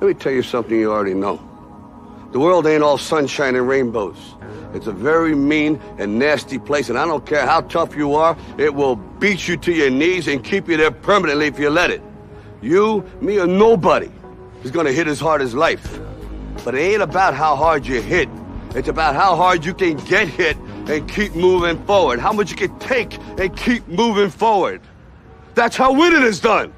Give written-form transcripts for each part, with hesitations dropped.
Let me tell you something you already know. The world ain't all sunshine and rainbows. It's a very mean and nasty place, and I don't care how tough you are, it will beat you to your knees and keep you there permanently if you let it. You, me, or nobody is gonna hit as hard as life. But it ain't about how hard you hit. It's about how hard you can get hit and keep moving forward. How much you can take and keep moving forward. That's how winning is done.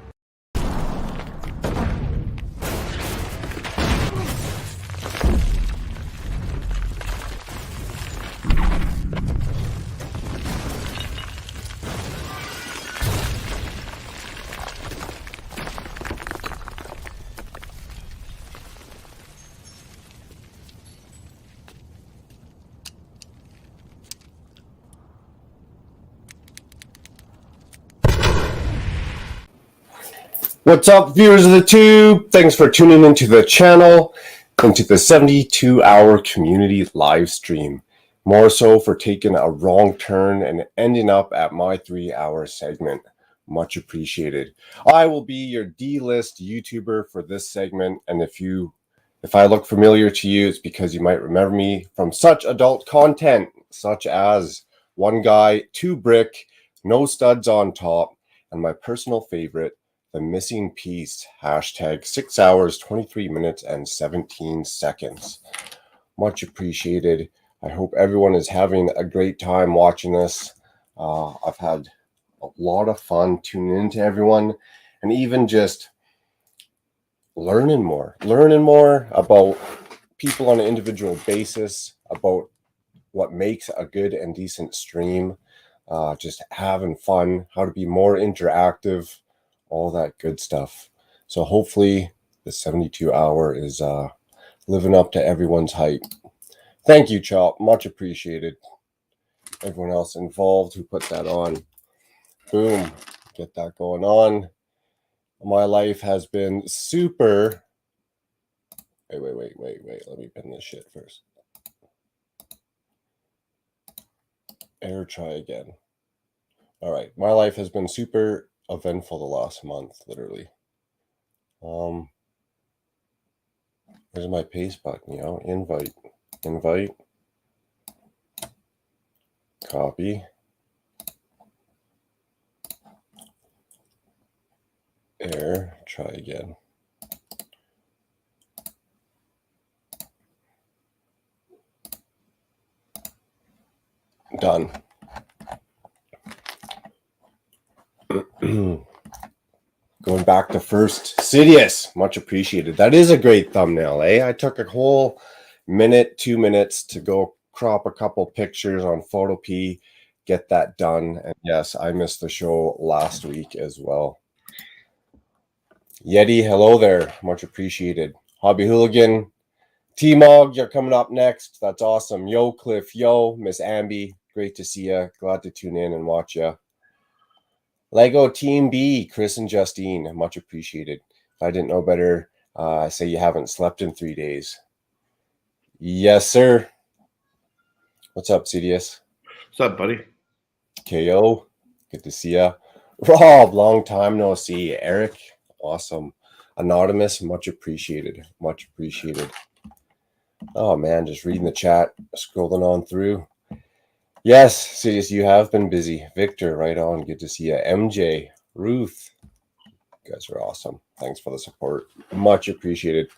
What's up, viewers of the tube? Thanks for tuning into the channel, into the 72-hour community live stream. More so for taking a wrong turn and ending up at my 3-hour segment. Much appreciated. I will be your D-list YouTuber for this segment, and if I look familiar to you, it's because you might remember me from such adult content, such as One Guy, Two Brick, No Studs on Top, and my personal favorite, The Missing Piece, hashtag 6 hours, 23 minutes, and 17 seconds. Much appreciated. I hope everyone is having a great time watching this. I've had a lot of fun tuning into everyone and even just learning more about people on an individual basis, about what makes a good and decent stream, just having fun, how to be more interactive, all that good stuff. So hopefully the 72 hour is living up to everyone's hype. Thank you, Chop. Much appreciated. Everyone else involved who put that on. Boom. Get that going on. My life has been super. Wait. Let me pin this shit first. Try again. All right. My life has been super eventful the last month, literally. Where's my paste button? Invite, copy, try again. Done. Going back to first, Sidious, much appreciated. That is a great thumbnail, eh? I took a whole 2 minutes to go crop a couple pictures on Photopea, get that done. And yes, I missed the show last week as well. Yeti, hello there. Much appreciated. Hobby Hooligan, T-Mog, you're coming up next. That's awesome. Yo, Cliff, yo, Miss Ambi, great to see you. Glad to tune in and watch you. Lego Team B, Chris and Justine, much appreciated. If I didn't know better, say you haven't slept in 3 days. Yes, sir. What's up, CDS? What's up, buddy? KO, good to see ya. Rob, long time no see. Eric, awesome. Anonymous, much appreciated. Much appreciated. Oh, man, just reading the chat, scrolling on through. Yes, Sidious, you have been busy. Victor, right on. Good to see you. MJ, Ruth, you guys are awesome. Thanks for the support. Much appreciated.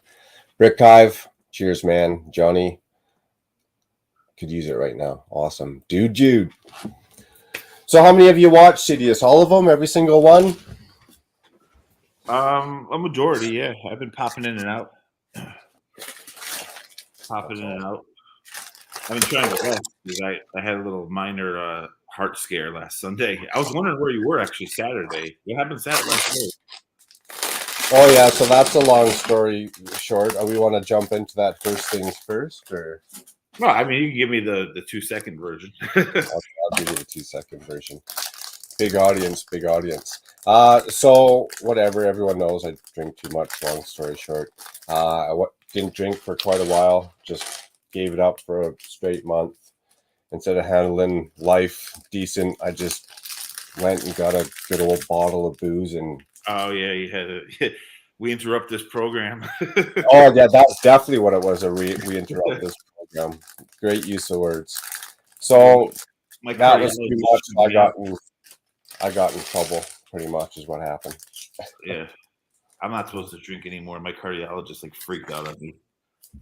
Brick Hive, cheers, man. Johnny, could use it right now. Awesome. Dude, Jude. So how many of you watched Sidious? All of them? Every single one? A majority, yeah. I've been popping in and out. I've been trying to rest because I had a little minor heart scare last Sunday. I was wondering where you were actually Saturday. What happened Saturday last night? Oh, yeah, so that's a long story short. We want to jump into that first things first, or? Well, I mean, you can give me the 2-second version. I'll give you the 2-second version. Big audience. So whatever, everyone knows I drink too much, long story short. I didn't drink for quite a while, just gave it up for a straight month. Instead of handling life decent, I just went and got a good old bottle of booze and oh yeah, you had it. We interrupt this program. Oh yeah, that's definitely what it was. We interrupt this program. Great use of words. So My that was pretty much. cardiologist. I got in trouble. Pretty much is what happened. Yeah, I'm not supposed to drink anymore. My cardiologist like freaked out on me.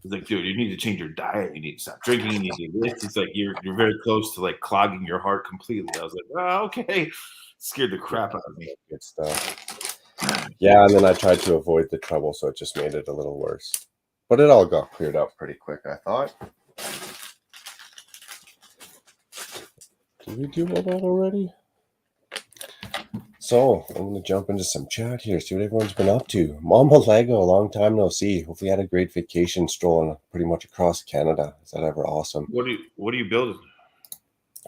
He's like, dude, you need to change your diet. You need to stop drinking. You need to do this. It's like you're very close to like clogging your heart completely. I was like, oh, okay. Scared the crap out of me. Good stuff. Yeah, and then I tried to avoid the trouble, so it just made it a little worse. But it all got cleared up pretty quick, I thought. Did we do all that already? So, I'm going to jump into some chat here, see what everyone's been up to. Mama Lego, a long time no see. Hopefully you had a great vacation strolling pretty much across Canada. Is that ever awesome? What are you building?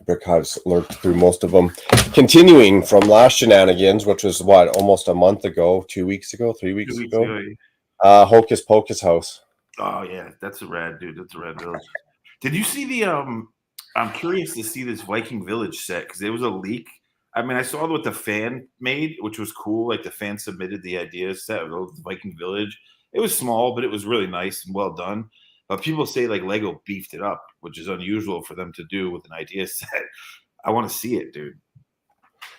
Brick Hive's lurked through most of them. Continuing from last shenanigans, which was what, almost a month ago, 2 weeks ago, 3 weeks ago? Hocus Pocus house. Oh yeah, that's a rad, dude. That's a rad village. Did you see the I'm curious to see this Viking Village set because there was a leak. I mean, I saw what the fan made, which was cool. Like the fan submitted the idea set of the Viking Village. It was small, but it was really nice and well done. But people say like Lego beefed it up, which is unusual for them to do with an idea set. I want to see it, dude.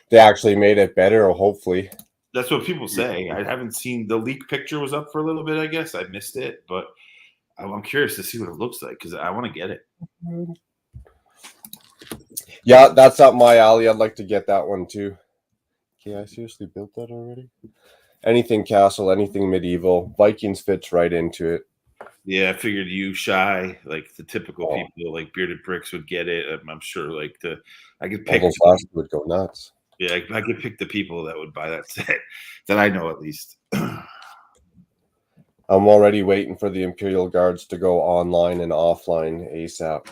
They actually made it better, or hopefully. That's what people say. I haven't seen the leak picture was up for a little bit, I guess. I missed it, but I'm curious to see what it looks like because I want to get it. Yeah, that's up my alley. I'd like to get that one too. Okay, I seriously built that already. Anything castle, anything medieval. Vikings fits right into it. Yeah, I figured you shy, like the typical people, like Bearded Bricks would get it. I'm sure, like I could pick. Those last would go nuts. Yeah, I could pick the people that would buy that set that I know at least. I'm already waiting for the Imperial Guards to go online and offline ASAP.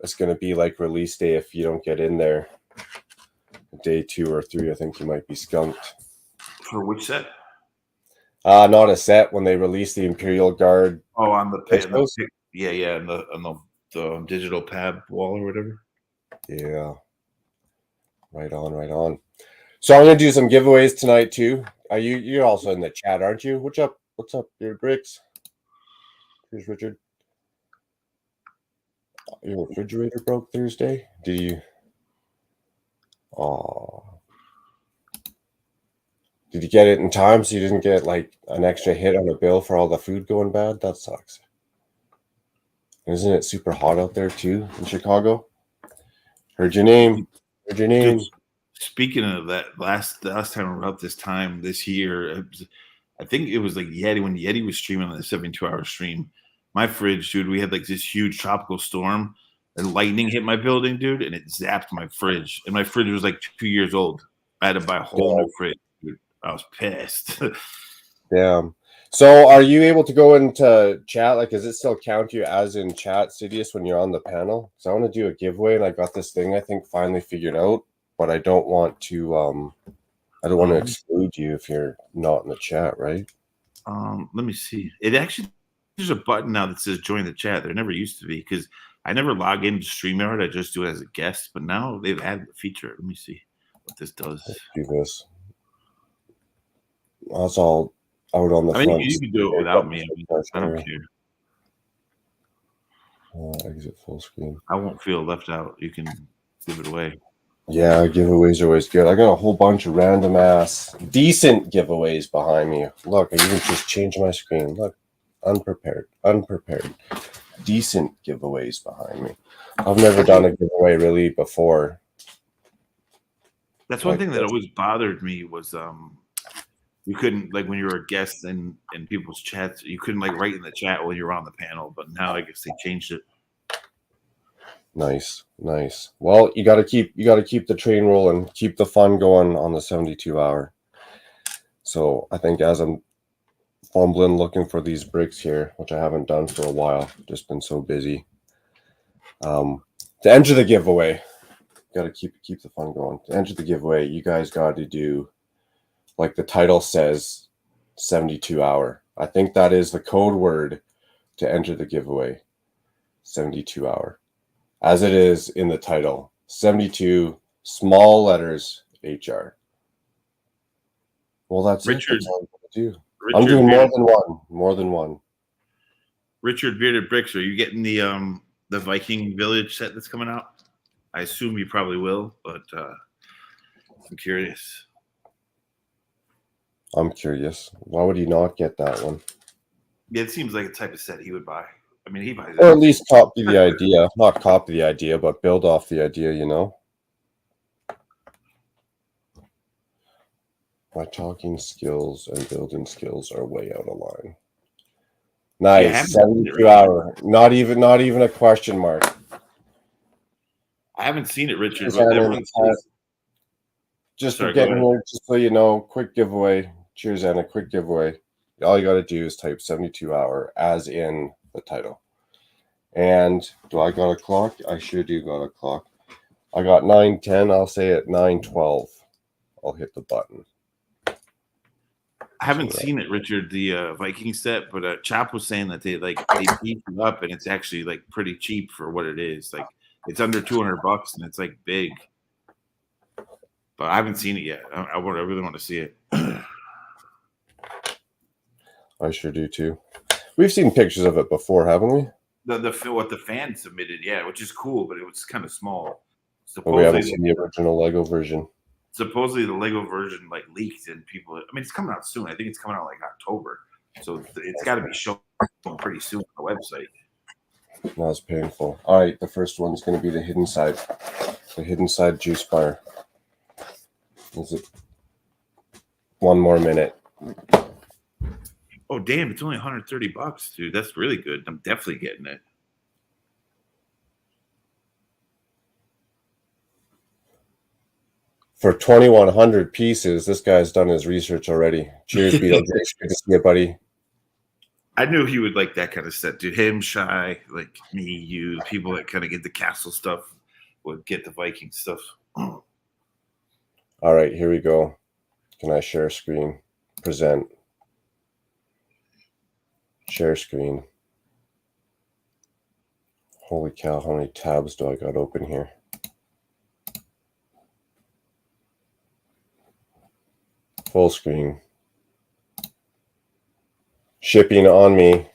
It's going to be like release day if you don't get in there. Day 2 or 3, I think you might be skunked. For which set? Not a set when they release the Imperial Guard. Oh, on the yeah, on the digital pad wall or whatever. Yeah. Right on. So I'm gonna do some giveaways tonight too. You're also in the chat, aren't you? What's up, Bearded Bricks? Here's Richard. Your refrigerator broke Thursday? Did you? Oh. Did you get it in time so you didn't get like an extra hit on the bill for all the food going bad? That sucks. Isn't it super hot out there too in Chicago? Heard your name. Dude, speaking of that, last time around this time this year, I think it was like Yeti when Yeti was streaming on the 72-hour stream. My fridge, dude, we had like this huge tropical storm and lightning hit my building, dude, and it zapped my fridge. And my fridge was like 2 years old. I had to buy a whole new fridge, dude. I was pissed. Damn. So are you able to go into chat? Like, does it still count you as in chat, Sidious, when you're on the panel? So I want to do a giveaway, and I got this thing I think finally figured out, but I don't want to exclude you if you're not in the chat, right? Let me see. It actually there's a button now that says join the chat. There never used to be because I never log into StreamYard. I just do it as a guest, but now they've added the feature. Let me see what this does. Let's do this. That's all out on the front. I mean, you can do it without me. I don't care. Exit full screen. I won't feel left out. You can give it away. Yeah, giveaways are always good. I got a whole bunch of random ass, decent giveaways behind me. Look, I even just changed my screen. Look, unprepared. Decent giveaways behind me. I've never done a giveaway really before. That's one thing that always bothered me was you couldn't, like, when you were a guest in people's chats, you couldn't like write in the chat when you were on the panel. But now I guess they changed it. Nice. Well, you gotta keep the train rolling, keep the fun going on the 72-hour. So I think as I'm fumbling looking for these bricks here, which I haven't done for a while, just been so busy. To enter the giveaway, gotta keep the fun going. To enter the giveaway, you guys got to do, like the title says, 72-hour. I think that is the code word to enter the giveaway. 72-hour. As it is in the title, 72 small letters HR. Well, that's Richard, it. That's all I'm gonna do. I'm Richard doing Bearded, more than one. Richard Bearded Bricks. Are you getting the Viking Village set that's coming out? I assume you probably will, but I'm curious. I'm curious. Why would he not get that one? Yeah, it seems like a type of set he would buy. I mean, he buys Or it. at least copy the idea. Not copy the idea, but build off the idea, you know? My talking skills and building skills are way out of line. Nice. 72 hour. Not even a question mark. I haven't seen it, Richard. Cheers, But Anna. everyone says, Just Sorry, for go getting ahead. here, just so you know, quick giveaway. Cheers, Anna. Quick giveaway. All you got to do is type 72 hour as in the title. And do I got a clock? I sure do got a clock. I got 9:10. I'll say at 9:12. I'll hit the button. I haven't seen it, Richard, the Viking set, but Chap was saying that they beat it up, and it's actually like pretty cheap for what it is. Like it's under $200, and it's like big. But I haven't seen it yet. I really want to see it. I sure do too. We've seen pictures of it before, haven't we? What the fan submitted, yeah, which is cool, but it was kind of small. But we haven't seen the original Lego version. Supposedly the Lego version like leaked, and people. I mean, it's coming out soon. I think it's coming out like October, so it's got to be shown pretty soon on the website. That was painful. All right, the first one's going to be the hidden side. The hidden side juice bar. Is it 1 more minute? Oh damn! It's only $130, dude. That's really good. I'm definitely getting it. For 2,100 pieces, this guy's done his research already. Cheers, Beetlejuice. Good to see you, buddy. I knew he would like that kind of set, dude. Him, Shy, like me, you, people that kind of get the castle stuff would get the Viking stuff. All right, here we go. Can I share screen? Present. Share screen. Holy cow, how many tabs do I got open here? Full screen. Shipping on me.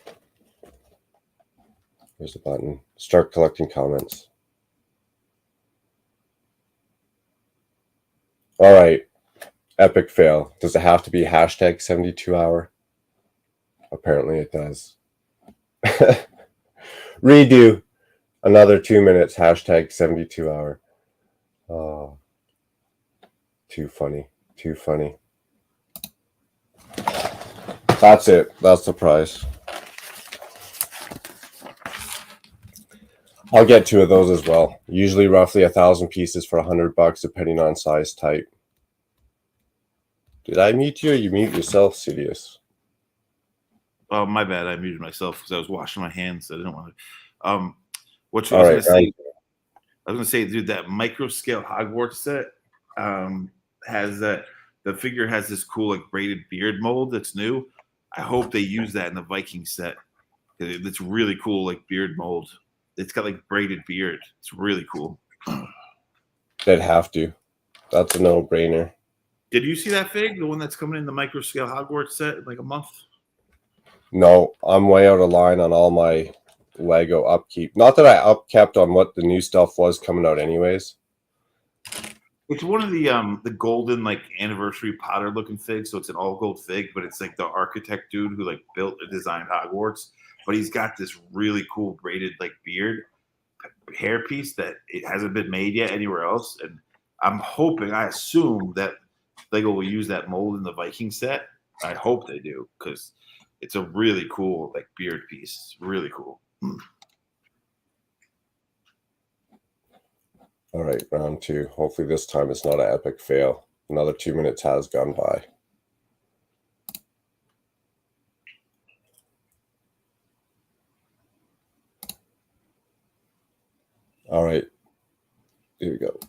Here's the button. Start collecting comments. All right. Epic fail. Does it have to be hashtag 72 hour? Apparently it does. Redo. Another 2 minutes. Hashtag 72 hour. Oh. Too funny. Too funny. That's it. That's the price. I'll get 2 of those as well. Usually roughly 1,000 pieces for $100, depending on size type. Did I mute you or you mute yourself, Sidious? Oh, my bad. I muted myself because I was washing my hands. So I didn't want to. What I was going to say, dude, that micro scale Hogwarts set has that. The figure has this cool like braided beard mold that's new. I hope they use that in the Viking set. It's really cool, like beard mold. It's got like braided beard. It's really cool. They'd have to. That's a no-brainer. Did you see that fig? The one that's coming in the micro scale Hogwarts set in like a month? No, I'm way out of line on all my Lego upkeep. Not that I upkept on what the new stuff was coming out anyways. It's one of the golden like anniversary Potter looking figs, so it's an all gold fig, but it's like the architect dude who like built and designed Hogwarts. But he's got this really cool braided like beard hair piece that it hasn't been made yet anywhere else. And I'm hoping, I assume that Lego will use that mold in the Viking set. I hope they do because it's a really cool like beard piece. It's really cool. All right, round 2. Hopefully this time it's not an epic fail. Another 2 minutes has gone by. All right, here we go.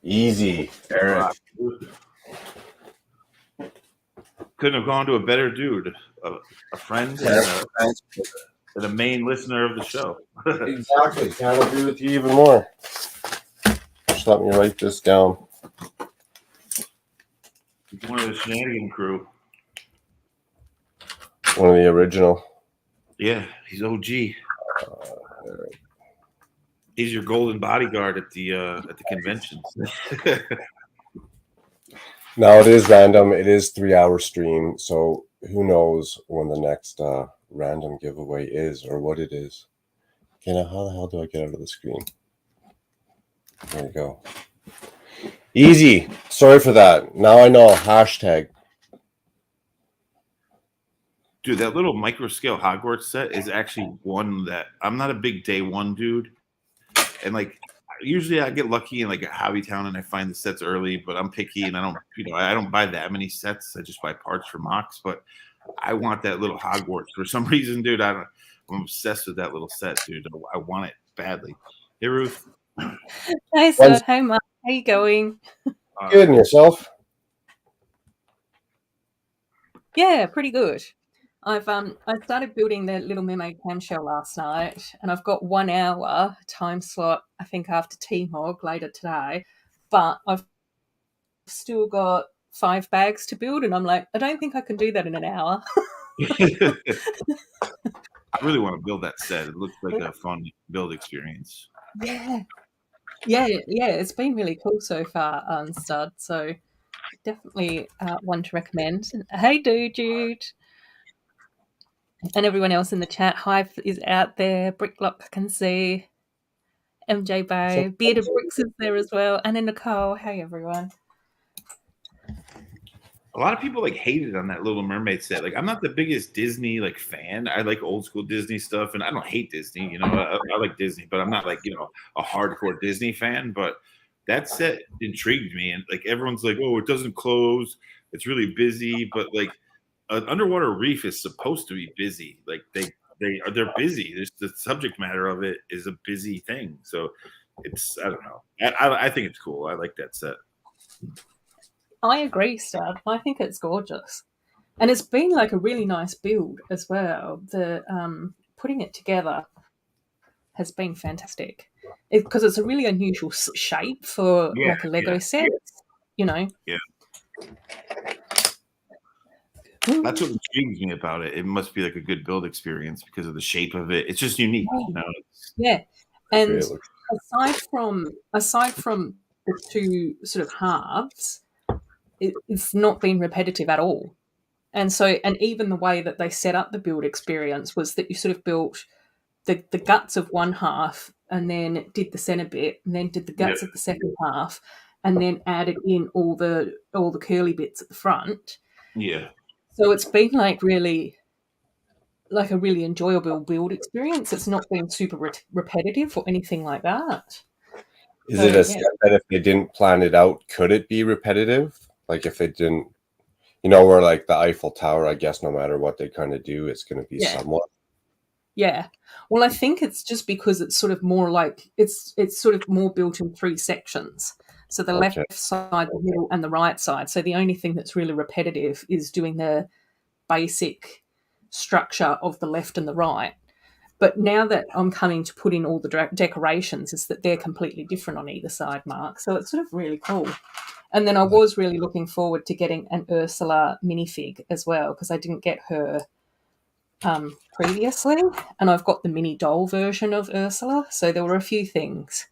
Easy, Eric. Couldn't have gone to a better dude. a friend and a main listener of the show. Exactly. Can't agree with you even more. Just let me write this down. He's one of the shenanigan crew. One of the original. Yeah, he's OG. He's your golden bodyguard at the conventions. Now it is random. It is 3-hour stream, so who knows when the next random giveaway is or what it is. Okay, now how the hell do I get out of the screen? There you go. Easy. Sorry for that. Now I know. Hashtag. Dude, that little micro scale Hogwarts set is actually one that I'm not a big day one dude, and like usually I get lucky in like a hobby town and I find the sets early, but I'm picky and I don't buy that many sets. I just buy parts for mocks, but I want that little Hogwarts for some reason, dude. I'm obsessed with that little set, dude. I want it badly. Hey, Ruth. Hi, sir. Hi, Mark. How you going? Good, and yourself? Yeah, pretty good. I started building the Little Mermaid clamshell last night, and I've got 1 hour time slot, I think, after T-Hog later today. But I've still got 5 bags to build, and I'm like, I don't think I can do that in an hour. I really want to build that set. It looks like a fun build experience. Yeah. It's been really cool so far, Stud. So definitely one to recommend. Hey, Jude. And everyone else in the chat. Hive is out there. Bricklock, I can see. MJ Bay. Bearded Bricks is there as well. Anna Nicole. Hey, everyone. A lot of people like hated on that Little Mermaid set. Like, I'm not the biggest Disney like fan. I like old school Disney stuff, and I don't hate Disney. You know, I like Disney, but I'm not like a hardcore Disney fan. But that set intrigued me, and like everyone's like, "Oh, it doesn't close. It's really busy." But like, an underwater reef is supposed to be busy. Like they're busy. There's the subject matter of it is a busy thing. So it's I don't know. I think it's cool. I like that set. I agree, Stud. I think it's gorgeous. And it's been like a really nice build as well. The putting it together has been fantastic. Because it's a really unusual shape for like a Lego set, Yeah. That's what intrigues me about it. It must be like a good build experience because of the shape of it. It's just unique, Yeah. And aside from the two sort of halves, it's not been repetitive at all. And so, and even the way that they set up the build experience was that you sort of built the guts of one half and then did the center bit and then did the guts of the second half and then added in all the curly bits at the front. Yeah. So it's been like really like a really enjoyable build experience. It's not been super repetitive or anything like that. Is it a set that if they didn't plan it out, could it be repetitive? Like if it didn't, where like the Eiffel Tower, I guess no matter what they kind of do, it's going to be somewhat. Yeah. Well, I think it's just because it's sort of more like it's sort of more built in 3 sections. So the left side, the middle, and the right side. So the only thing that's really repetitive is doing the basic structure of the left and the right. But now that I'm coming to put in all the decorations, is that they're completely different on either side, Mark. So it's sort of really cool. And then I was really looking forward to getting an Ursula minifig as well because I didn't get her previously. And I've got the mini doll version of Ursula. So there were a few things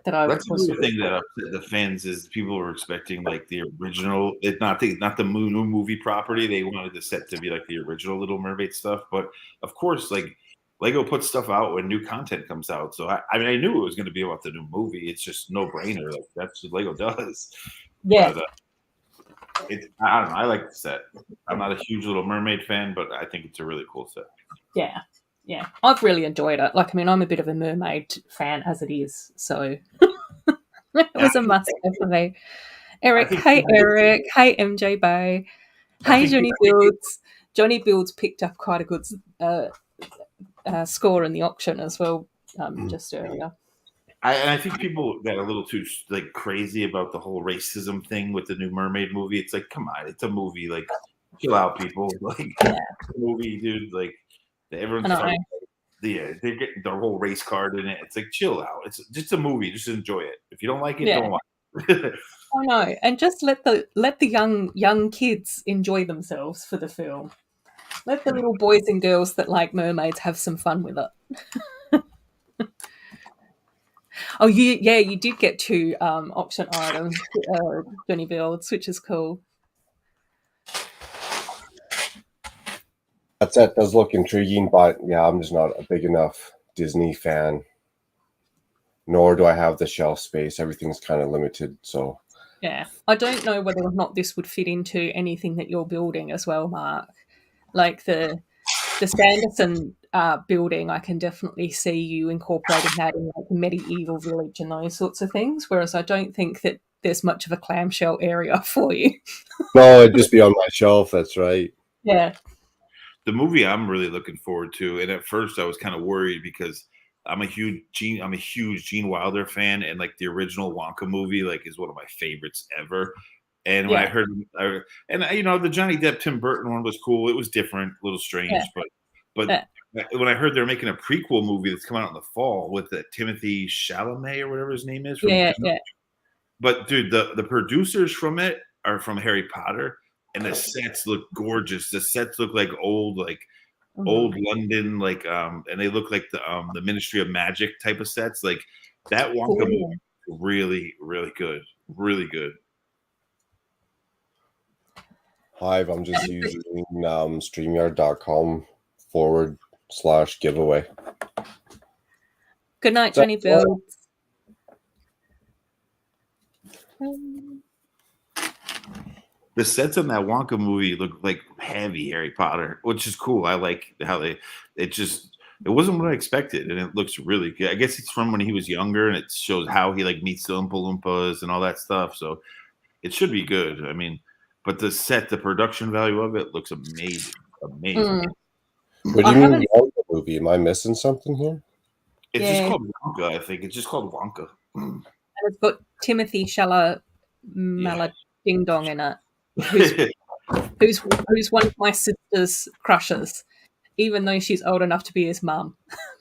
that I That's the thing that upset the fans is people were expecting like the original, not the new movie property. They wanted the set to be like the original Little Mermaid stuff. But of course, like Lego puts stuff out when new content comes out. So I mean, I knew it was going to be about the new movie. It's just no brainer. Like that's what Lego does. Yeah. But, I don't know. I like the set. I'm not a huge Little Mermaid fan, but I think it's a really cool set. Yeah. Yeah. I've really enjoyed it. Like, I mean, I'm a bit of a mermaid fan as it is. So it was a must for me. Eric. Hey, Eric. Hey, MJ Bay. Hey, Johnny Builds. Johnny Builds picked up quite a good score in the auction as well just earlier. I think people got a little too like crazy about the whole racism thing with the new Mermaid movie. It's like, come on, it's a movie. Like, chill out, people. Like Yeah. movie, dude. Like everyone's I know. talking. Yeah, they're getting their whole race card in it. It's like chill out. It's just a movie. Just enjoy it. If you don't like it, Yeah. don't watch it. I know, and just let the young kids enjoy themselves for the film. Let the little boys and girls that like mermaids have some fun with it. Oh, you did get to auction items, Johnny Builds, which is cool. That does look intriguing, but yeah, I'm just not a big enough Disney fan. Nor do I have the shelf space. Everything's kind of limited, so Yeah, I don't know whether or not this would fit into anything that you're building as well, Mark. Like the Sanderson building, I can definitely see you incorporating that in like the medieval village and those sorts of things. Whereas I don't think that there's much of a clamshell area for you. no, it'd just be on my shelf. That's right. Yeah, The movie I'm really looking forward to, and at first I was kind of worried because I'm a huge Gene Wilder fan, and like the original Wonka movie, like is one of my favorites ever. And when I heard, the Johnny Depp Tim Burton one was cool. It was different, a little strange, but when I heard they're making a prequel movie that's coming out in the fall with Timothy Chalamet or whatever his name is. yeah. But dude, the producers from it are from Harry Potter, and the sets look gorgeous. The sets look like old London, like and they look like the Ministry of Magic type of sets. Like that Wonka movie, really, really good, really good. Hive, I'm just using StreamYard.com/giveaway. Good night, Johnny Builds. The sets on that Wonka movie look like heavy Harry Potter, which is cool. I like how it wasn't what I expected, and it looks really good. I guess it's from when he was younger, and it shows how he like meets the Oompa Loompas and all that stuff. So it should be good. I mean, but the production value of it looks amazing. Amazing. What do you mean Wonka movie? Am I missing something here? It's just called Wonka, I think. It's just called Wonka. And it's got Timothy Chalamet Ding Dong in it. Who's one of my sister's crushes, even though she's old enough to be his mum,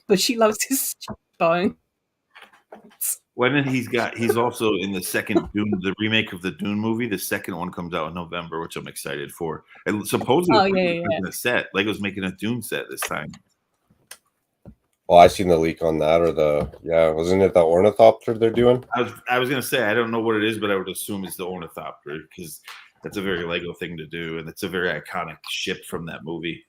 but she loves his bone. He's also in the second Dune, the remake of the Dune movie. The second one comes out in November, which I'm excited for. And supposedly, making a set. Lego's making a Dune set this time. Oh, I seen the leak on that, wasn't it the ornithopter they're doing? I was gonna say I don't know what it is, but I would assume it's the ornithopter because that's a very Lego thing to do, and it's a very iconic ship from that movie.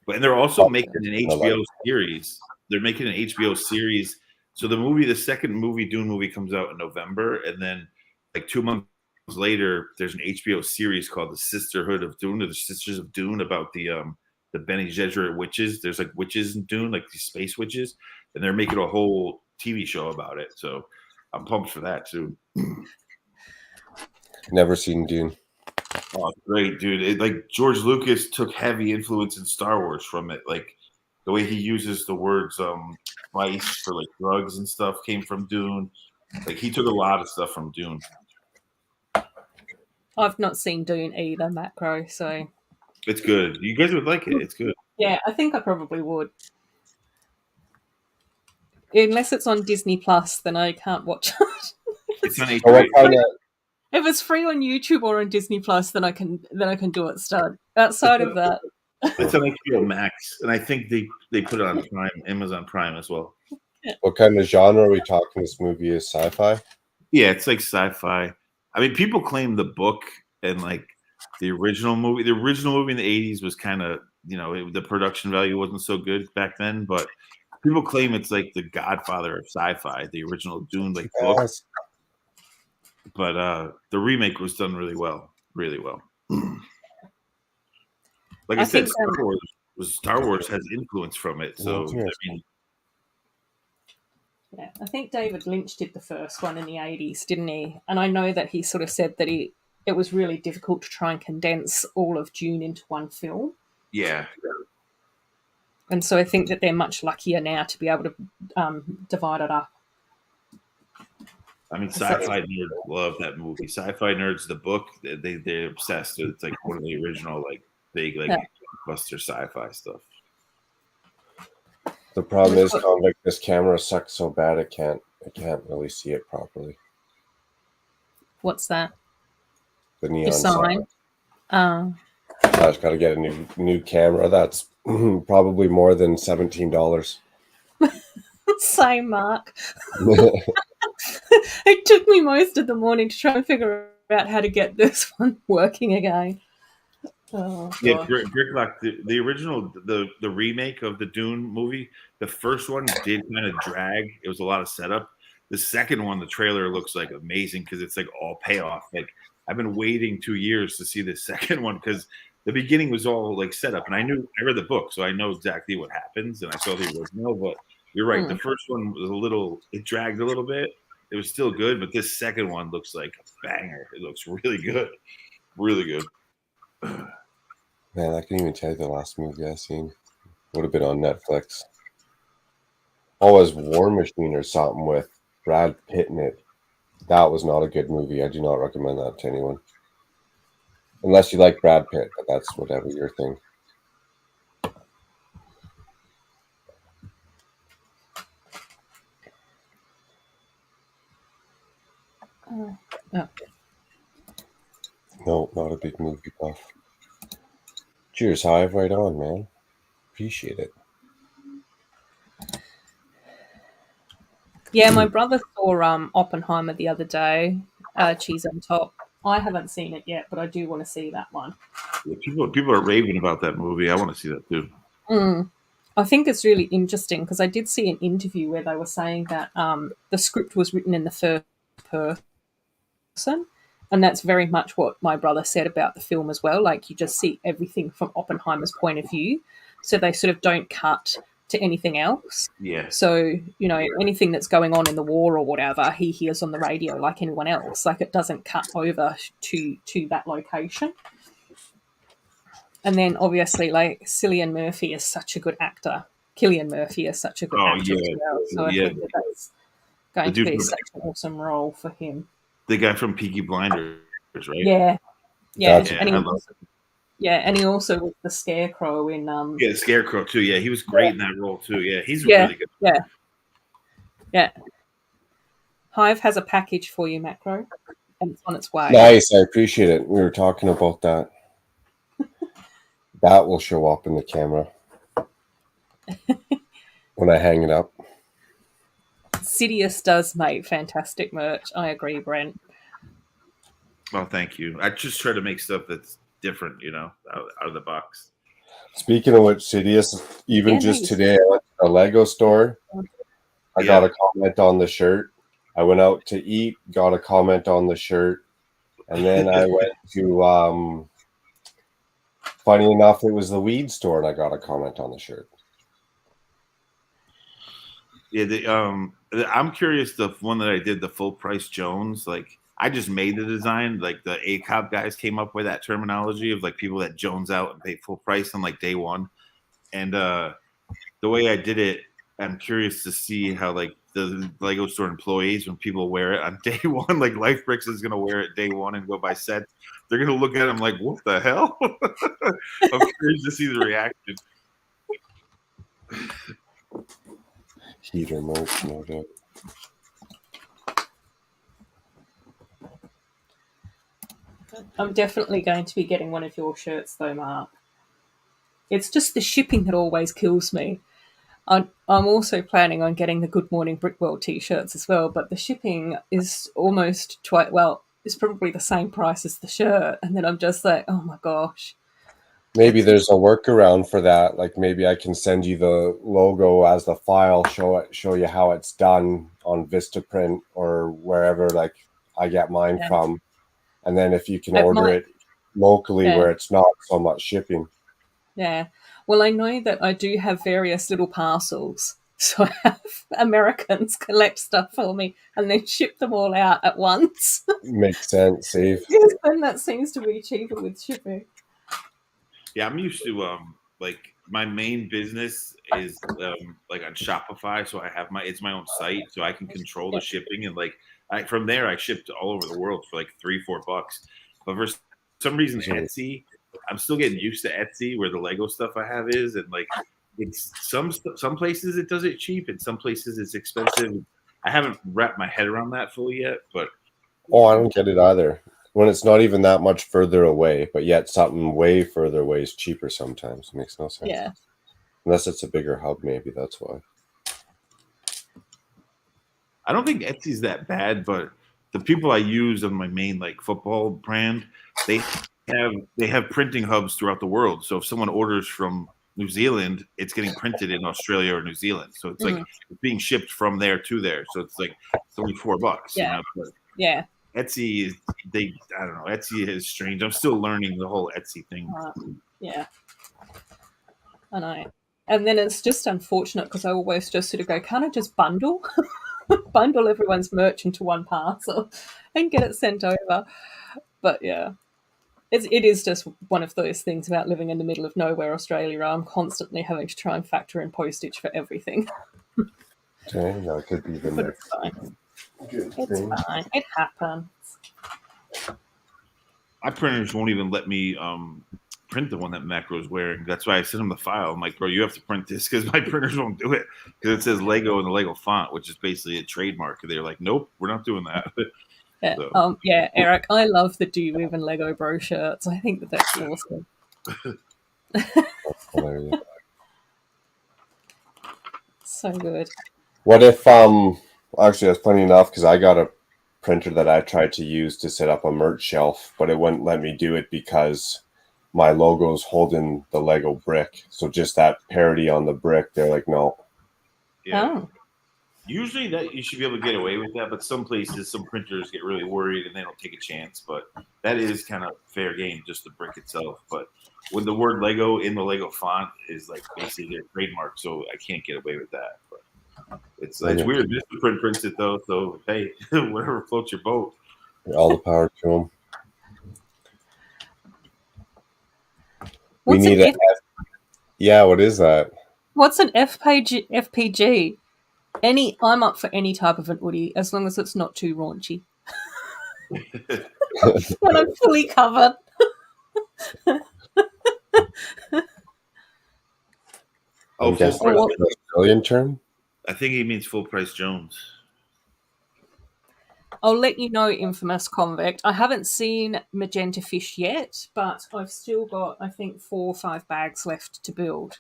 And they're also making an HBO series. They're making an HBO series. So the second Dune movie comes out in November, and then like 2 months later, there's an HBO series called The Sisterhood of Dune, or The Sisters of Dune, about the Bene Gesserit witches. There's like witches in Dune, like these space witches, and they're making a whole TV show about it. So I'm pumped for that too. Never seen Dune. Oh, great, dude! Like George Lucas took heavy influence in Star Wars from it. Like the way he uses the words "vice" for like drugs and stuff came from Dune. Like he took a lot of stuff from Dune. I've not seen Dune either, Macro, so it's good. You guys would like it. It's good. Yeah, I think I probably would. Unless it's on Disney Plus, then I can't watch it. It's on HBO. If it's free on YouTube or on Disney Plus, then I can do it. Start outside of that. It's on HBO Max, and I think they put it on Prime, Amazon Prime as well. What kind of genre are we talking? This movie is sci-fi? Yeah, it's like sci-fi. I mean, people claim the book and like the original movie. The original movie in the 80s was kind of, the production value wasn't so good back then, but people claim it's like the Godfather of sci-fi, the original Dune book. But the remake was done really well, really well. Like I said, Star Wars has influence from it. So I think David Lynch did the first one in the 80s, didn't he? And I know that he sort of said that it was really difficult to try and condense all of Dune into one film. Yeah. And so I think that they're much luckier now to be able to divide it up. I mean, sci-fi nerds love that movie. Sci-fi nerds, the book, they're obsessed. It's like one of the original like big like blockbuster sci-fi stuff. The problem is, Convict, this camera sucks so bad it can't really see it properly. What's that? The neon Your sign. I just got to get a new camera. That's probably more than $17. Same, Mark. It took me most of the morning to try and figure out how to get this one working again. Oh, yeah, Bricklock, the original, the remake of the Dune movie, the first one did kind of drag. It was a lot of setup. The second one, the trailer looks like amazing because it's like all payoff. Like I've been waiting 2 years to see the second one because the beginning was all like setup, and I read the book, so I know exactly what happens, and I saw the original. But you're right, the first one was it dragged a little bit. It was still good, but this second one looks like a banger. It looks really good, really good. Man, I can't even tell you the last movie I seen. Would have been on Netflix. Oh, it was War Machine or something with Brad Pitt in it. That was not a good movie. I do not recommend that to anyone. Unless you like Brad Pitt, but that's whatever your thing. No, not a big movie buff. Cheers, Hive. Right on, man. Appreciate it. Yeah, my brother saw Oppenheimer the other day. Cheese on Top. I haven't seen it yet, but I do want to see that one. Yeah, people are raving about that movie. I want to see that too. I think it's really interesting because I did see an interview where they were saying that the script was written in the first person, and that's very much what my brother said about the film as well. Like you just see everything from Oppenheimer's point of view, so they sort of don't cut to anything else. Yeah. So, anything that's going on in the war or whatever, he hears on the radio like anyone else. Like it doesn't cut over to that location. And then obviously, like Cillian Murphy is such a good actor. Cillian Murphy is such a good actor as well. So I think that's going to be such an awesome role for him. The guy from Peaky Blinders, right? Yeah. And he also was the Scarecrow in the Scarecrow too. Yeah, he was great in that role too. Yeah, he's really good. Yeah. Hive has a package for you, Macro, and it's on its way. Nice, I appreciate it. We were talking about that. That will show up in the camera when I hang it up. Sidious does make fantastic merch. I agree, Brent. Well, thank you. I just try to make stuff that's different, out of the box. Speaking of which, Sidious, just today, I went to a Lego store. I got a comment on the shirt. I went out to eat, got a comment on the shirt. And then I went to, funny enough, it was the weed store, and I got a comment on the shirt. Yeah, I'm curious, the one that I did, the full price Jones, like, I just made the design. Like the ACOB guys came up with that terminology of like people that Jones out and pay full price on like day one. And the way I did it, I'm curious to see how like the Lego store employees, when people wear it on day one, like LifeBricks is going to wear it day one and go by sets. They're going to look at them like, what the hell? I'm curious to see the reaction. Heater mode, no doubt. I'm definitely going to be getting one of your shirts, though, Mark. It's just the shipping that always kills me. I'm also planning on getting the Good Morning Brickworld t-shirts as well, but the shipping is almost it's probably the same price as the shirt, and then I'm just like, oh my gosh. Maybe there's a workaround for that. Like maybe I can send you the logo as the file, show you how it's done on Vistaprint or wherever like I get mine from. And then if you can order it locally where it's not so much shipping. Yeah. Well, I know that I do have various little parcels. So I have Americans collect stuff for me and then ship them all out at once. Makes sense, safe. Yes, and that seems to be cheaper with shipping. Yeah, I'm used to like my main business is like on Shopify, so I have it's my own site, so I can control the shipping and like from there I shipped all over the world for like $3-4. But for some reason, Etsy, I'm still getting used to Etsy, where the Lego stuff I have is, and like it's some places it does it cheap, and some places it's expensive. I haven't wrapped my head around that fully yet, but I don't get it either. When it's not even that much further away, but yet something way further away is cheaper sometimes. It makes no sense. Yeah. Unless it's a bigger hub, maybe that's why. I don't think Etsy's that bad, but the people I use on my main like football brand, they have printing hubs throughout the world. So if someone orders from New Zealand, it's getting printed in Australia or New Zealand. So it's like it's being shipped from there to there. So it's like it's only $4. Yeah. You know? Yeah. Etsy is I don't know. Etsy is strange. I'm still learning the whole Etsy thing. Yeah. I know. And then it's just unfortunate because I always just sort of go, can't I just bundle everyone's merch into one parcel and get it sent over? But yeah, it is just one of those things about living in the middle of nowhere, Australia. I'm constantly having to try and factor in postage for everything. Okay, that could be the next. It's fine. It's fine. It happens. My printers won't even let me print the one that Macro's wearing. That's why I sent him the file. I'm like, bro, you have to print this because my printers won't do it because it says Lego in the Lego font, which is basically a trademark. And they're like, nope, we're not doing that. Yeah, So. Yeah, Eric, I love the Do You Even Lego Bro shirts. I think that's awesome. That's hilarious. So good. What if actually that's funny enough because I got a printer that I tried to use to set up a merch shelf, but it wouldn't let me do it because my logo's holding the Lego brick. So just that parody on the brick, they're like, no. Yeah. Oh. Usually that you should be able to get away with that, but some places, some printers get really worried and they don't take a chance. But that is kind of fair game, just the brick itself. But when the word Lego in the Lego font is like basically their trademark, so I can't get away with that. But it's weird. Just the print prints it though, so hey, whatever floats your boat. All the power to them. What's we need yeah, what is that? What's an FPG? I'm up for any type of an hoodie as long as it's not too raunchy. When I'm fully covered. Oh, that's an Australian term? I think he means full price Jones. I'll let you know, Infamous Convict. I haven't seen Magenta Fish yet, but I've still got, I think, 4 or 5 bags left to build.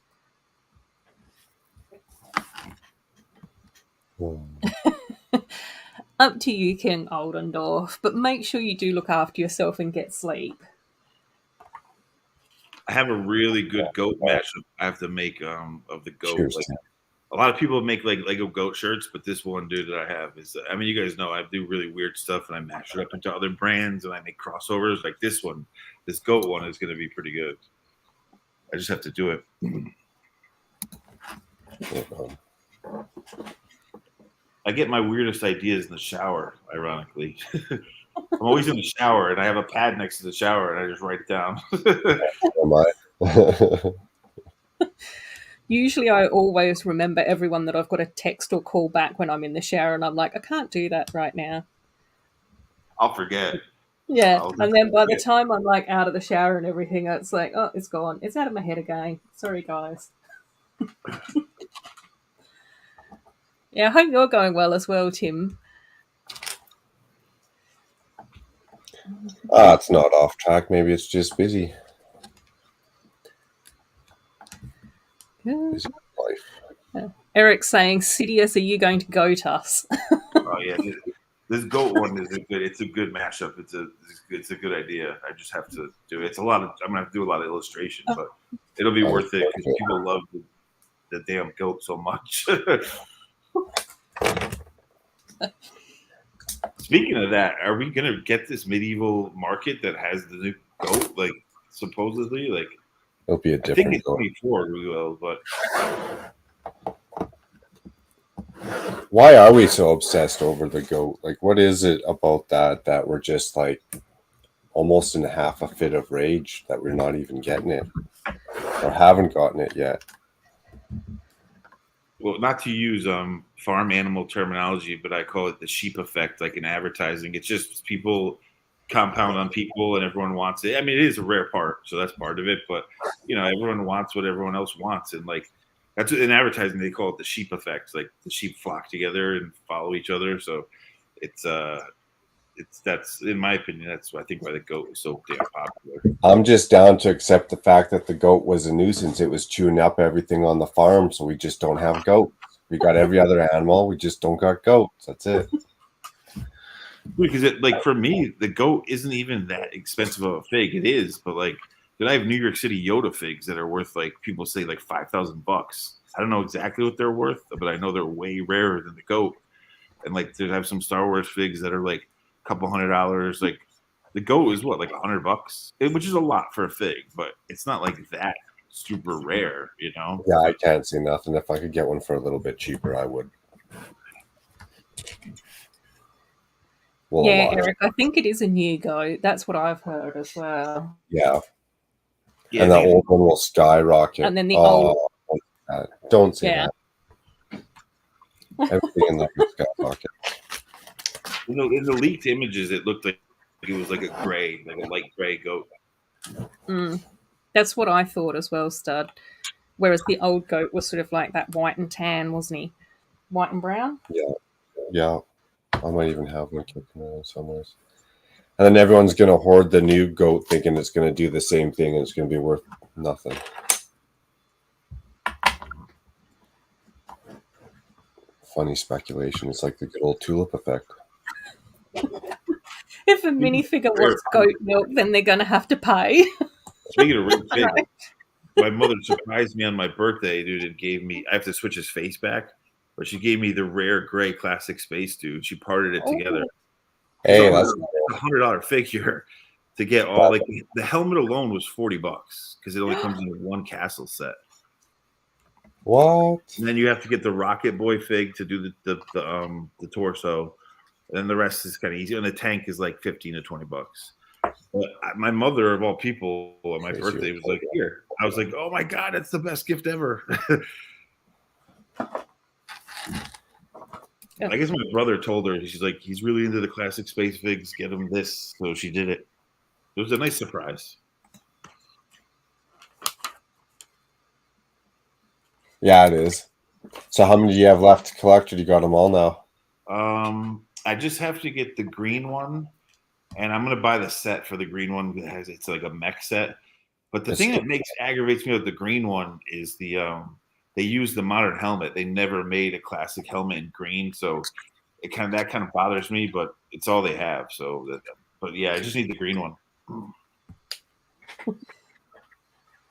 Up to you, King Oldendorf, but make sure you do look after yourself and get sleep. I have a really good goat mashup I have to make of the goat. Cheers. Like, a lot of people make like Lego goat shirts, but this one, dude, that I have is, I mean, you guys know I do really weird stuff and I mash it up into other brands and I make crossovers. Like this goat one is going to be pretty good. I just have to do it. I get my weirdest ideas in the shower, ironically. I'm always in the shower and I have a pad next to the shower and I just write it down. Usually I always remember everyone that I've got to text or call back when I'm in the shower and I'm like, I can't do that right now. I'll forget. Yeah, and then by the time I'm like out of the shower and everything, it's like, oh, it's gone. It's out of my head again. Sorry, guys. Yeah, I hope you're going well as well, Tim. It's not off track. Maybe it's just busy. Busy life. Yeah. Eric's saying, Sidious, are you going to goat us? Oh yeah, this goat one is it's a good mashup. It's a good idea. I just have to do it. I'm gonna have to do a lot of illustration, but it'll be worth it because people love the damn goat so much. Speaking of that, are we gonna get this medieval market that has the new goat? Like supposedly, like it'll be a different. I think it's 24 we will, but why are we so obsessed over the goat? Like, what is it about that we're just like almost in half a fit of rage that we're not even getting it? or haven't gotten it yet. Well, not to use farm animal terminology, but I call it the sheep effect, like in advertising. It's just people compound on people and everyone wants it. I mean, it is a rare part, so that's part of it. But, everyone wants what everyone else wants. And, like, that's in advertising, they call it the sheep effect. Like, the sheep flock together and follow each other. So that's, in my opinion, that's I think why the goat is so damn popular. I'm just down to accept the fact that the goat was a nuisance. It was chewing up everything on the farm, so we just don't have goats. We got every other animal, we just don't got goats. That's it. Because for me, the goat isn't even that expensive of a fig. It is, but then I have New York City Yoda figs that are worth people say like $5,000. I don't know exactly what they're worth, but I know they're way rarer than the goat. And they have some Star Wars figs that are like a couple $100. Like the goat is what, like $100, which is a lot for a fig, but it's not like that super rare, Yeah, I can't see nothing. If I could get one for a little bit cheaper, I would. Well, yeah, Eric, I think it is a new goat. That's what I've heard as well. Yeah. And the old one will skyrocket. And then the old. Don't say that. Everything in the skyrocket. In the leaked images, it looked like it was like a light gray goat. That's what I thought as well, Stud. Whereas the old goat was sort of like that white and tan, wasn't he? White and brown? Yeah. I might even have one kicking around somewhere. And then everyone's going to hoard the new goat thinking it's going to do the same thing and it's going to be worth nothing. Funny speculation. It's like the good old tulip effect. If a minifigure wants goat milk, then they're going to have to pay. Speaking of real big, my mother surprised me on my birthday, dude, and gave me, I have to switch his face back, but she gave me the rare gray classic space, dude. She parted it together. Hey, so that's a $100 figure to get all, the helmet alone was $40 because it only comes in one castle set. What? And then you have to get the Rocket Boy fig to do the torso. And then the rest is kind of easy. And the tank is like $15 to $20. But my mother, of all people, on my birthday was like, here. I was like, oh my God, that's the best gift ever. I guess my brother told her, she's like, he's really into the classic space figs. Get him this. So she did it. It was a nice surprise. Yeah, it is. So how many do you have left to collect, or you got them all now? I just have to get the green one, and I'm going to buy the set for the green one. It's like a mech set. But the thing that aggravates me with the green one is they use the modern helmet. They never made a classic helmet in green, so that kind of bothers me. But it's all they have. But yeah, I just need the green one.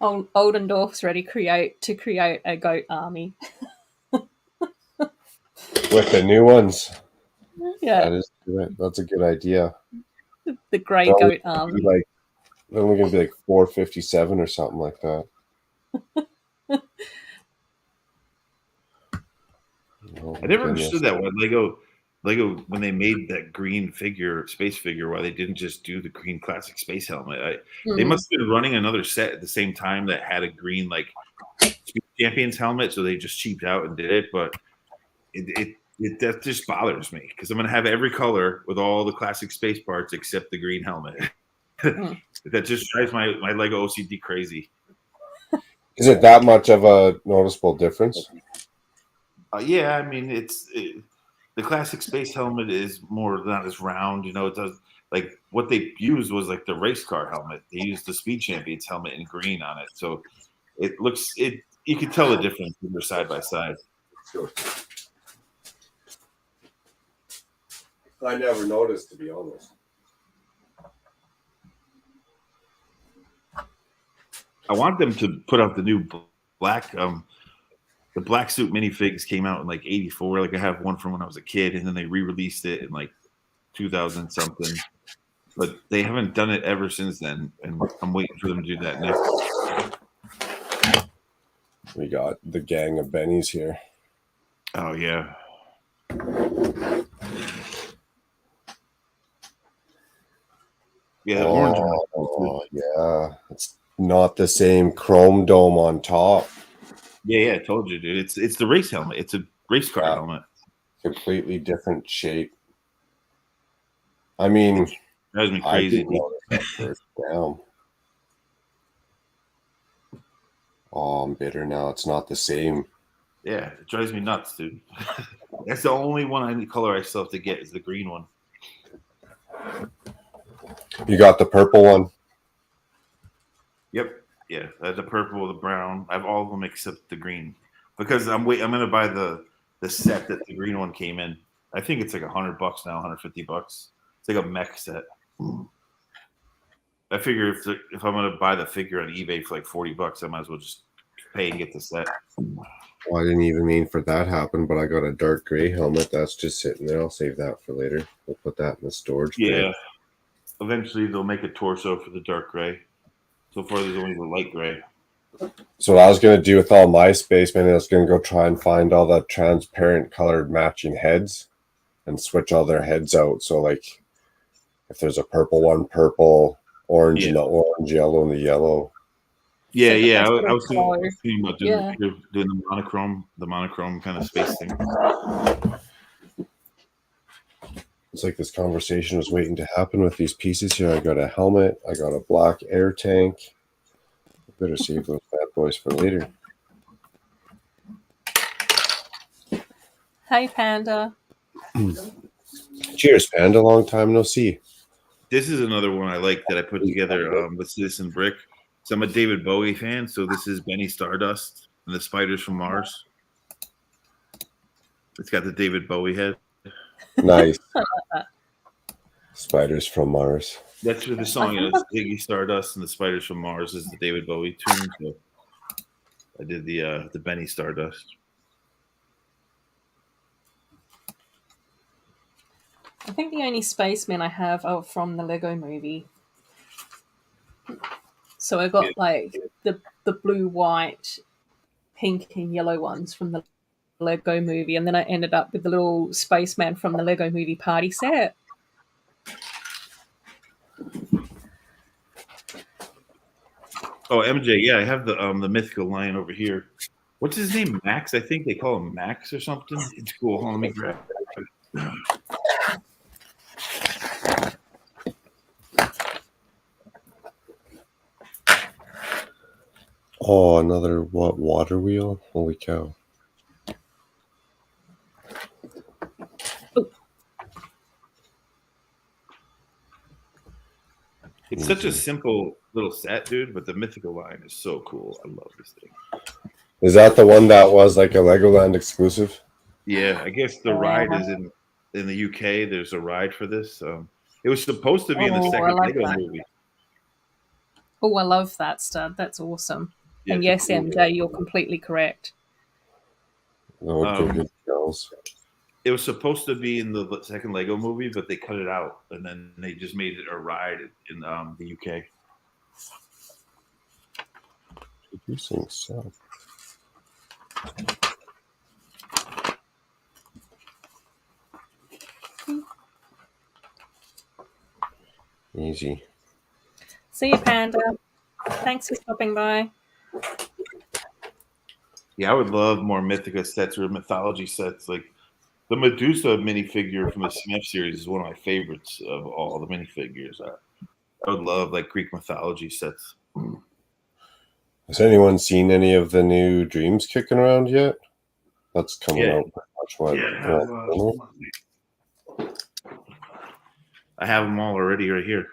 Oldendorf's ready to create a goat army with the new ones. Yeah, that's a good idea. The grey goat army. They're only going to be like 457 or something like that. I never understood that one. Lego, when they made that green space figure, why they didn't just do the green classic space helmet. They must have been running another set at the same time that had a green Speed Champions helmet, so they just cheaped out and did it. But that just bothers me because I'm going to have every color with all the classic space parts except the green helmet. That just drives my Lego OCD crazy. Is it that much of a noticeable difference? Yeah, I mean, the classic space helmet is more not as round. It does what they used was the race car helmet. They used the Speed Champions helmet in green on it, so it looks you can tell the difference when they're side by side. Sure. I never noticed, to be honest. I want them to put out the new black, the black suit minifigs came out in '84. I have one from when I was a kid, and then they re-released it in 2000 something. But they haven't done it ever since then, and I'm waiting for them to do that next. We got the gang of Bennies here. Oh yeah. Yeah, orange. Oh yeah, it's not the same chrome dome on top. Yeah, I told you, dude. It's the race helmet. It's a race car Yeah. helmet. Completely different shape. I mean, Drives me I crazy. didn't notice that first down. Oh, I'm bitter now. It's not the same. Yeah, it drives me nuts, dude. That's the only color I still have to get is the green one. You got the purple one? Yep. Yeah, I have the purple, the brown. I have all of them except the green because I'm gonna buy the set that the green one came in. I think it's like $100 now, $150. It's like a mech set. I figure if I'm gonna buy the figure on eBay for like $40, I might as well just pay and get the set. Well, I didn't even mean for that to happen, but I got a dark gray helmet that's just sitting there. I'll save that for later. We'll put that in the storage bin. Yeah. Eventually they'll make a torso for the dark gray. So far there's only the light gray. So what I was going to do with all my spacemen, I was going to go try and find all the transparent colored matching heads and switch all their heads out. So like if there's a purple one, purple, orange, and the orange, yellow, and the yellow. Yeah, So yeah. that's I was thinking about Yeah. doing the monochrome kind of space thing. It's like this conversation was waiting to happen with these pieces here. I got a helmet. I got a black air tank. Better save those bad boys for later. Hey, Panda. Cheers, Panda. Long time no see. This is another one I like that I put together with Citizen Brick. So I'm a David Bowie fan, so this is Benny Stardust and the Spiders from Mars. It's got the David Bowie head. Nice. Spiders from Mars. That's what the song is. Ziggy Stardust and the Spiders from Mars is the David Bowie tune. So I did the Benny Stardust. I think the only spacemen I have are from the Lego movie. So I got like the blue, white, pink, and yellow ones from the Lego movie, and then I ended up with the little spaceman from the Lego movie party set. Oh, MJ, yeah, I have the mythical lion over here. What's his name? Max? I think they call him Max or something. It's cool. Hold on, let me grab it. Oh, another water wheel? Holy cow. It's such a simple little set, dude, but the mythical line is so cool. I love this thing. Is that the one that was like a Legoland exclusive? Yeah, I guess the ride is in the UK. There's a ride for this. It was supposed to be in the second Lego movie. Oh, I love that, Stud. That's awesome. Yeah, and it's yes, cool. MJ, you're completely correct. Good girls. It was supposed to be in the second Lego movie, but they cut it out, and then they just made it a ride in the UK. Producing so. Easy. See you, Panda. Thanks for stopping by. Yeah, I would love more Mythica sets or mythology sets. Like the Medusa minifigure from the Smith series is one of my favorites of all the minifigures. I would love like Greek mythology sets. Has anyone seen any of the new Dreams kicking around yet? That's coming out pretty much I have them all already right here.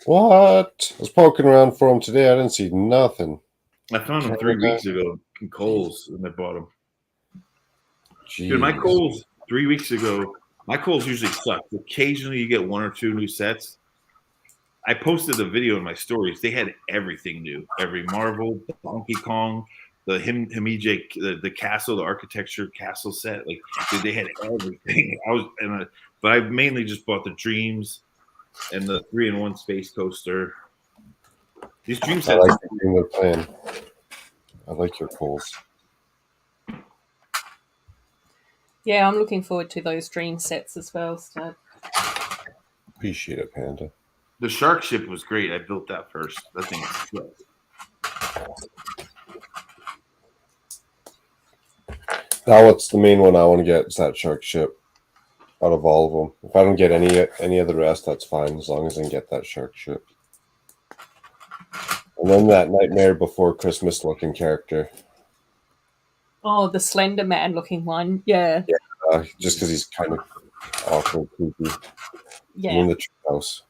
What? I was poking around for them today. I didn't see nothing. I found them 3 weeks ago in Kohl's, and I bought them. Jeez. Dude, my Kohl's 3 weeks ago. My Kohl's usually suck. Occasionally, you get one or two new sets. I posted a video in my stories. They had everything new. Every Marvel, Donkey Kong, the Himeji, the castle, the architecture castle set. Like, dude, they had everything. But I mainly just bought the Dreams and the 3-in-1 Space Coaster. These Dream I sets. like the game they're playing. I like your Kohl's. Yeah, I'm looking forward to those dream sets as well, Stud. Appreciate it, Panda. The shark ship was great. I built that first. That thing is good. Now, what's the main one I want to get is that shark ship. Out of all of them, if I don't get any of the rest, that's fine as long as I can get that shark ship. And then that Nightmare Before Christmas looking character. Oh, the Slender Man looking one. Yeah. Just because he's kind of awkward, creepy. Yeah. In the treehouse.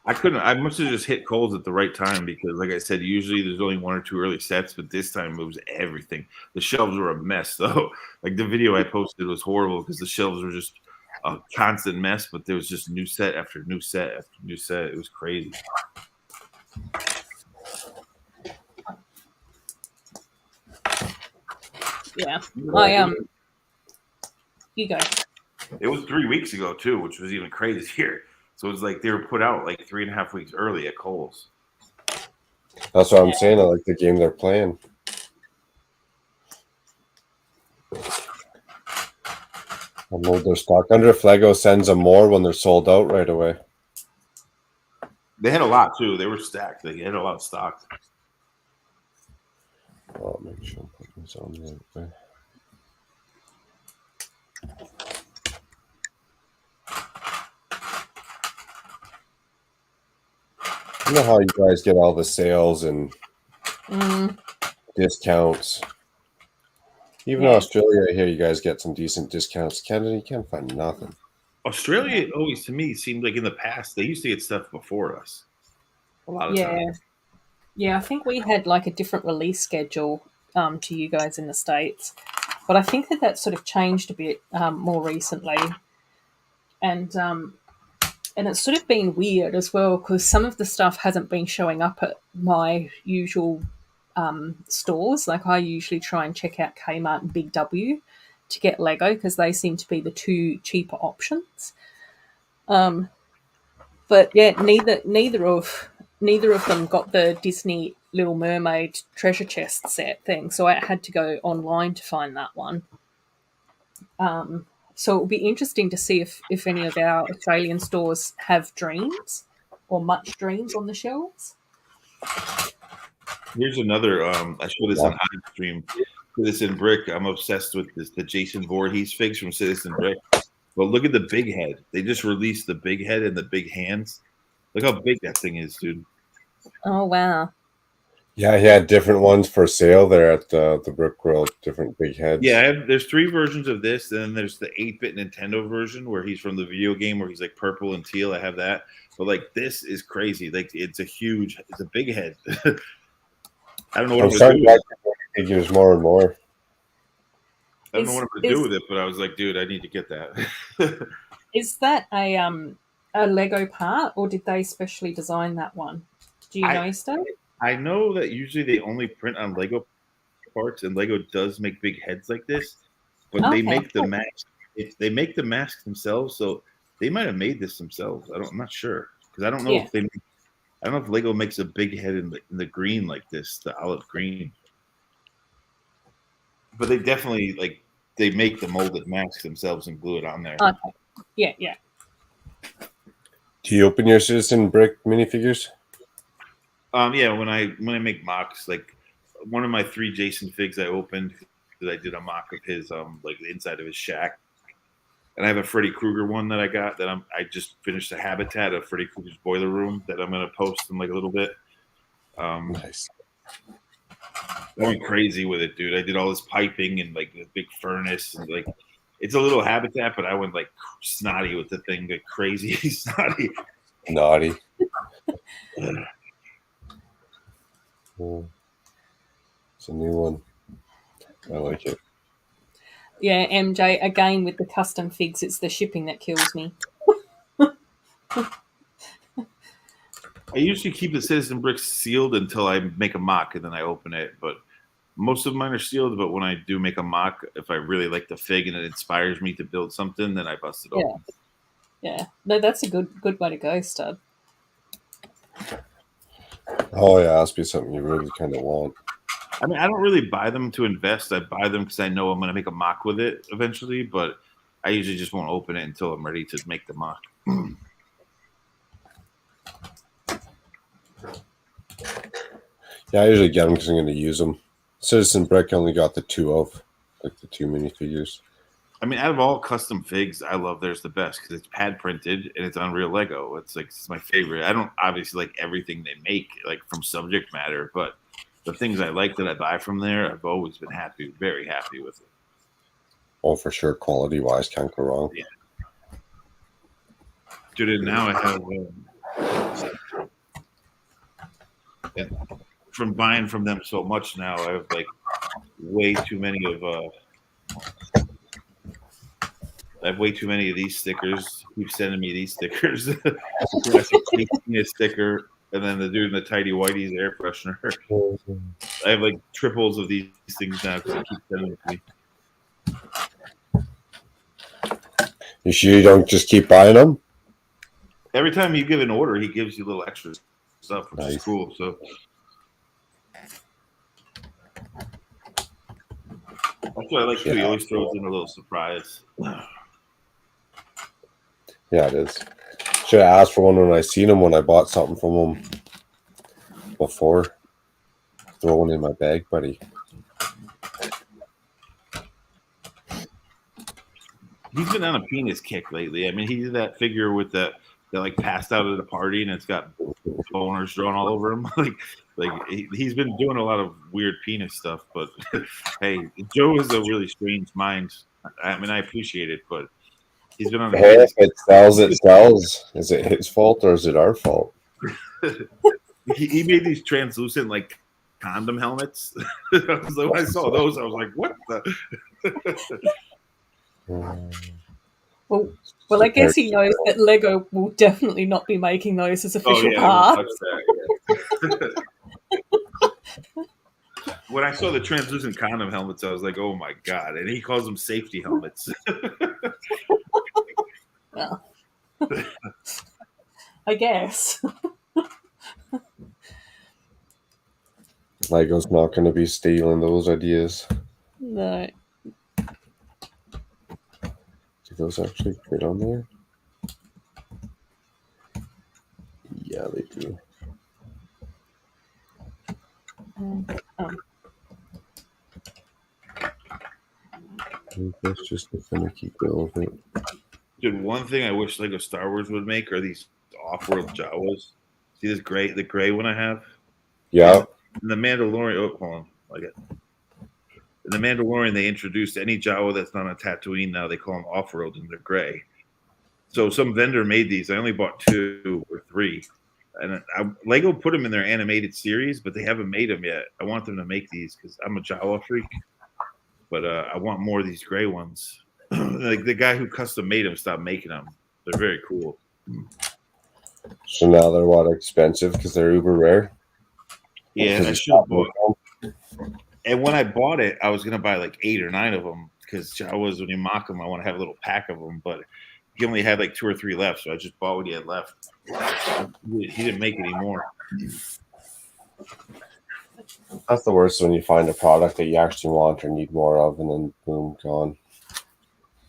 I must have just hit Coles at the right time because, like I said, usually there's only one or two early sets, but this time it was everything. The shelves were a mess, though. Like the video I posted was horrible because the shelves were just a constant mess, but there was just new set after new set after new set. It was crazy. Yeah. You go. It was 3 weeks ago too, which was even crazier. So it was like they were put out like 3.5 weeks early at Kohl's. That's what I'm saying. I like the game they're playing. Unload their stock. Under Flego sends them more when they're sold out right away. They had a lot too. They were stacked. They had a lot of stock. I'll make sure I'm putting this on the right way. You know how you guys get all the sales and discounts. Even in Australia, I hear you guys get some decent discounts. Canada, you can't find nothing. Australia always, to me, seemed like in the past they used to get stuff before us. A lot of times. Yeah, I think we had like a different release schedule to you guys in the States. But I think that sort of changed a bit more recently. And it's sort of been weird as well because some of the stuff hasn't been showing up at my usual stores. Like I usually try and check out Kmart and Big W to get Lego because they seem to be the two cheaper options. But yeah, neither of them got the Disney Little Mermaid treasure chest set thing, so I had to go online to find that one. So it will be interesting to see if any of our Australian stores have Dreams or much Dreams on the shelves. Here's another. I showed this on Hive Stream. Citizen Brick. I'm obsessed with the Jason Voorhees figs from Citizen Brick. But look at the big head. They just released the big head and the big hands. Look how big that thing is, dude. Oh, wow. Yeah, he had different ones for sale there at the Brick World, different big heads. Yeah, there's 3 versions of this. And then there's the 8-bit Nintendo version where he's from the video game where he's like purple and teal. I have that. But like this is crazy. Like it's a big head. I don't know what I'm going to do with it. Figures more and more. I don't know what I'm going to do with it, but I was like, dude, I need to get that. Is that a Lego part or did they specially design that one? Do you know, Steve? I know that usually they only print on Lego parts, and Lego does make big heads like this, but they make the mask. They make the mask themselves, so they might have made this themselves. I'm not sure because I don't know if I don't know if Lego makes a big head in the green like this, the olive green. But they definitely they make the molded mask themselves and glue it on there. Okay. Yeah. Do you open your Citizen Brick minifigures? Yeah, when I make mocks, like one of my 3 Jason figs I opened because I did a mock of his like the inside of his shack. And I have a Freddy Krueger one that I got that I just finished a habitat of Freddy Krueger's boiler room that I'm gonna post in like a little bit. Nice. I went crazy with it, dude. I did all this piping and like the big furnace and like it's a little habitat, but I went like snotty with the thing, like crazy snotty. Naughty. It's a new one. I like it. Yeah, MJ, again with the custom figs, it's the shipping that kills me. I usually keep the Citizen Bricks sealed until I make a mock and then I open it. But most of mine are sealed. But when I do make a mock, if I really like the fig and it inspires me to build something, then I bust it open. Yeah. No, that's a good way to go, Stud. Oh, yeah, that's be something you really kind of want. I mean, I don't really buy them to invest. I buy them because I know I'm going to make a mock with it eventually. But I usually just won't open it until I'm ready to make the mock. Yeah, I usually get them because I'm going to use them. Citizen Brick I only got the 2 of, like the 2 minifigures. I mean, out of all custom figs, I love theirs the best because it's pad printed and it's Unreal Lego. It's my favorite. I don't obviously like everything they make, like from subject matter, but the things I like that I buy from there, I've always been very happy with it. Oh, for sure, quality-wise, can't go wrong. Yeah. Dude, and now I have from buying from them so much now, I have like way too many of I have way too many of these stickers. Keep sending me these stickers. A sticker, and then the dude in the tidy whitey's air freshener. I have like triples of these things now because I keep sending them to me. You sure you don't just keep buying them? Every time you give an order, he gives you little extra stuff, which is cool. So that's what I like too. He always throws in a little surprise. Yeah, it is. Should have asked for one when I seen him when I bought something from him before. Throw one in my bag, buddy. He's been on a penis kick lately. I mean, he did that figure with that like passed out at a party and it's got boners drawn all over him. He's been doing a lot of weird penis stuff. But hey, Joe is a really strange mind. I mean, I appreciate it, but he's been on. Hey, if it sells, it sells. Is it his fault or is it our fault? He made these translucent like condom helmets. So when I saw those, I was like, "What the?" Well, I guess he knows that Lego will definitely not be making those as official parts. When I saw the translucent condom helmets, I was like, "Oh my god!" And he calls them safety helmets. Well, I guess. Lego's not going to be stealing those ideas. No. Do those actually fit on there? Yeah, they do. I think that's just the finicky bill of it. Dude, one thing I wish Lego Star Wars would make are these off-world Jawas. See this the gray one I have? Yeah. And the Mandalorian, hold on, like it. In the Mandalorian, they introduced any Jawa that's not on Tatooine now. They call them off-world, and they're gray. So some vendor made these. I only bought 2 or 3, and Lego put them in their animated series, but they haven't made them yet. I want them to make these because I'm a Jawa freak, but I want more of these gray ones. Like the guy who custom made them stopped making them. They're very cool. So now they're what, expensive because they're uber rare? Yeah, and I should have bought. And when I bought it, I was gonna buy like 8 or 9 of them because Jawas, when you mock them, I want to have a little pack of them. But he only had like 2 or 3 left, so I just bought what he had left. He didn't make any more. That's the worst when you find a product that you actually want or need more of, and then boom, gone.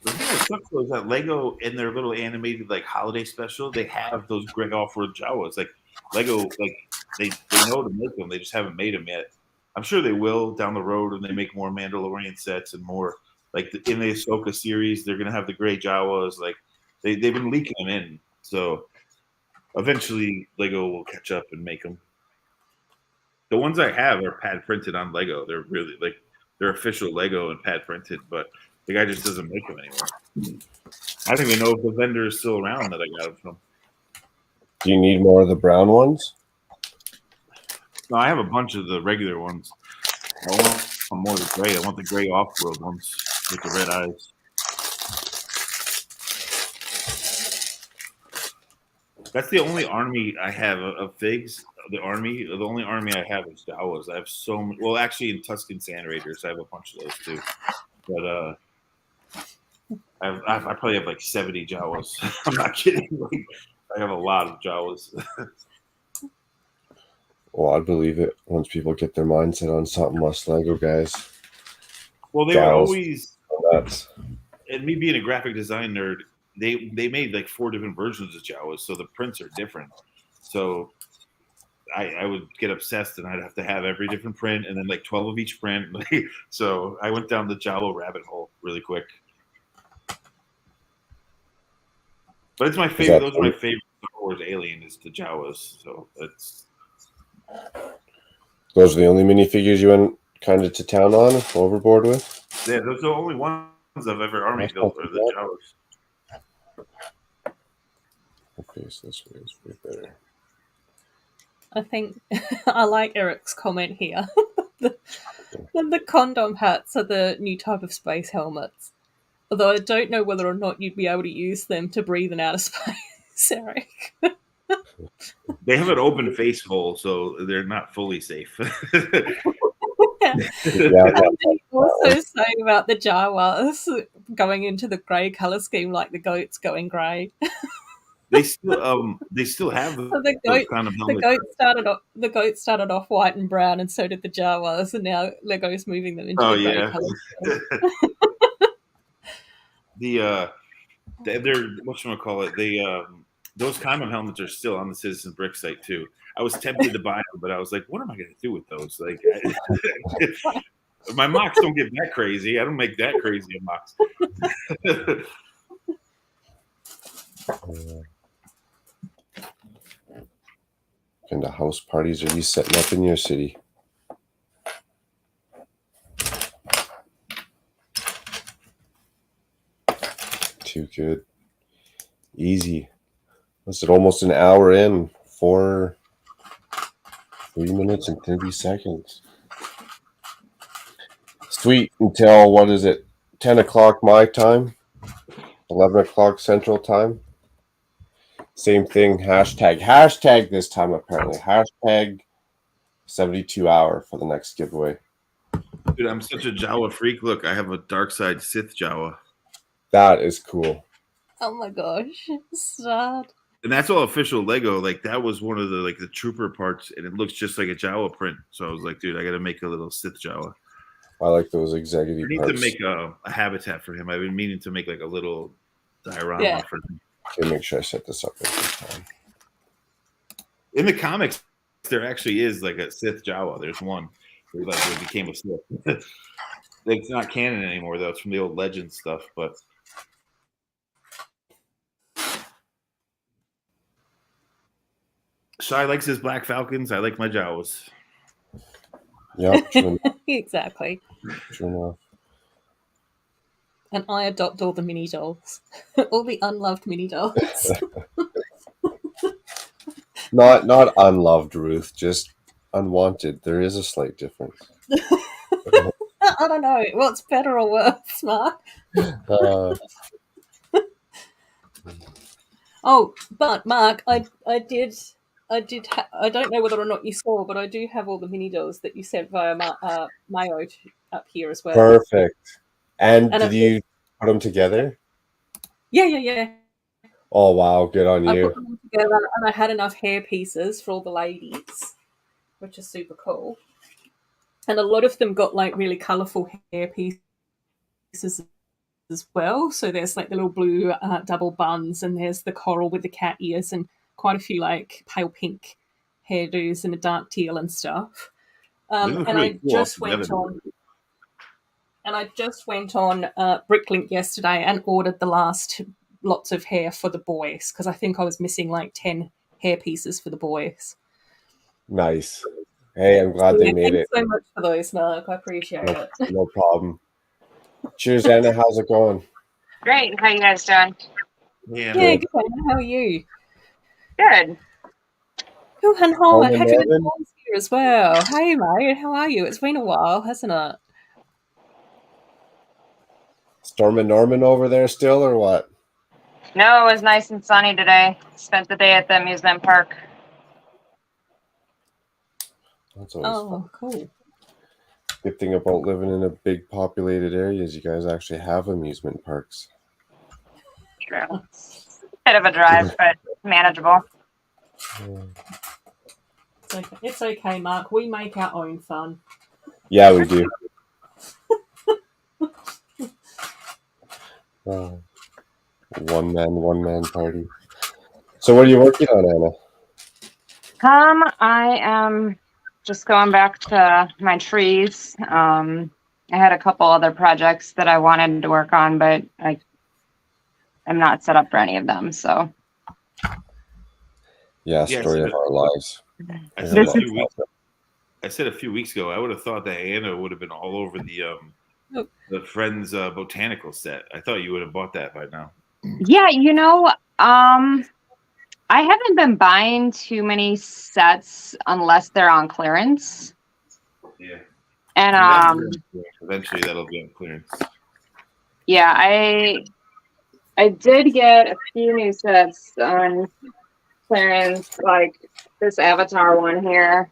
The thing that sucks though is that Lego in their little animated like holiday special, they have those great off-road Jawas. Like Lego, like they know to make them, they just haven't made them yet. I'm sure they will down the road when they make more Mandalorian sets and more like in the Ahsoka series, they're gonna have the gray Jawas. Like they've been leaking them in, so eventually Lego will catch up and make them. The ones I have are pad printed on Lego. They're really like they're official Lego and pad printed, but the guy just doesn't make them anymore. I don't even know if the vendor is still around that I got them from. Do you need more of the brown ones? No, I have a bunch of the regular ones. I want more of the gray. I want the gray off-world ones with the red eyes. That's the only army I have of figs. The only army I have is Jawas. I have so many. Well, actually, in Tuscan Sand Raiders, I have a bunch of those too. But I probably have like 70 Jawas. I'm not kidding. Like, I have a lot of Jawas. Well, I believe it once people get their mindset on something. Us Lego guys. Well, they were always nuts. And me being a graphic design nerd, they made like 4 different versions of Jawas, so the prints are different. So I would get obsessed, and I'd have to have every different print, and then like 12 of each print. So I went down the Jawa rabbit hole really quick. But it's my favorite. Those are my favorite Star Wars alien is the Jawas. So that's. Those are the only minifigures you went kind of to town on, overboard with? Yeah, those are the only ones I've ever army built are the Jawas. Okay, so this way is way better. I think I like Eric's comment here. the condom hats are the new type of space helmets. Although I don't know whether or not you'd be able to use them to breathe in outer space, Eric. They have an open face hole, so they're not fully safe. Yeah. Also saying about the Jawas going into the grey colour scheme like the goats going grey. They still have So those kind of helmets. The goat started off white and brown, and so did the Jawas, and now Lego's moving them into the grey colour. They're whatchamacallit, those kind of helmets are still on the Citizen Brick site too. I was tempted to buy them, but I was like, what am I going to do with those? Like, my mocks don't get that crazy. I don't make that crazy in mocks. What kind of house parties are you setting up in your city? Too good. Easy. Was it almost an hour in? 3 minutes and 30 seconds. Sweet until, what is it, 10 o'clock my time? 11 o'clock Central Time? Same thing, hashtag this time apparently. Hashtag 72 hour for the next giveaway. Dude, I'm such a Jawa freak. Look, I have a Dark Side Sith Jawa. That is cool. Oh my gosh, sad. And that's all official Lego. Like that was one of the trooper parts, and it looks just like a Jawa print. So I was like, dude, I got to make a little Sith Jawa. I like those executive I need parts. to make a habitat for him. I've been meaning to make like a little diorama for him. Okay, make sure I set this up at this time. In the comics, there actually is like a Sith Jawa. There's one who became a Sith. It's not canon anymore though. It's from the old legend stuff, but. Shai likes his Black Falcons. I like my Jawas. Yeah, true Exactly. True enough. And I adopt all the mini dolls. All the unloved mini dolls. Not unloved, Ruth, just unwanted. There is a slight difference. I don't know. What's better or worse, Mark? Oh, but Mark, I don't know whether or not you saw, but I do have all the mini dolls that you sent via Mayo up here as well. Perfect. And did you put them together? Yeah. Oh, wow. Good on I you. put them together, and I had enough hair pieces for all the ladies, which is super cool. And a lot of them got like really colourful hair pieces as well. So there's like the little blue double buns, and there's the coral with the cat ears, and quite a few like pale pink hairdos and a dark teal and stuff. And I just went on Bricklink yesterday and ordered the last lots of hair for the boys, because I think I was missing like 10 hair pieces for the boys. Nice. Hey, I'm glad they made it. Thanks so much for those, Mark. I appreciate it. No problem. Cheers, Anna. How's it going? Great. How you guys doing? Yeah, good. How are you? Good. Oh, and Howard, have you been here as well? Hey, mate. How are you? It's been a while, hasn't it? Storm and Norman over there still, or what? No, it was nice and sunny today. Spent the day at the amusement park. That's always fun. Cool. Good thing about living in a big populated area is you guys actually have amusement parks. True. Bit of a drive, but manageable. It's okay, Mark. We make our own fun. Yeah, we do. One man party. So what are you working on, Anna? I am just going back to my trees. I had a couple other projects that I wanted to work on, but I'm not set up for any of them. So Yeah, Yes, story of but- our lives. I There's said, a a lot few weeks, of- I said a few weeks ago, I would have thought that Anna would have been all over the Friends botanical set. I thought you would have bought that by now. yeah, I haven't been buying too many sets unless they're on clearance. Yeah. And Eventually that'll be on clearance. yeah, I did get a few new sets on clearance, like this Avatar one here.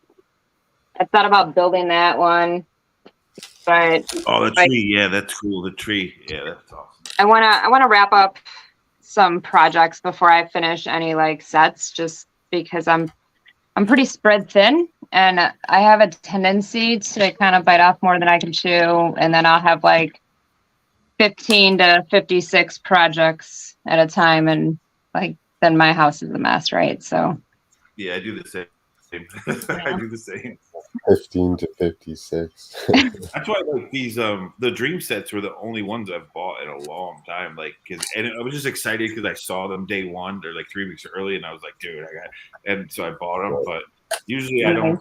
I thought about building that one, but Oh, the like, tree. Yeah, that's cool. The tree. Yeah, that's awesome. I wanna wrap up some projects before I finish any like sets, just because I'm pretty spread thin, and I have a tendency to kind of bite off more than I can chew, and then I'll have like 15 to 56 projects at a time, and like then my house is a mess, right? So Yeah, I do the same. I do the same. 15 to 56. That's why like these the dream sets were the only ones I've bought in a long time. Like, and I was just excited because I saw them day one or like 3 weeks early, and I was like, dude, and so I bought them. But usually I don't.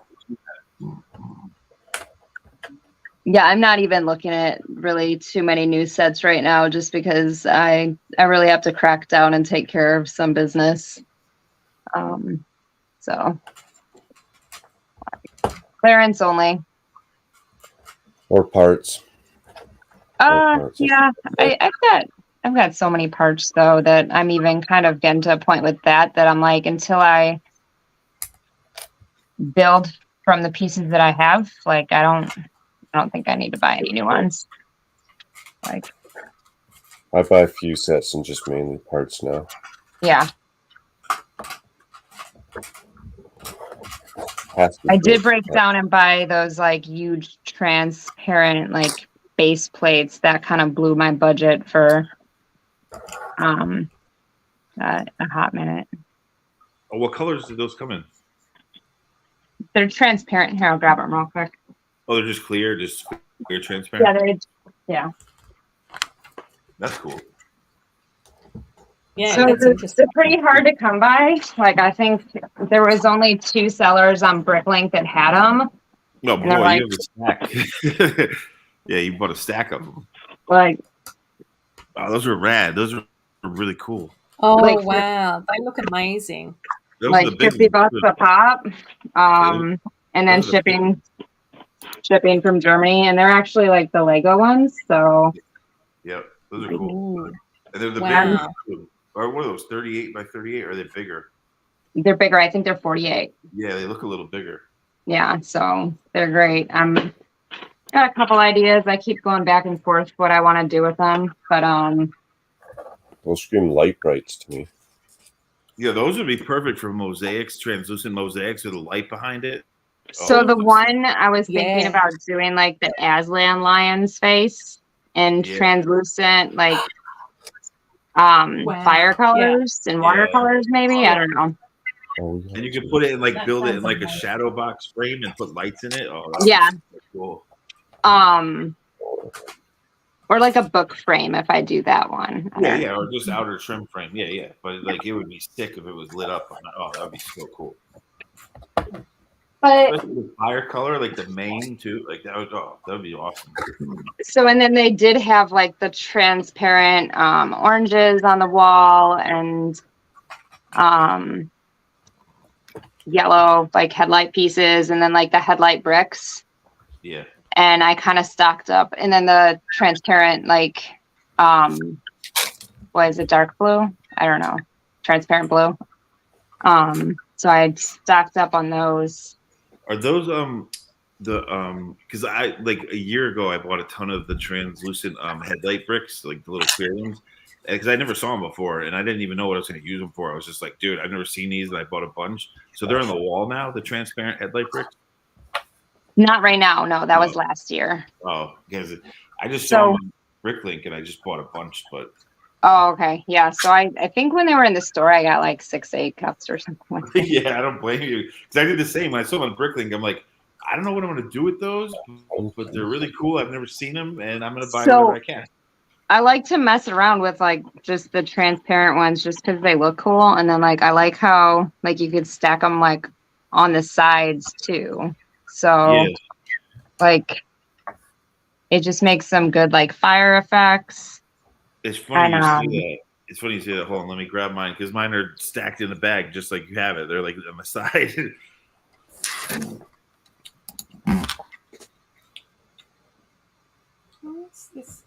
yeah, I'm not even looking at really too many new sets right now, just because I really have to crack down and take care of some business. So clearance only. Or parts. Yeah, I've got so many parts though that I'm even kind of getting to a point with that I'm like, until I build from the pieces that I have, like I don't think I need to buy any new ones. Like, I buy a few sets and just mainly parts now. yeah, Has to I be. did break down and buy those like huge transparent like base plates. That kind of blew my budget for a hot minute. Oh, what colors did those come in? They're transparent. Here, I'll grab them real quick. Oh, they're just clear transparent. Yeah. That's cool. Yeah, So that's they're interesting. pretty hard to come by. Like, I think there was only 2 sellers on Bricklink that had them. Oh boy, they're like- you have a stack. Yeah, you bought a stack of them. Like, Wow, those were rad. Those were really cool. Oh like- wow, they look amazing. Those like are the big 50 bucks ones. a pop. And then Those are the shipping from Germany. And they're actually like the Lego ones. So Yeah, those are cool. Ooh. And they're the Wow. big ones. Too. Or what are those, 38 by 38? Or are they bigger? they're bigger. I think they're 48. Yeah, they look a little bigger. Yeah. So they're great. Got a couple ideas. I keep going back and forth what I want to do with them. But Those scream light brights to me. Yeah, those would be perfect for mosaics, translucent mosaics with a light behind it. so Oh, the looks- one I was thinking Yeah. about doing like the Aslan lion's face and Yeah. translucent like Wow. fire colors and Yeah. watercolors maybe. I don't know. Oh, And you can put it in like That build it in sounds like a amazing. shadow box frame and put lights in it. Oh, that Yeah. would be so cool. Or like a book frame if I do that one. I Yeah, don't yeah, know. or just outer trim frame. Yeah, yeah. But like it would be sick if it was lit up. Oh, that would be so cool. But Especially the fire color, like the main too. Like that would be awesome. so, and then they did have like the transparent oranges on the wall and yellow like headlight pieces, and then like the headlight bricks. Yeah. And I kind of stocked up, and then the transparent like what is it, dark blue? I don't know, transparent blue. So I stocked up on those. Are those because I like a year ago I bought a ton of the translucent headlight bricks, like the little clear ones, because I never saw them before and I didn't even know what I was going to use them for. I was just like, dude, I've never seen these, and I bought a bunch. So they're on the wall now, the transparent headlight bricks. Not right now. No, that was last year. Oh, because I just So- saw them on Bricklink and I just bought a bunch, but Oh, okay. Yeah. So I think when they were in the store, I got like 6-8 cups or something like that. Yeah, I don't blame you because I did the same when I saw them on Bricklink. I'm like, I don't know what I'm going to do with those, but they're really cool. I've never seen them, and I'm going to buy whatever So I can. I like to mess around with like just the transparent ones just because they look cool. And then like I like how like you could stack them like on the sides too. So Yeah, like it just makes some good like fire effects. it's funny And you say that. It's funny you say that. Hold on, let me grab mine because mine are stacked in the bag just like you have it. They're like on the side. What's this?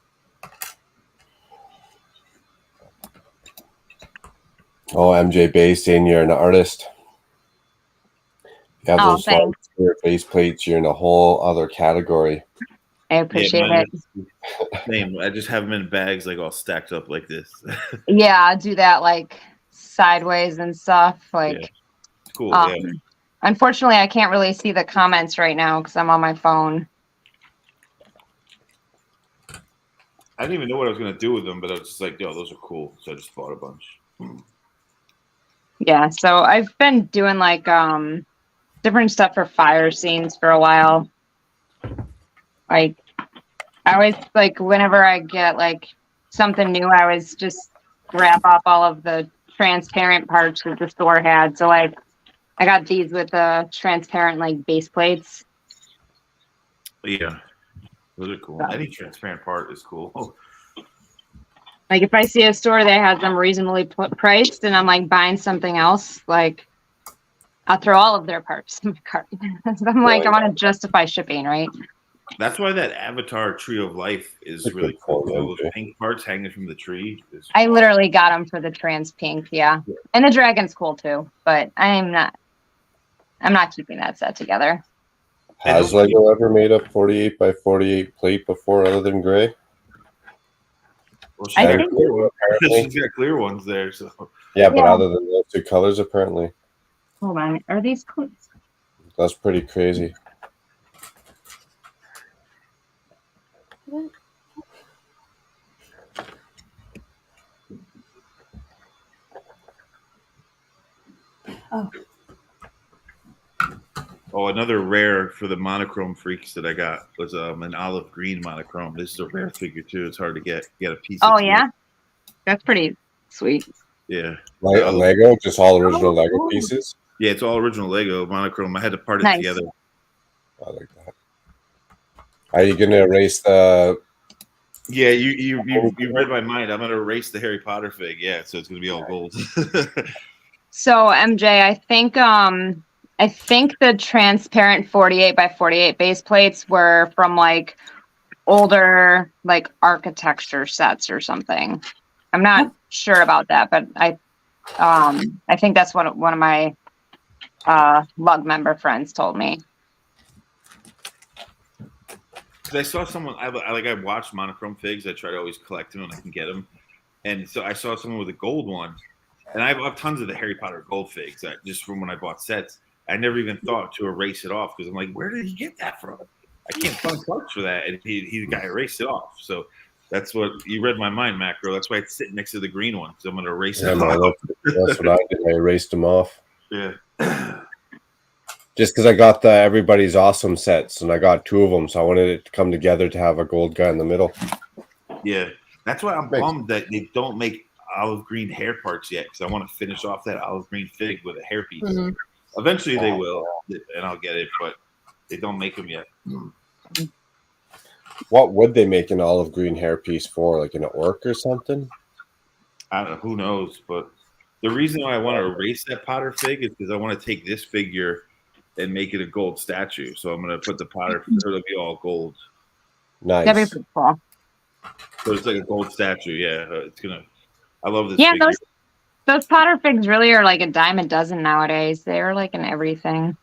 Oh, MJ Base saying you're an artist. You have Oh, those thanks. base plates, you're in a whole other category. I appreciate mine it. are same. I just have them in bags like all stacked up like this. Yeah, I do that like sideways and stuff. Like Yeah. It's cool. um Yeah. unfortunately I can't really see the comments right now because I'm on my phone. I didn't even know what I was going to do with them, but I was just like, yo, those are cool. So I just bought a bunch. Yeah, so I've been doing like different stuff for fire scenes for a while. Like I always like whenever I get like something new, I always just wrap up all of the transparent parts that the store had. So like I got these with the transparent like base plates. But yeah, those are cool. Any transparent part is cool. Like if I see a store that has them reasonably priced and I'm like buying something else, like I'll throw all of their parts in my cart. I'm like, I want to justify shipping, right? That's why that Avatar Tree of Life is That's a really good cool. point, Those MJ. pink parts hanging from the tree. I literally got them for the trans pink, yeah. And the dragon's cool too, but I'm not keeping that set together. Has Lego ever made a 48 by 48 plate before other than gray? Well, she's I got think- clear ones. Apparently. She's got clear ones there. So Yeah, but Yeah. other than those two colors, apparently. Hold on, are these cool? That's pretty crazy. Oh, another rare for the monochrome freaks that I got was an olive green monochrome. This is a rare figure too. It's hard to get a piece. Oh of yeah, that's pretty sweet. Yeah. Like a Lego, just all original Lego cool. pieces. Yeah, it's all original Lego monochrome. I had to part it Nice. together. I like that. Are you gonna erase the? Yeah, you read my mind. I'm gonna erase the Harry Potter fig. Yeah, so it's gonna be all gold. So MJ, I think the transparent 48 by 48 base plates were from like older like architecture sets or something. I'm not sure about that, but I think that's what one of my lug member friends told me. Because I saw someone, I watched monochrome figs. I try to always collect them when I can get them. And so I saw someone with a gold one. And I have tons of the Harry Potter gold figs just from when I bought sets. I never even thought to erase it off because I'm like, where did he get that from? I can't find parts for that. And he the guy erased it off. So that's what you read my mind, Macro. That's why it's sitting next to the green one. So I'm going to erase it off. That's what I did. I erased them off. Yeah. Just because I got the Everybody's Awesome sets, and I got two of them, so I wanted it to come together to have a gold guy in the middle. Yeah. That's why I'm bummed that they don't make olive green hair parts yet because I want to finish off that olive green fig with a hairpiece. Mhm. Eventually they will, and I'll get it, but they don't make them yet. What would they make an olive green hairpiece for? Like an orc or something? I don't know, who knows, but the reason why I want to erase that Potter fig is because I want to take this figure and make it a gold statue. So I'm going to put the Potter, it'll be all gold. Nice. That'd be pretty cool. So it's like a gold statue. Yeah, it's gonna. I love this. Yeah, figure. those Potter figs really are like a dime a dozen nowadays. They're like in everything.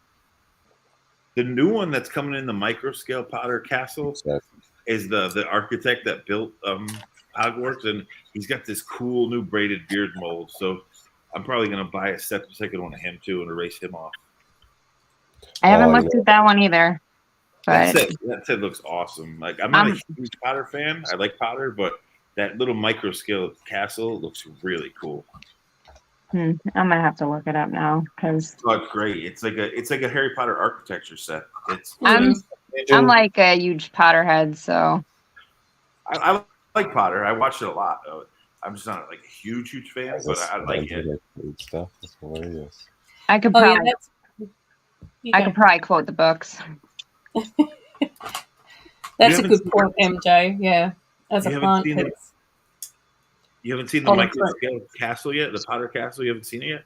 The new one that's coming in the micro scale Potter Castle is the architect that built Hogwarts, and he's got this cool new braided beard mold. So I'm probably gonna buy a second one of him too and erase him off. I haven't Oh, looked at that one either. But That set looks awesome. Like I'm not a huge Potter fan. I like Potter, but that little micro scale castle looks really cool. I'm gonna have to look it up now because Oh, it's great. It's like a Harry Potter architecture set. It's I'm like a huge Potterhead, so I like Potter. I watch it a lot. I'm just not like a huge fan, but I like it. Stuff. That's hilarious. I could Oh probably yeah, I could probably quote the books. that's You a haven't good seen point, MJ. Yeah, as You a haven't plant seen it? piece. You haven't seen the Oh, micro sorry. scale castle yet? The Potter castle? You haven't seen it yet?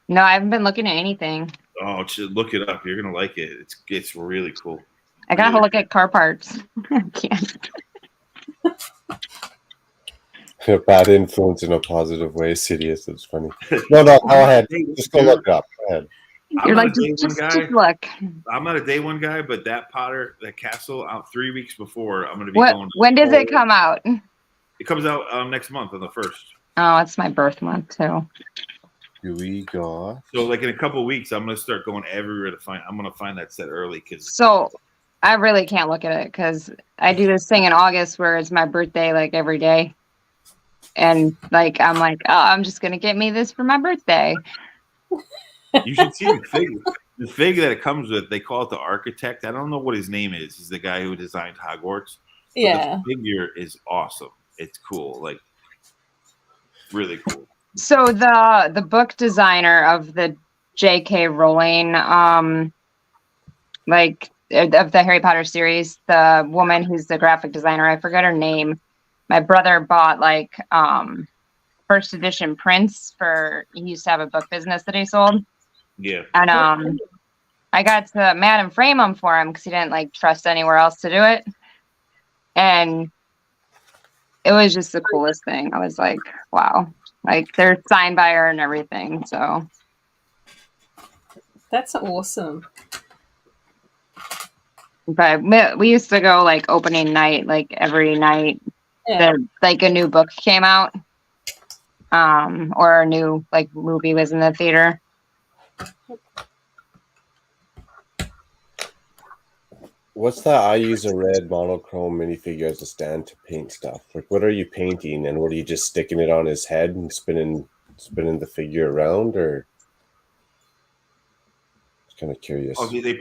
No, I haven't been looking at anything. Oh, look it up. You're gonna like it. It's really cool. I gotta Really. look at car parts. I can't. Bad influence in a positive way. Sidious. It's funny. No, go ahead. Just go look it up. Go ahead. You're not like, a day just one guy. look. I'm not a day one guy, but that castle, out 3 weeks before, I'm gonna be going. When does it come out? It comes out next month on the 1st. Oh, it's my birth month too. We got. So like in a couple of weeks, I'm gonna start going everywhere to find. I'm gonna find that set early because So I really can't look at it because I do this thing in August where it's my birthday like every day. And like I'm like, oh, I'm just gonna get me this for my birthday. you should see the fig. The fig that it comes with, they call it the architect. I don't know what his name is. He's the guy who designed Hogwarts. But Yeah. the figure is awesome. It's cool, like really cool. So the book designer of the J.K. Rowling, like of the Harry Potter series, the woman who's the graphic designer, I forget her name. My brother bought like first edition prints for. He used to have a book business that he sold, Yeah. and I got to Madam frame them for him because he didn't like trust anywhere else to do it, and it was just the coolest thing. I was like, wow. Like they're signed by her and everything. So That's awesome. but we used to go like opening night, like every night Yeah. like a new book came out. Or a new like movie was in the theater. What's that? I use a red monochrome minifigure as a stand to paint stuff. Like, what are you painting, and what are you just sticking it on his head and spinning the figure around, or? Just kind of curious. Oh, he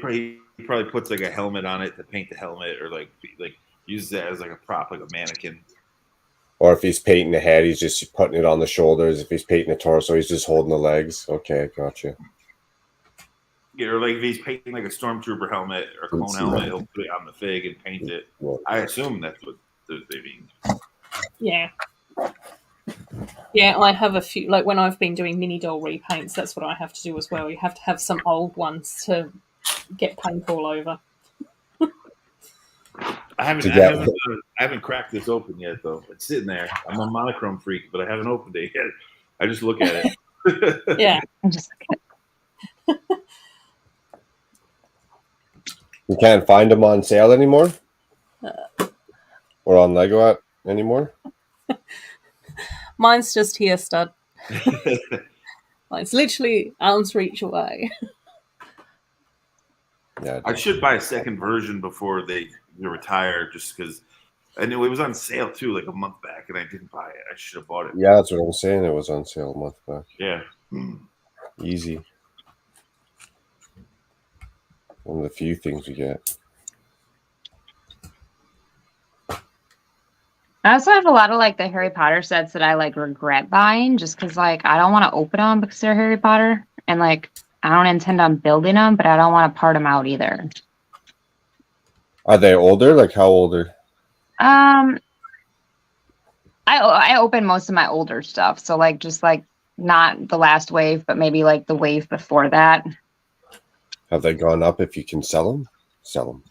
probably puts like a helmet on it to paint the helmet, or like uses it as like a prop, like a mannequin. Or if he's painting the head, he's just putting it on the shoulders. If he's painting the torso, he's just holding the legs. Okay, gotcha. Yeah, or like if he's painting like a stormtrooper helmet or a clone helmet, he'll put it on the fig and paint it. Well, I assume that's what they mean. Yeah. Yeah, I have a few, like when I've been doing mini doll repaints, that's what I have to do as well. You have to have some old ones to get paint all over. I haven't cracked this open yet, though. It's sitting there. I'm a monochrome freak, but I haven't opened it yet. I just look at it. Yeah. I'm just you can't find them on sale anymore, or on Lego anymore. Mine's just here, stud. It's literally arm's reach away. Yeah, I should buy a second version before they retire, just because I knew it was on sale too, like a month back, and I didn't buy it. I should have bought it. yeah, that's what I'm saying. It was on sale a month back. Yeah. Easy. One of the few things we get. I also have a lot of like the Harry Potter sets that I like regret buying just because like I don't want to open them because they're Harry Potter and like I don't intend on building them, but I don't want to part them out either. Are they older? Like how older? I open most of my older stuff, so like just like not the last wave, but maybe like the wave before that. Have they gone up? If you can sell them, sell them.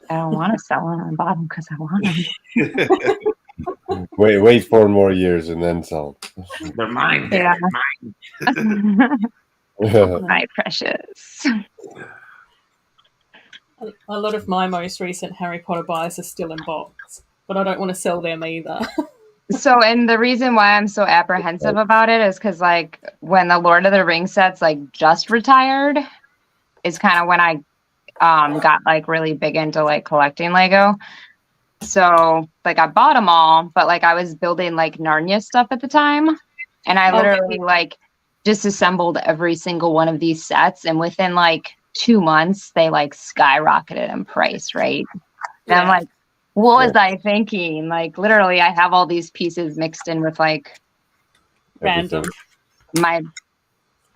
I don't want to sell them. I bought them because I want them. Wait 4 more years and then sell. They're mine. Yeah. Them. My precious. A lot of my most recent Harry Potter buys are still in box, but I don't want to sell them either. So, and the reason why I'm so apprehensive about it is because, like, when the Lord of the Rings sets like just retired, is kind of when I got like really big into like collecting Lego, So like I bought them all, but like I was building like Narnia stuff at the time, and I literally like disassembled every single one of these sets, and within like 2 months they like skyrocketed in price, right? And I'm like, what was I thinking? Like literally I have all these pieces mixed in with like Random. my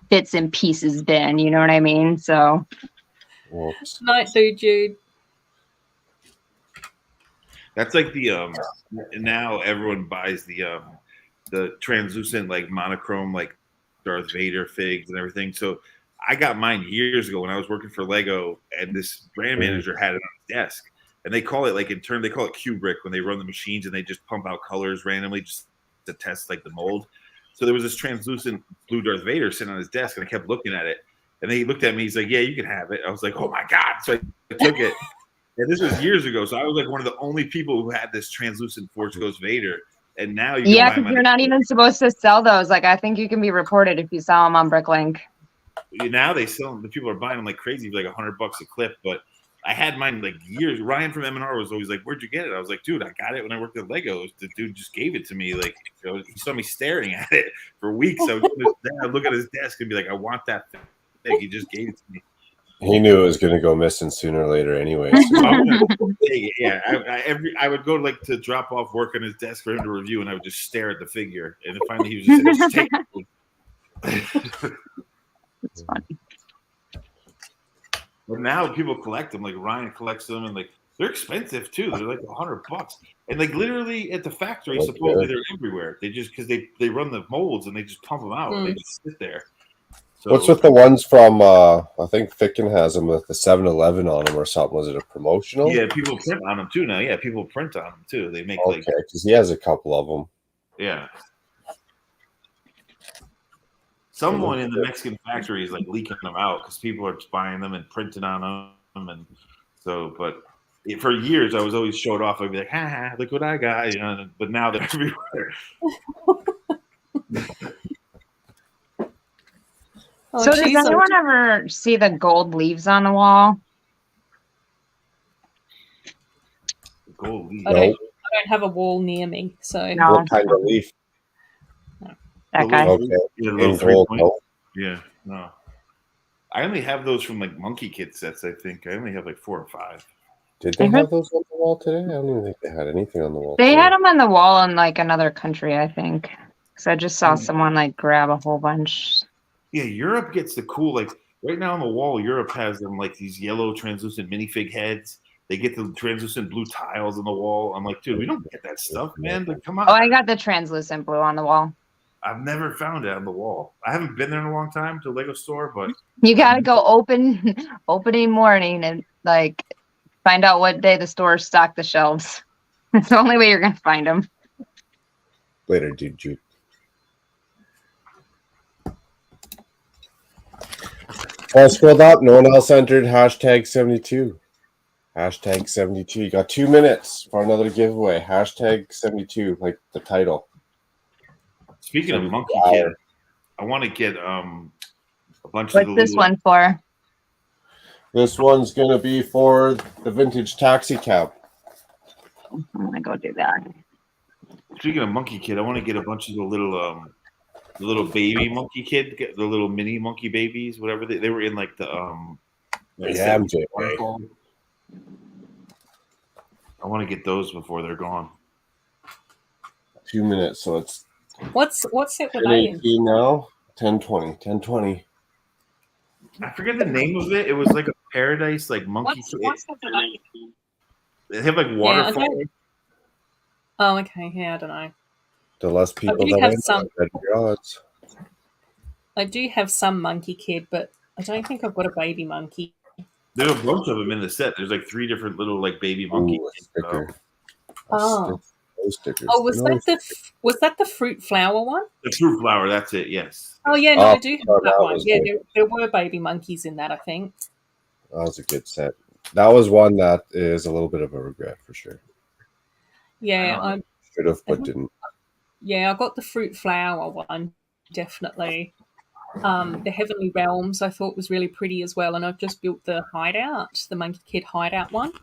bits and pieces bin, you know what I mean? So Whoops. Night, dude. That's like the now everyone buys the translucent like monochrome like Darth Vader figs and everything. So I got mine years ago when I was working for Lego, and this brand manager had it on his desk, and they call it like in turn they call it Kubrick when they run the machines and they just pump out colors randomly just to test like the mold. So there was this translucent blue Darth Vader sitting on his desk, and I kept looking at it, and then he looked at me. He's like, "Yeah, you can have it." I was like, "Oh my god!" So I took it. And this was years ago, so I was like one of the only people who had this translucent Force Ghost Vader. And now you yeah, because you're not even supposed to sell those. Like I think you can be reported if you sell them on Bricklink. Now they sell them. The people are buying them like crazy, like $100 a clip. But I had mine like years. Ryan from M&R was always like, "Where'd you get it?" I was like, "Dude, I got it when I worked at Lego. The dude just gave it to me. Like he saw me staring at it for weeks. I would look at his desk and be like, "I want that thing." He just gave it to me. He knew it was going to go missing sooner or later anyway. Yeah, I would go like to drop off work on his desk for him to review, and I would just stare at the figure. And then finally, he was just take it. It's funny. But now people collect them. Like Ryan collects them, and like they're expensive too. They're like $100, and like literally at the factory, supposedly they're everywhere. They just because they run the molds and they just pump them out. And they just sit there. So, what's with the ones from, I think Ficken has them with the 7-Eleven on them or something? Was it a promotional? Yeah, people print on them too now. Yeah, people print on them too. They make okay, because he has a couple of them. Yeah. Someone in the Mexican factory is like leaking them out because people are buying them and printing on them. And so, but for years I was always showed off. I'd be like, "Ha ha, look what I got," you know. But now they're everywhere. So does anyone ever see the gold leaves on the wall? Gold leaf. I don't have a wall near me, so No. What kind of leaf? That guy. Okay. Yeah, Gold, no. Yeah, no. I only have those from like Monkey Kid sets. I think I only have like 4 or 5. Did they have those on the wall today? I don't even think they had anything on the wall. They today. had them on the wall in like another country, I think. Because I just saw someone like grab a whole bunch. Yeah, Europe gets the cool, like right now on the wall, Europe has them like these yellow translucent minifig heads. They get the translucent blue tiles on the wall. I'm like, dude, we don't get that stuff, man. Like, come on. Oh, I got the translucent blue on the wall. I've never found it on the wall. I haven't been there in a long time to a Lego store, but You gotta go opening morning and like find out what day the store stocked the shelves. It's the only way you're gonna find them. Later, dude. I scrolled up. No one else entered. Hashtag 72. Hashtag 72. You got 2 minutes for another giveaway. Hashtag 72, like the title. speaking of Monkey Kid, I want to get a bunch What's of the this one for? This one's going to be for the vintage taxi cab. I'm gonna go do that. Speaking of Monkey Kid, I want to get a bunch of the little baby Monkey Kid, the little mini monkey babies, whatever they were in, like the Yeah, MJ. I want to get those before they're gone. 2 minutes, so it's What's it with they in? 10:18 now. 10:20. 10:20. I forget the name of it. It was like a paradise, like monkey. What's it with They have like waterfall. Oh, okay. Yeah, I don't know. The less people do that have enter, some- the better your odds. I do have some Monkey Kid, but I don't think I've got a baby monkey. There's a bunch of them in the set. There's like 3 different little like baby monkey. Ooh, a sticker. Oh. Those stickers. Oh, was that the fruit flower one? The fruit flower. That's it. Yes. Oh yeah, no, I do have that one. was Yeah, good. there were baby monkeys in that, I think. That was a good set. That was one that is a little bit of a regret for sure. Yeah, I Should have, but didn't. I got the fruit flower one, definitely. The Heavenly Realms I thought was really pretty as well, and I've just built the hideout, the Monkey Kid hideout one.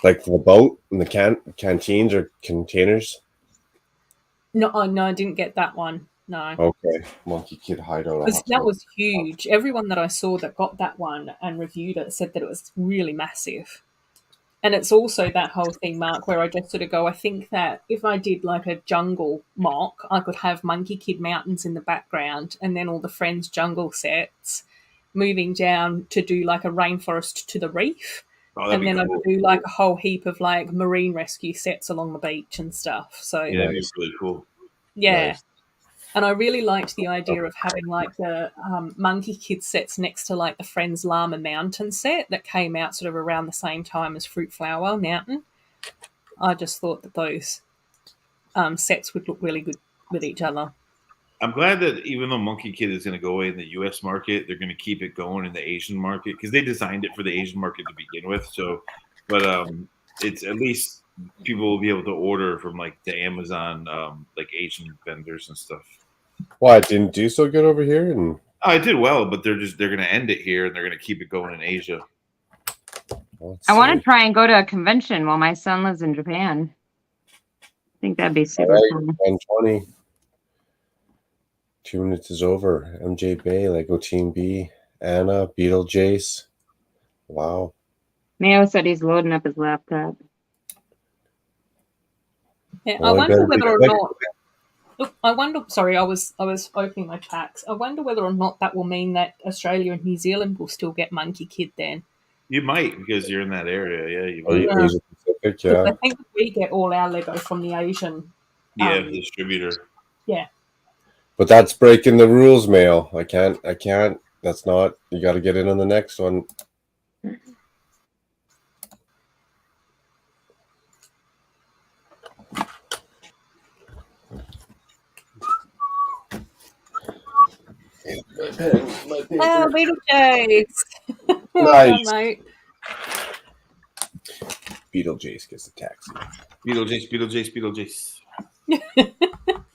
Like the boat and the canteens or containers? No, I didn't get that one. No. Okay. Monkey Kid Hideout. Because that was huge. Everyone that I saw that got that one and reviewed it said that it was really massive. And it's also that whole thing, Mark, where I just sort of go, I think that if I did like a jungle mock, I could have Monkey Kid Mountains in the background and then all the Friends jungle sets moving down to do like a rainforest to the reef. Oh, And then I would do like a whole heap of like marine rescue sets along the beach and stuff. So Yeah, that'd be really cool. yeah. Nice. And I really liked the idea of having like the Monkey Kid sets next to like the Friends Llama Mountain set that came out sort of around the same time as Fruit Flower Mountain. I just thought that those sets would look really good with each other. I'm glad that even though Monkey Kid is going to go away in the U.S. market, they're going to keep it going in the Asian market because they designed it for the Asian market to begin with. So, but it's at least people will be able to order from like the Amazon, like Asian vendors and stuff. Why it didn't do so good over here? And Oh, it did well, but they're going to end it here and they're going to keep it going in Asia. let's I want see. to try and go to a convention while my son lives in Japan. I think that'd be super Right, cool. 10:20. 2 minutes is over. MJ Bay, Lego Team B, Anna, Beetlejuice. Wow. Mayo said he's loading up his laptop. Yeah, Well, I wonder better be whether or quick. not. Look, I wonder. Sorry, I was opening my tracks. I wonder whether or not that will mean that Australia and New Zealand will still get Monkey Kid then. You might because you're in that area. Yeah, you Are you might. Asia Pacific? 'Cause I Yeah. think we get all our Lego from the Asian. Yeah, distributor. Yeah. But that's breaking the rules, Mayo. I can't. That's not. You got to get in on the next one. Oh, Beetlejuice! Well Nice. done, mate. Beetlejuice gets a taxi. Beetlejuice.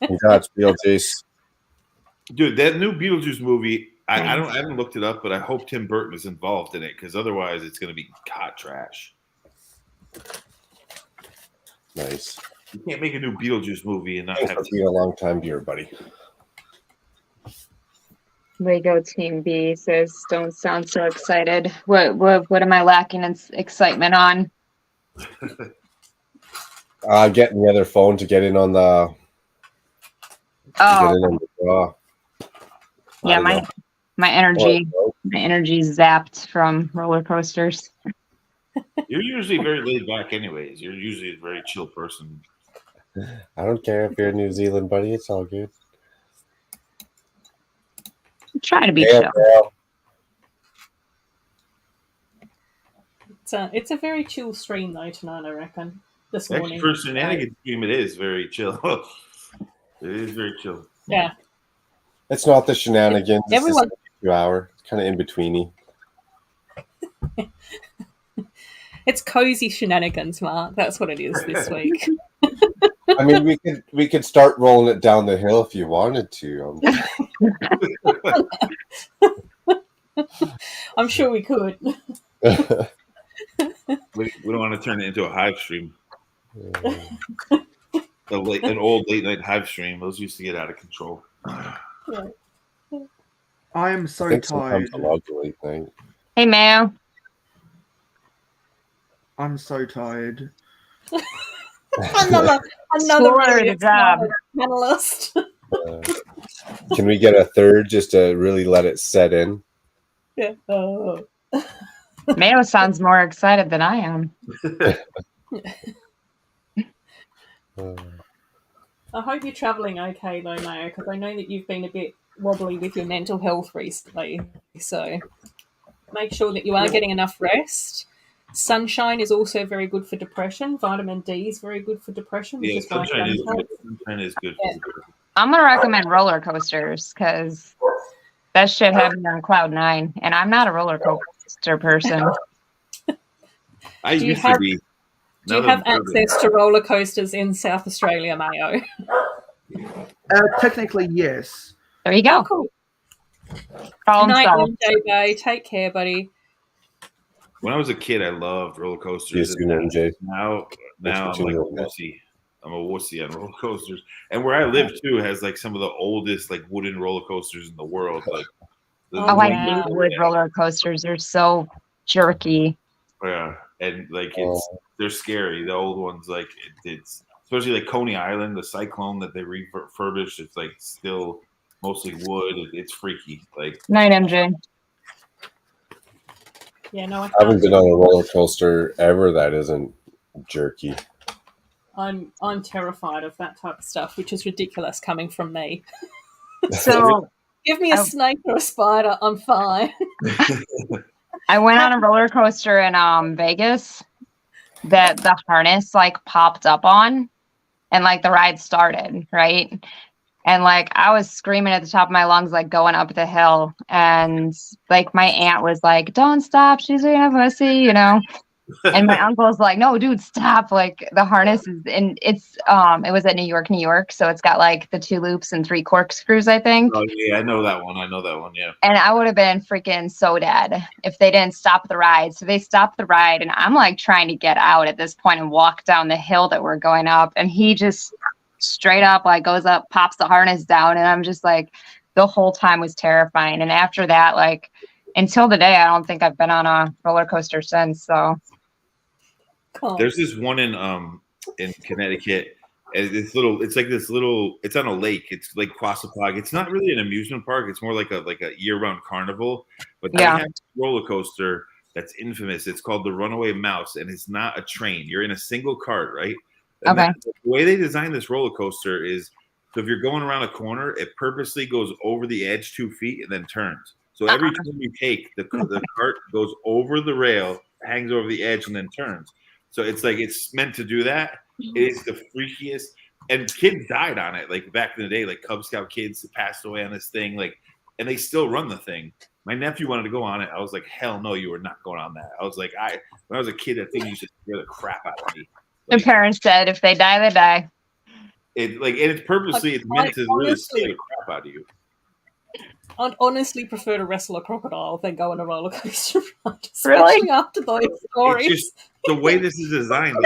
Congrats, Beetlejuice. Dude, that new Beetlejuice movie, I haven't looked it up, but I hope Tim Burton is involved in it because otherwise it's going to be hot trash. Nice. You can't make a new Beetlejuice movie and not Thanks have for being a long time viewer, buddy. Lego Team B says, "Don't sound so excited." What am I lacking in excitement on? Getting the other phone to get in on the. Oh, Get in on the draw. yeah, I don't my energy zapped from roller coasters. You're usually very laid back, anyways. You're usually a very chill person. I don't care if you're in New Zealand, buddy. It's all good. Try to be Yeah, chill. It's a very chill stream though tonight, I reckon. This Actually, morning. for a shenanigans stream, it is very chill. It is very chill. Yeah. It's not the shenanigans. It's Everyone- just 2 hour. It's kind of in betweeny. It's cozy shenanigans, Mark. That's what it is this week. I mean, we could start rolling it down the hill if you wanted to. I'm sure we could. We don't want to turn it into a hive stream. An old late night hive stream. Those used to get out of control. I am I so think tired. sometimes I love the late night. Hey, Mayo. I'm so tired. another Score really the job. smart panelist. Can we get a third just to really let it set in? Yeah. Oh. Mayo sounds more excited than I am. I hope you're travelling okay though, Mayo, because I know that you've been a bit wobbly with your mental health recently. So make sure that you are getting enough rest. Sunshine is also very good for depression. Vitamin D is very good for depression. Which Yeah, is why sunshine is good. Yeah. I'm gonna recommend roller coasters because that shit had me on cloud 9, and I'm not a roller coaster person. I Do you used have- to be. Do you have access to roller coasters in South Australia, Mayo? Technically, yes. There you go. Oh, cool. Problem Night, solved. MJ Bay. Take care, buddy. When I was a kid, I loved roller See coasters. you soon, MJ. Now Thanks for I'm like a tuning in. wussy. I'm a wussy on roller coasters. And where I live too has like some of the oldest like wooden roller coasters in the world. Like, Oh, Oh, I wow. hate wood roller coasters. They're so jerky. yeah, and like Oh. they're scary. The old ones, like it's especially like Coney Island, the Cyclone that they refurbished. It's like still mostly wood. It's freaky. Like Night, MJ. Yeah, no, I I haven't can't. been on a roller coaster ever that isn't jerky. I'm terrified of that type of stuff, which is ridiculous coming from me. So Give me a snake or a spider, I'm fine. I went on a roller coaster in Vegas that the harness like popped up on and like the ride started, right? And like I was screaming at the top of my lungs, like going up the hill. And like my aunt was like, "Don't stop, she's being a pussy," you know? And my uncle was like, "No, dude, stop. Like the harness is and it's it was at New York. So it's got like the 2 loops and 3 corkscrews, I think. Oh yeah, I know that one. Yeah. And I would have been freaking so dead if they didn't stop the ride. So they stopped the ride, and I'm like trying to get out at this point and walk down the hill that we're going up. And he just straight up like goes up, pops the harness down. And I'm just like, the whole time was terrifying. And after that, like until the day, I don't think I've been on a roller coaster since. So There's this one in Connecticut. And it's on a lake. It's like Quassapag. It's not really an amusement park. It's more like a year-round carnival. But they have a roller coaster that's infamous. It's called the Runaway Mouse, and it's not a train. You're in a single cart, right? And okay. the way they designed this roller coaster is, so if you're going around a corner, it purposely goes over the edge 2 feet and then turns. So every turn you take, the cart goes over the rail, hangs over the edge, and then turns. So it's like it's meant to do that. It is the freakiest, and kids died on it. Like back in the day, like Cub Scout kids passed away on this thing. Like, and they still run the thing. My nephew wanted to go on it. I was like, hell no, you are not going on that. I was like, when I was a kid, that thing used to scare the crap out of me. The parents said, if they die, they die. And it's purposely it's meant to really scare the crap out of you. I'd honestly prefer to wrestle a crocodile than go on a roller coaster ride, Really? especially after those stories. It's just the way this is designed.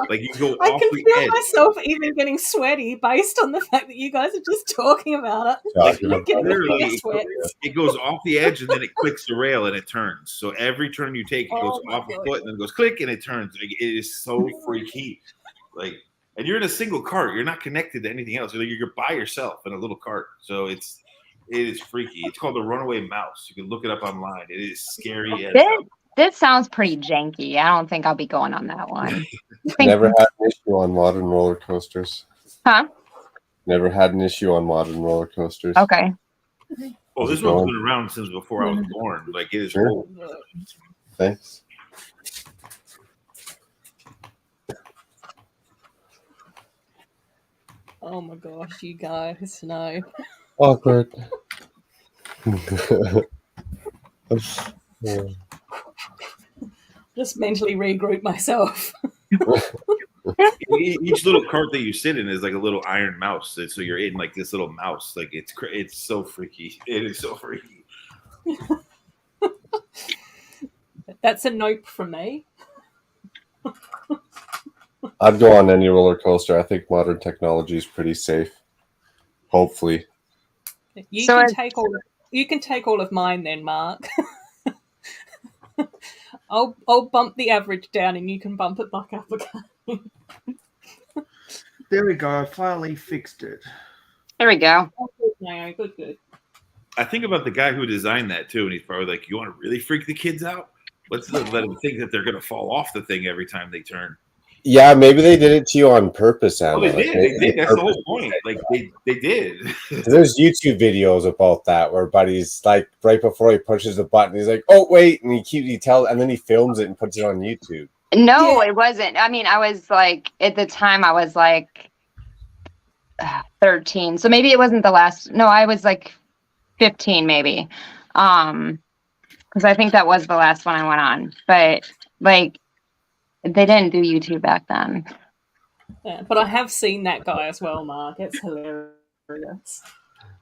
Like you go I off can the feel edge. myself even getting sweaty based on the fact that you guys are just talking about it. Like, I'm getting literally, finger sweats. it goes off the edge and then it clicks the rail and it turns. So every turn you take, it goes my off the God. foot and then goes click and it turns. Like, it is so freaky. Like, and you're in a single cart. You're not connected to anything else. You're by yourself in a little cart. So it is freaky. It's called the Runaway Mouse. You can look it up online. It is scary as hell. This sounds pretty janky. I don't think I'll be going on that one. Never had an issue on modern roller coasters. Huh? Never had an issue on modern roller coasters. Okay. Oh, this one's been around since before I was born. Like, it is Sure. old. Thanks. Oh my gosh, you guys, no. Awkward. Just mentally regroup myself. Each little cart that you sit in is like a little iron mouse. So you're in like this little mouse. Like it's so freaky. It is so freaky. That's a nope from me. I'd go on any roller coaster. I think modern technology is pretty safe. Hopefully. You So can take all of mine then, Mark. I'll bump the average down and you can bump it back up again. There we go. I finally fixed it. There we go. No, good. I think about the guy who designed that too, and he's probably like, "You want to really freak the kids out? Let's let them think that they're going to fall off the thing every time they turn." Yeah, maybe they did it to you on purpose, Anna. Oh, they did. They did. That's the whole point. Like they did. There's YouTube videos about that where Buddy's like right before he pushes the button, he's like, "Oh wait," and and then he films it and puts it on YouTube. No, it wasn't. I mean, I was like, at the time, I was like 13. So maybe it wasn't the last. No, I was like 15, maybe. Because I think that was the last one I went on. But like, they didn't do YouTube back then. Yeah, but I have seen that guy as well, Mark. It's hilarious.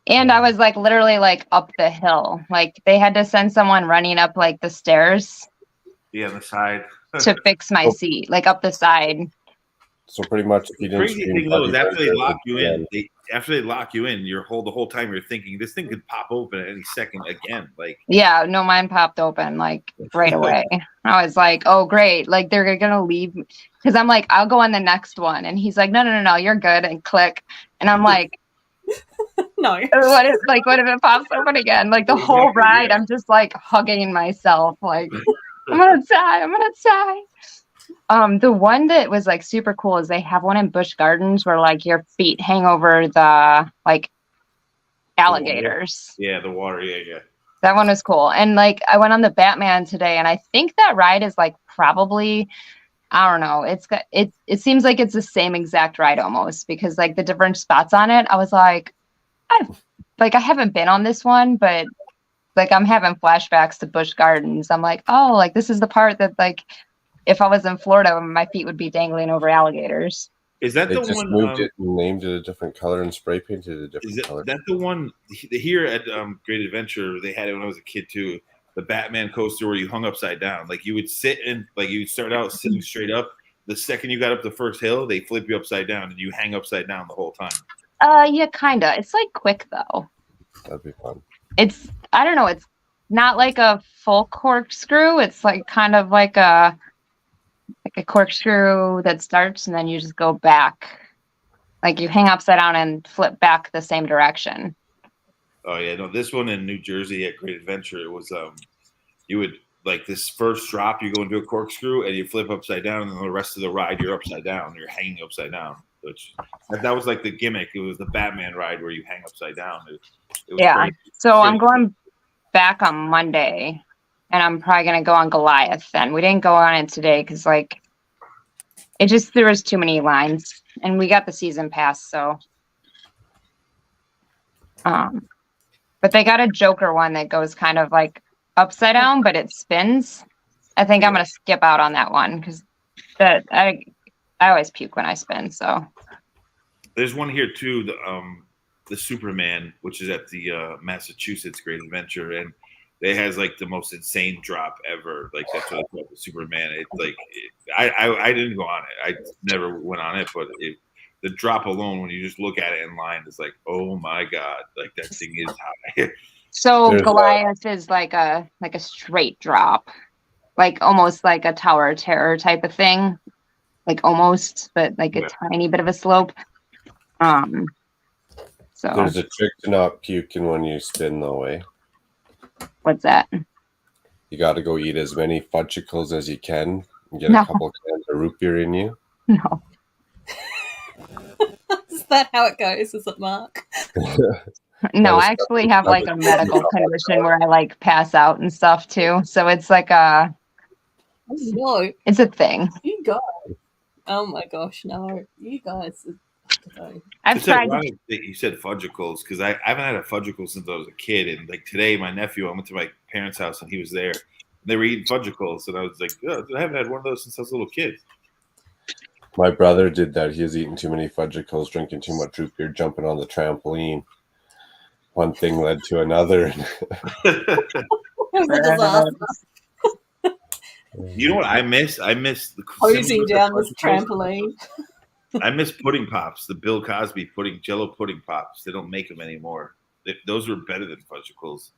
And I was like literally like up the hill. Like they had to send someone running up like the stairs. Yeah, on the side. to fix my seat, like up the side. So pretty much, if you The didn't crazy stream thing though is Bloody after they Rainbow lock you in, again, you're the whole time you're thinking this thing could pop open at any second again. Like Yeah, no, mine popped open like right away. I was like, oh, great. Like they're going to leave. Because I'm like, I'll go on the next one. And he's like, no, you're good. And click. And I'm like, No. what if it pops open again? Like the whole ride, I'm just like hugging myself. Like, I'm going to die. The one that was like super cool is they have one in Busch Gardens where like your feet hang over the like alligators. yeah, the water. Yeah. That one was cool. And like I went on the Batman today and I think that ride is like probably, I don't know, it seems like it's the same exact ride almost because like the different spots on it, I was like, I haven't been on this one, but like I'm having flashbacks to Busch Gardens. I'm like, oh, like this is the part that like if I was in Florida, my feet would be dangling over alligators. Is that they the just one? moved it and named it a different color and spray painted a different color. That the one here at Great Adventure? They had it when I was a kid too. The Batman coaster where you hung upside down. Like you would sit and like you would start out sitting straight up. The second you got up the first hill, they flip you upside down and you hang upside down the whole time. Yeah, kinda. It's like quick though. That'd be fun. I don't know. It's not like a full corkscrew. It's like kind of like a corkscrew that starts and then you just go back. Like you hang upside down and flip back the same direction. Oh yeah, no, this one in New Jersey at Great Adventure, it was you would like this first drop, you go into a corkscrew and you flip upside down, and then the rest of the ride you're upside down, you're hanging upside down. Which that was like the gimmick. It was the Batman ride where you hang upside down. It was Yeah. crazy. So I'm going back on Monday and I'm probably gonna go on Goliath then. We didn't go on it today because like there was too many lines and we got the season pass, so but they got a Joker one that goes kind of like upside down, but it spins. I think I'm gonna skip out on that one because I always puke when I spin. So there's one here too, the Superman, which is at the Massachusetts Great Adventure, and it has like the most insane drop ever. Like that's what I call the Superman. It's like I didn't go on it. I never went on it, but the drop alone, when you just look at it in line, is like, oh my god, like that thing is high. So There's Goliath is like a straight drop, like almost like a Tower of Terror type of thing, like almost, but like a tiny bit of a slope. So There's a trick to not puking when you spin, though, eh? what's that? You got to go eat as many fudgicles as you can and get No. a couple cans of root beer in you. No. Is that how it goes? Is it, Mark? No, was- I actually have that like was- a medical condition where I like pass out and stuff too. So it's like No, it's a thing. you guys. Oh my gosh, no. You guys. No. I've It's tried. ironic that you said fudgicles because I haven't had a fudgicle since I was a kid, and like today, my nephew, I went to my parents' house and he was there. They were eating fudgicles, and I was like, oh, I haven't had one of those since I was a little kid. My brother did that. He was eating too many fudgicles, drinking too much root beer, jumping on the trampoline. One thing led to another. It was a disaster. You know what I miss? I miss the Hosing down this fudgicles. trampoline. I miss pudding pops, the Bill Cosby Jello pudding pops. They don't make them anymore. Those were better than fudgicles.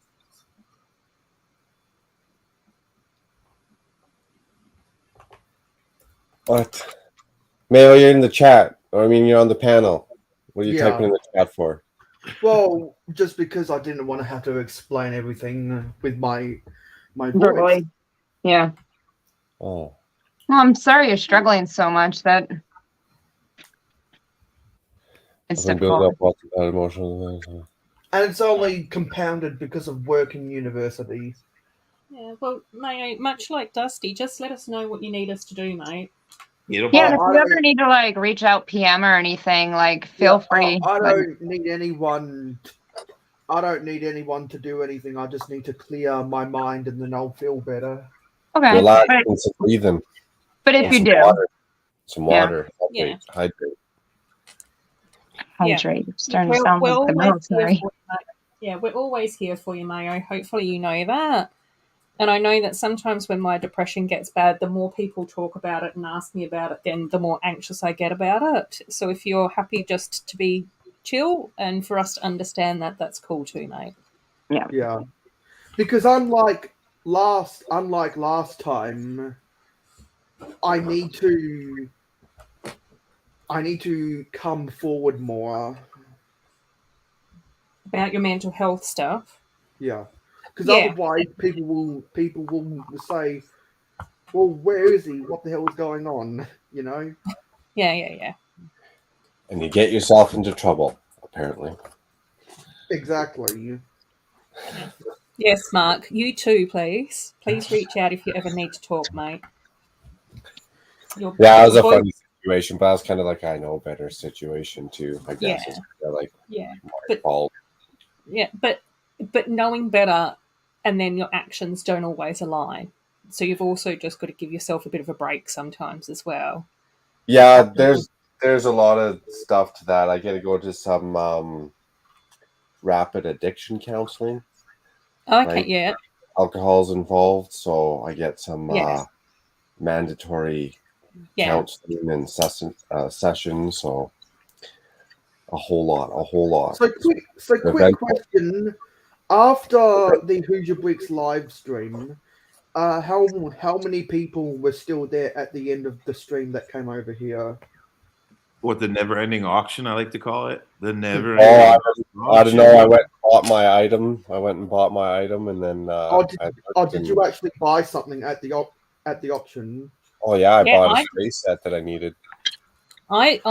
What? Mayo, you're in the chat. Or, I mean, you're on the panel. What are you Yeah. typing in the chat for? Well, just because I didn't want to have to explain everything with my voice. Verbally. Yeah. Oh. Well, I'm sorry you're struggling so much. That it's I've been building difficult. up lots of bad emotions. And it's only compounded because of work in university. Yeah, well, mate, much like Dusty, just let us know what you need us to do, mate. You know, Yeah, and if I you don't- ever need to like reach out PM or anything, like feel free. I But- don't need anyone. I don't need anyone to do anything. I just need to clear my mind, and then I'll feel better. okay. Relax But, and some breathing. but if you Some do, water. Some Yeah. water. Yeah. Hydrate. hydrate. It's starting to We're- sound we're like the always here military. for you, mate. Yeah, we're always here for you, Mayo. Hopefully you know that. And I know that sometimes when my depression gets bad, the more people talk about it and ask me about it, then the more anxious I get about it. So if you're happy just to be chill and for us to understand that, that's cool too, mate. Yeah, because unlike last time, I need to come forward more. About your mental health stuff. Yeah, because Yeah. otherwise people will say, "Well, where is he? What the hell is going on?" You know. Yeah. And you get yourself into trouble, apparently. Exactly. Yes, Mark. You too, please. Please reach out if you ever need to talk, mate. Yeah, it was a funny situation, but I was kind of like, I know better situation too. I guess it's like my fault. Yeah, but knowing better, and then your actions don't always align. So you've also just got to give yourself a bit of a break sometimes as well. Yeah, there's a lot of stuff to that. I got to go to some rapid addiction counseling. Oh, okay, right? Yeah. Alcohol's involved, so I get some mandatory counseling and sessions. So a whole lot. So quick question: after the Hoosier Bricks live stream, how many people were still there at the end of the stream that came over here? What, the never-ending auction? I like to call it the never. I don't know. I went and bought my item. And then. Did you actually buy something at the auction? Oh yeah, I bought a space set that I needed. Did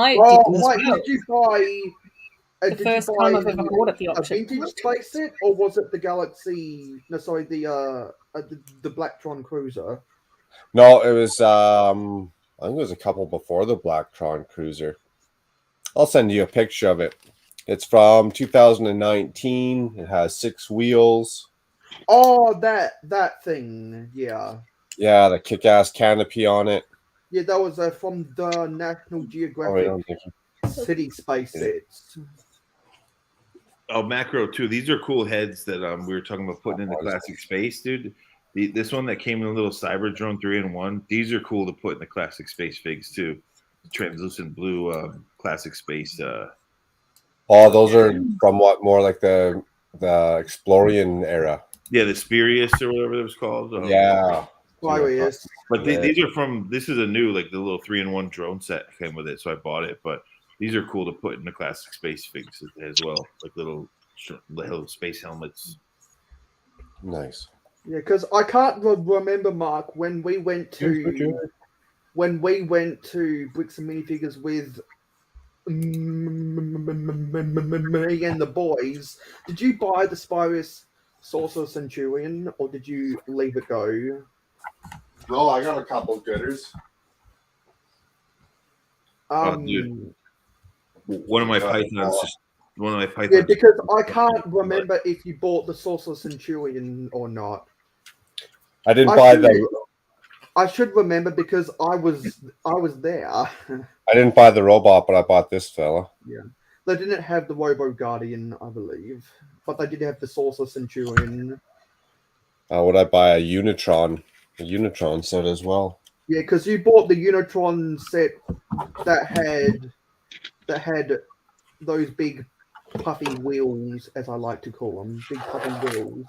you buy? The first time I've ever bought at the auction. A vintage space set, or was it the Galaxy? No, sorry, the Blacktron Cruiser. No, it was. I think it was a couple before the Blacktron Cruiser. I'll send you a picture of it. It's from 2019. It has 6 wheels. Oh, that thing, yeah. Yeah, the kick-ass canopy on it. Yeah, that was from the National Geographic City Space sets. Oh, Macro too. These are cool heads that we were talking about putting in the classic space, dude. This one that came in a little Cyberdrone 3-in-1. These are cool to put in the classic space figs too. Translucent blue classic space. Those are from what, more like the Explorian era. Yeah, the Spirius or whatever it was called. Yeah. Spirius. But these are from. This is a new, like the little 3-in-1 drone set came with it, so I bought it. But these are cool to put in the classic space figs as well, like little space helmets. Nice. Yeah, because I can't remember, Mark, when we went to Bricks and Minifigures with me and the boys. Did you buy the Spirius Saucer Centurion, or did you leave it go? No, I got a couple gooders. One of my pythons. Yeah, because I can't remember if you bought the Saucer Centurion or not. I didn't buy the. I should remember because I was there. I didn't buy the robot, but I bought this fella. Yeah, they didn't have the Robo Guardian, I believe, but they did have the Saucer Centurion. Would I buy a Unitron set as well? Yeah, because you bought the Unitron set that had those big puffy wheels, as I like to call them, big puffy wheels.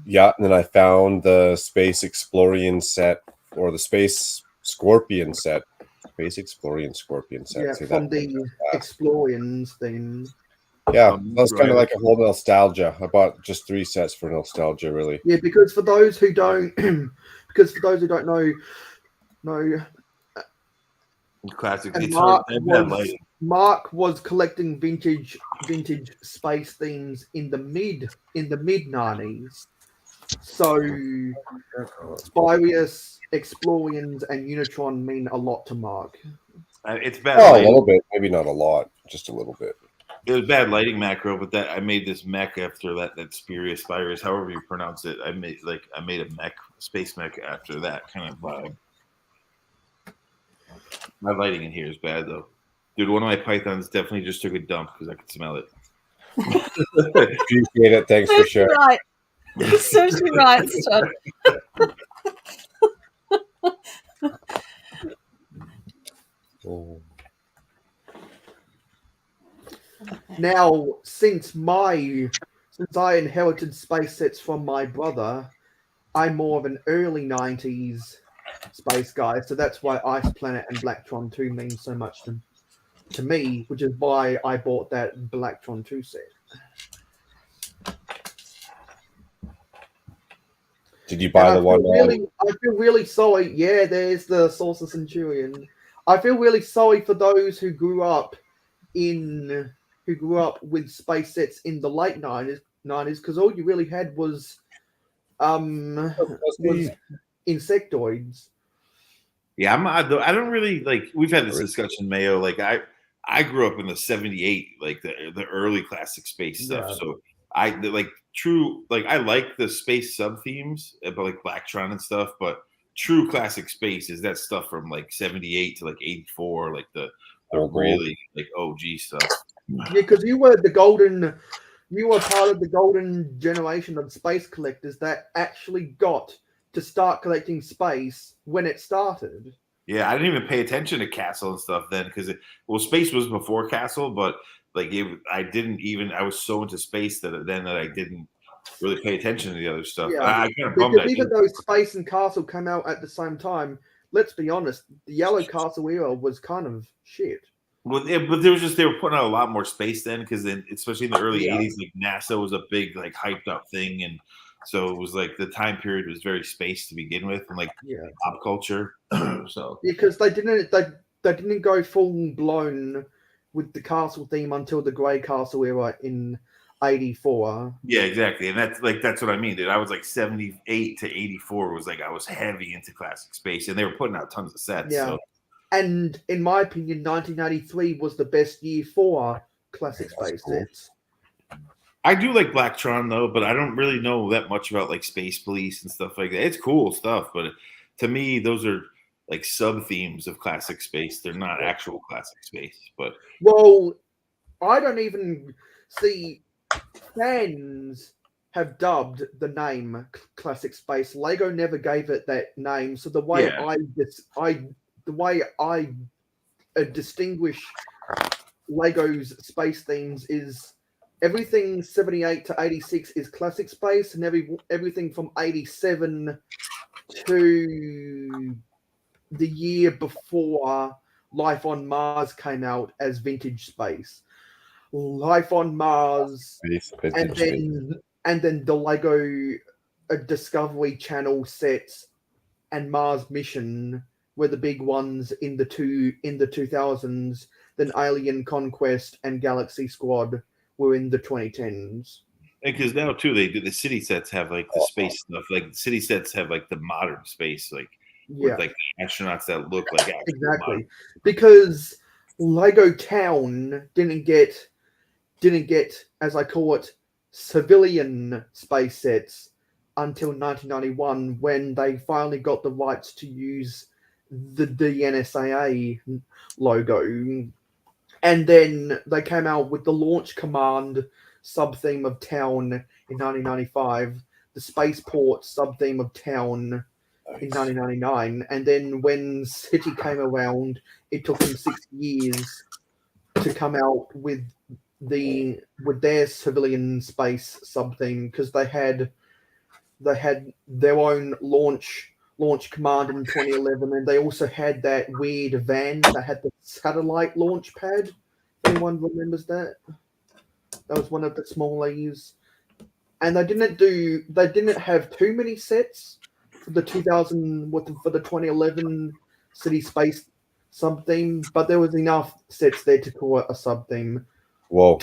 Yeah, and then I found the Space Explorian set, or the Space Scorpion set. Space Explorian Scorpion set. Yeah, from the Explorians thing. Yeah, that's kind of like a whole nostalgia. I bought just 3 sets for nostalgia, really. Yeah, because for those who don't, know, classic. Mark was collecting vintage space themes in the mid 90s. So Spirius, Explorians, and Unitron mean a lot to Mark. It's bad. Oh, a little bit, maybe not a lot, just a little bit. It was bad lighting, Macro, but that I made this mech after that Spirius, however you pronounce it. I made a mech, space mech after that kind of vibe. My lighting in here is bad though. Dude, one of my pythons definitely just took a dump because I could smell it. Appreciate it. Thanks for sharing. Right. Serves you right, Scott. Oh. Now, since I inherited space sets from my brother, I'm more of an early 90s space guy, so that's why Ice Planet and Blacktron 2 mean so much to me, which is why I bought that Blacktron 2 set. Did you buy the one? I feel really sorry. Yeah, there's the Saucer Centurion. I feel really sorry for those who grew up with space sets in the late 90s, because all you really had was insectoids. Yeah, I don't really like. We've had this discussion, Mayo. Like I grew up in the '78, like the early classic space stuff. Yeah. So I like the space sub themes, but like Blacktron and stuff. But true classic space is that stuff from like '78 to like '84, like the really like OG stuff. Yeah, because you were part of the golden generation of space collectors that actually got to start collecting space when it started. Yeah, I didn't even pay attention to Castle and stuff then because space was before Castle, but like I was so into space that I didn't really pay attention to the other stuff. Yeah, I kind of bummed because even though Space and Castle came out at the same time, let's be honest, the Yellow Castle era was kind of shit. Well, yeah, but they were putting out a lot more space then because especially in the early '80s, like NASA was a big like hyped up thing, and so it was like the time period was very space to begin with, and like pop culture. So because they didn't go full blown with the castle theme until the Grey Castle era in '84. Yeah, exactly, and that's what I mean. Dude. I was like '78 to '84 was like I was heavy into classic space, and they were putting out tons of sets. Yeah. So. And in my opinion, 1983 was the best year for classic space sets. I do like Blacktron though, but I don't really know that much about like Space Police and stuff like that. It's cool stuff, but to me, those are like sub themes of classic space. They're not actual classic space. But I don't even see fans have dubbed the name classic space. Lego never gave it that name, so the way I distinguish Lego's space themes is everything 78 to 86 is classic space, and everything from 87 to the year before Life on Mars came out as vintage space. Life on Mars, and then the Lego Discovery Channel sets and Mars Mission were the big ones in the 2000s. Then Alien Conquest and Galaxy Squad were in the 2010s. Because now too, they do the city sets have like the space stuff. Like the city sets have like the modern space, like with like the astronauts that look like exactly modern. Because Lego Town didn't get, as I call it, civilian space sets until 1991 when they finally got the rights to use the NSAA logo, and then they came out with the Launch Command sub-theme of Town in 1995, the Spaceport sub-theme of Town in 1999, and then when City came around, it took them 6 years to come out with their civilian space sub-theme, because they had their own Launch Command in 2011, and they also had that weird van that had the satellite launch pad. If anyone remembers that? That was one of the small leaves. And they didn't have too many sets for the 2011 City Space sub-theme, but there was enough sets there to call it a sub-theme. Whoa.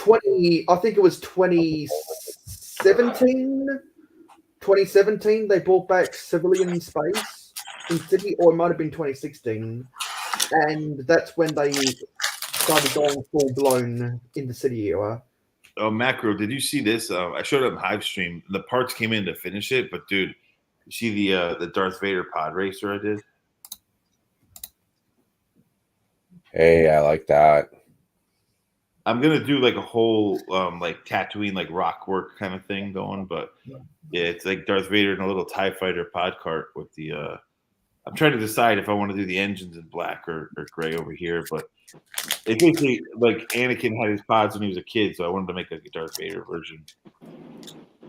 I think it was 2017, they brought back civilian space in City, or it might have been 2016. And that's when they started going full blown in the City era. Oh, Macro, did you see this? I showed up Hive Stream. The parts came in to finish it, but dude, you see the Darth Vader pod racer I did? Hey, I like that. I'm gonna do like a whole like Tatooine like rock work kind of thing going, but yeah, it's like Darth Vader in a little TIE fighter pod cart with the. I'm trying to decide if I want to do the engines in black or gray over here, but it's basically like Anakin had his pods when he was a kid, so I wanted to make like a Darth Vader version.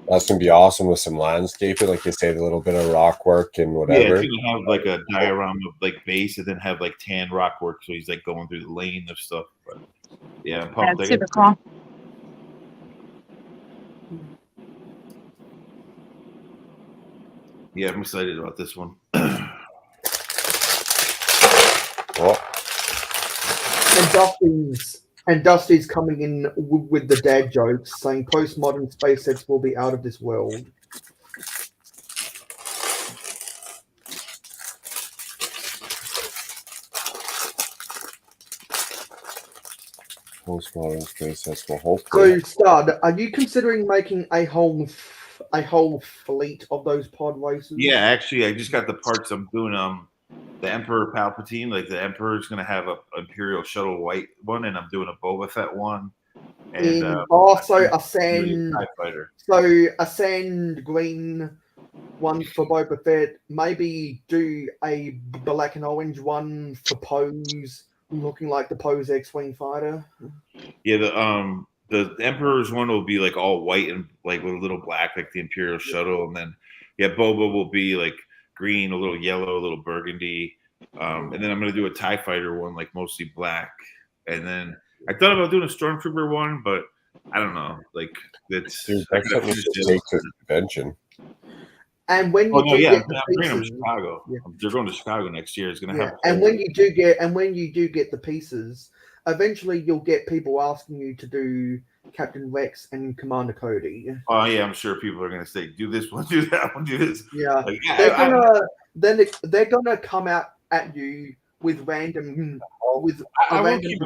That's gonna be awesome with some landscaping, like you say, a little bit of rock work and Yeah, whatever. it's gonna have like a diorama of like base, and then have like tan rock work, so he's like going through the lane of stuff. But yeah, I'm pumped. That's super cool. Yeah, I'm excited about this one. Well, And Dusty's coming in with the dad jokes, saying postmodern space sets will be out of this world. postmodern space sets will hopefully. So, Stud, are you considering making a whole fleet of those pod races? Yeah, actually, I just got the parts. I'm doing the Emperor Palpatine. Like the Emperor's gonna have a Imperial Shuttle white one, and I'm doing a Boba Fett one. And also a ascend. TIE fighter. So ascend green one for Boba Fett. Maybe do a black and orange one for Pose, looking like the Pose X-wing fighter. Yeah, the Emperor's one will be like all white and like with a little black, like the Imperial Shuttle, and then Boba will be like green, a little yellow, a little burgundy, and then I'm gonna do a TIE fighter one, like mostly black, and then I thought about doing a Stormtrooper one, but I don't know, like that's Dude, that's something to take to the convention. And when you I'm get bringing them to Chicago. Yeah. They're going to Chicago next year. It's gonna have. And when you do get the pieces, eventually you'll get people asking you to do Captain Rex and Commander Cody. Oh yeah, I'm sure people are gonna say, "Do this one, do that one, do this." Yeah, like, they're gonna come out at you with random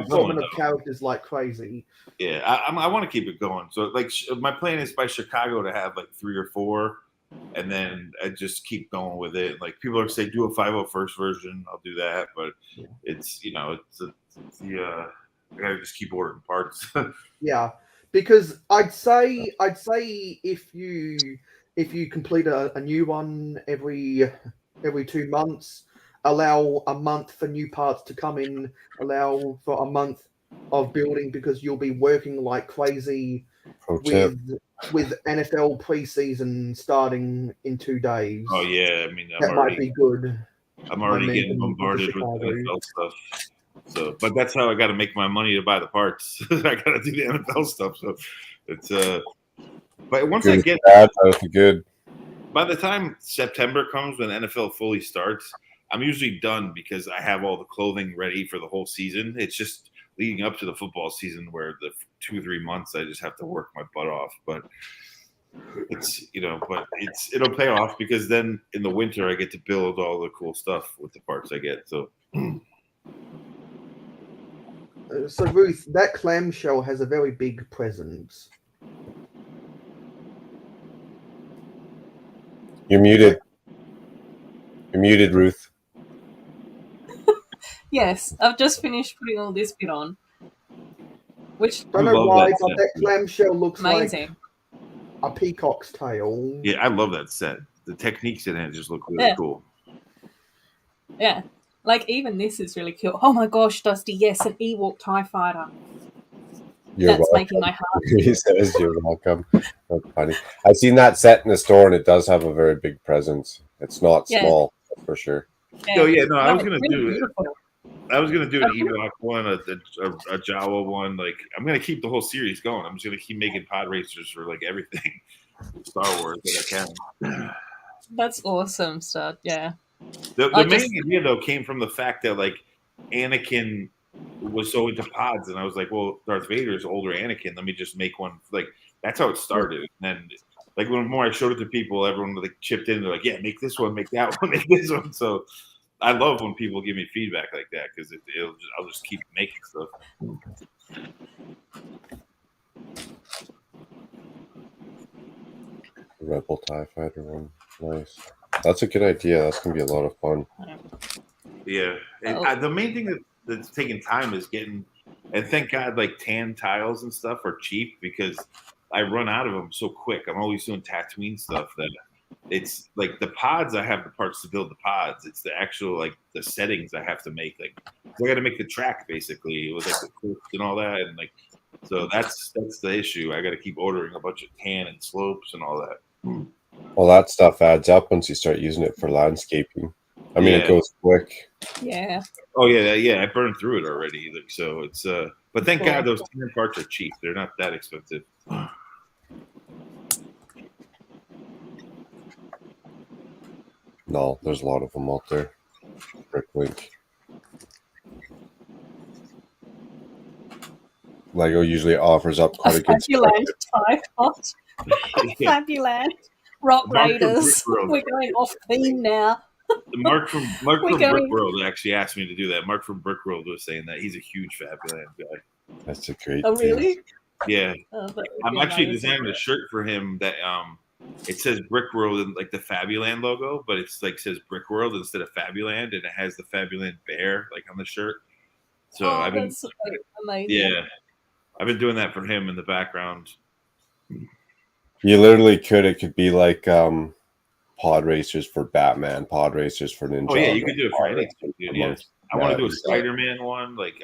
assortment of characters like crazy. Yeah, I want to keep it going. So like, my plan is by Chicago to have like 3 or 4. And then I just keep going with it. Like people are saying, do a 501st version. I'll do that, but it's I gotta just keep ordering parts. Yeah, because I'd say if you complete a new one every 2 months, allow a month for new parts to come in, allow for a month of building, because you'll be working like crazy with NFL preseason starting in 2 days. Oh yeah, I mean that might be good. I'm already getting bombarded with NFL stuff. So, but that's how I got to make my money to buy the parts. I got to do the NFL stuff. So it's but once I get good. By the time September comes, when NFL fully starts, I'm usually done because I have all the clothing ready for the whole season. It's just leading up to the football season where the 2 or 3 months I just have to work my butt off. But it's it'll pay off, because then in the winter I get to build all the cool stuff with the parts I get. So so Ruth, that clamshell has a very big presence. You're muted. You're muted, Ruth. Yes, I've just finished putting all this bit on. Which I don't know why, but that clamshell looks amazing. Like a peacock's tail. Yeah, I love that set. The techniques in it just look really cool. Yeah, like even this is really cool. Oh my gosh, Dusty, yes, an Ewok TIE fighter. You're That's welcome. making my heart. He says you're welcome. That's funny. I've seen that set in the store, and it does have a very big presence. It's not small, for sure. Yeah. I was gonna do it. Beautiful. I was gonna do an Ewok one, a Jawa one. Like I'm gonna keep the whole series going. I'm just gonna keep making pod racers for like everything Star Wars that I can. That's awesome, Stud. Yeah. The main idea though came from the fact that like Anakin was so into pods, and I was like, well, Darth Vader's older Anakin. Let me just make one. Like that's how it started. And then like when more I showed it to people, everyone like chipped in. They're like, yeah, make this one, make that one, make this one. So I love when people give me feedback like that, because I'll just keep making stuff. Rebel TIE Fighter one. Nice. That's a good idea. That's going to be a lot of fun. Yeah. And the main thing that's taking time is getting And thank God, like tan tiles and stuff are cheap because I run out of them so quick. I'm always doing Tatooine stuff that it's like the pods. I have the parts to build the pods. It's the actual like the settings I have to make. Like I got to make the track basically with like the clips and all that, and like so that's the issue. I got to keep ordering a bunch of tan and slopes and all that. Well, that stuff adds up once you start using it for landscaping. I mean, it goes quick. Yeah. Oh yeah. I burned through it already. Like so, it's But thank God those tan parts are cheap. They're not that expensive. No, there's a lot of them out there. Bricklink. Lego usually offers up quite a good Fabuland Typot. Fabuland. Rock Raiders. We're going off theme now. Mark from Brickworld actually asked me to do that. Mark from Brickworld was saying that he's a huge Fabuland guy. That's a great. Oh, really? Yeah. Oh, I'm actually designing a shirt for him that it says Brickworld in like the Fabuland logo, but it's like says Brickworld instead of Fabuland, and it has the Fabuland bear like on the shirt. So I've been amazing. Yeah. I've been doing that for him in the background. You literally could. It could be like pod racers for Batman, pod racers for Ninja. Oh yeah, you could do it for anything, dude. Yeah. I want to do a Spider-Man one. Like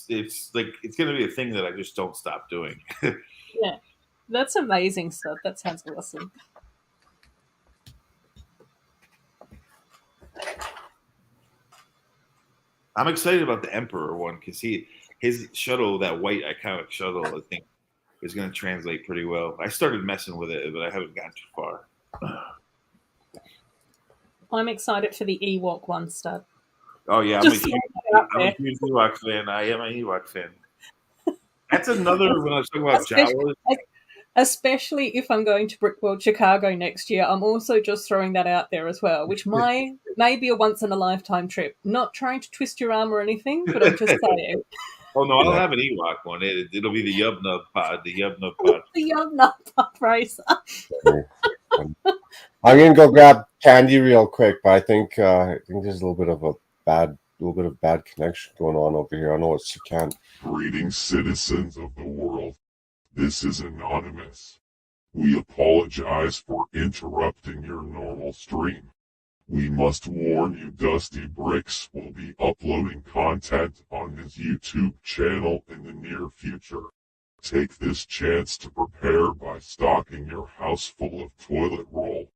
it's like it's gonna be a thing that I just don't stop doing. Yeah, that's amazing stuff. That sounds awesome. I'm excited about the Emperor one because his shuttle, that white iconic shuttle, I think is going to translate pretty well. I started messing with it, but I haven't gotten too far. I'm excited for the Ewok one, Stud. Oh yeah, I'm a huge Ewok fan. I am an Ewok fan. That's another when I was talking about Jawas. Especially if I'm going to Brickworld Chicago next year, I'm also just throwing that out there as well, which may be a once-in-a-lifetime trip. Not trying to twist your arm or anything, but I'm just saying. Oh, no, I'll have an Ewok one. It'll be the Yub Nub pod. The Yub Nub pod. The Yub Nub pod racer. I'm going to go grab candy real quick, but I think there's a little bit of bad connection going on over here. I know it's Sican. Greetings, citizens of the world. This is Anonymous. We apologize for interrupting your normal stream. We must warn you Dusty Bricks will be uploading content on his YouTube channel in the near future. Take this chance to prepare by stocking your house full of toilet roll.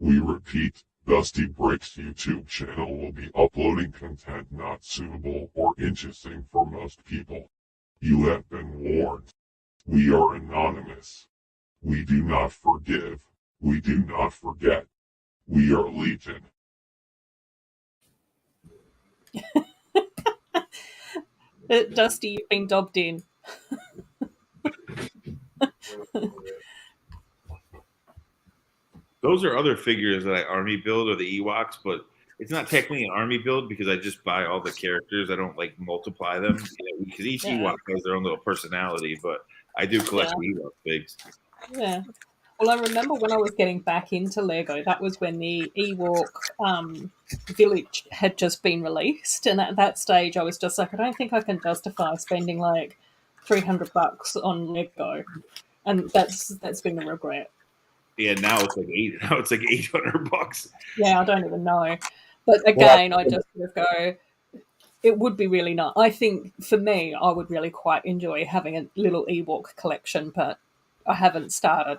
We repeat, Dusty Bricks' YouTube channel will be uploading content not suitable or interesting for most people. You have been warned. We are anonymous. We do not forgive. We do not forget. We are Legion. Dusty, you've been dobbed in. Those are other figures that I army build or the Ewoks, but it's not technically an army build because I just buy all the characters. I don't like multiply them because each Ewok has their own little personality, but I do collect the Ewok figs. Yeah. Well, I remember when I was getting back into Lego, that was when the Ewok village had just been released. And at that stage, I was just like, I don't think I can justify spending like $300 on Lego. And that's been a regret. Yeah, now it's like $800. Yeah, I don't even know. But again, I just sort of go, it would be really nice. I think for me, I would really quite enjoy having a little Ewok collection, but I haven't started.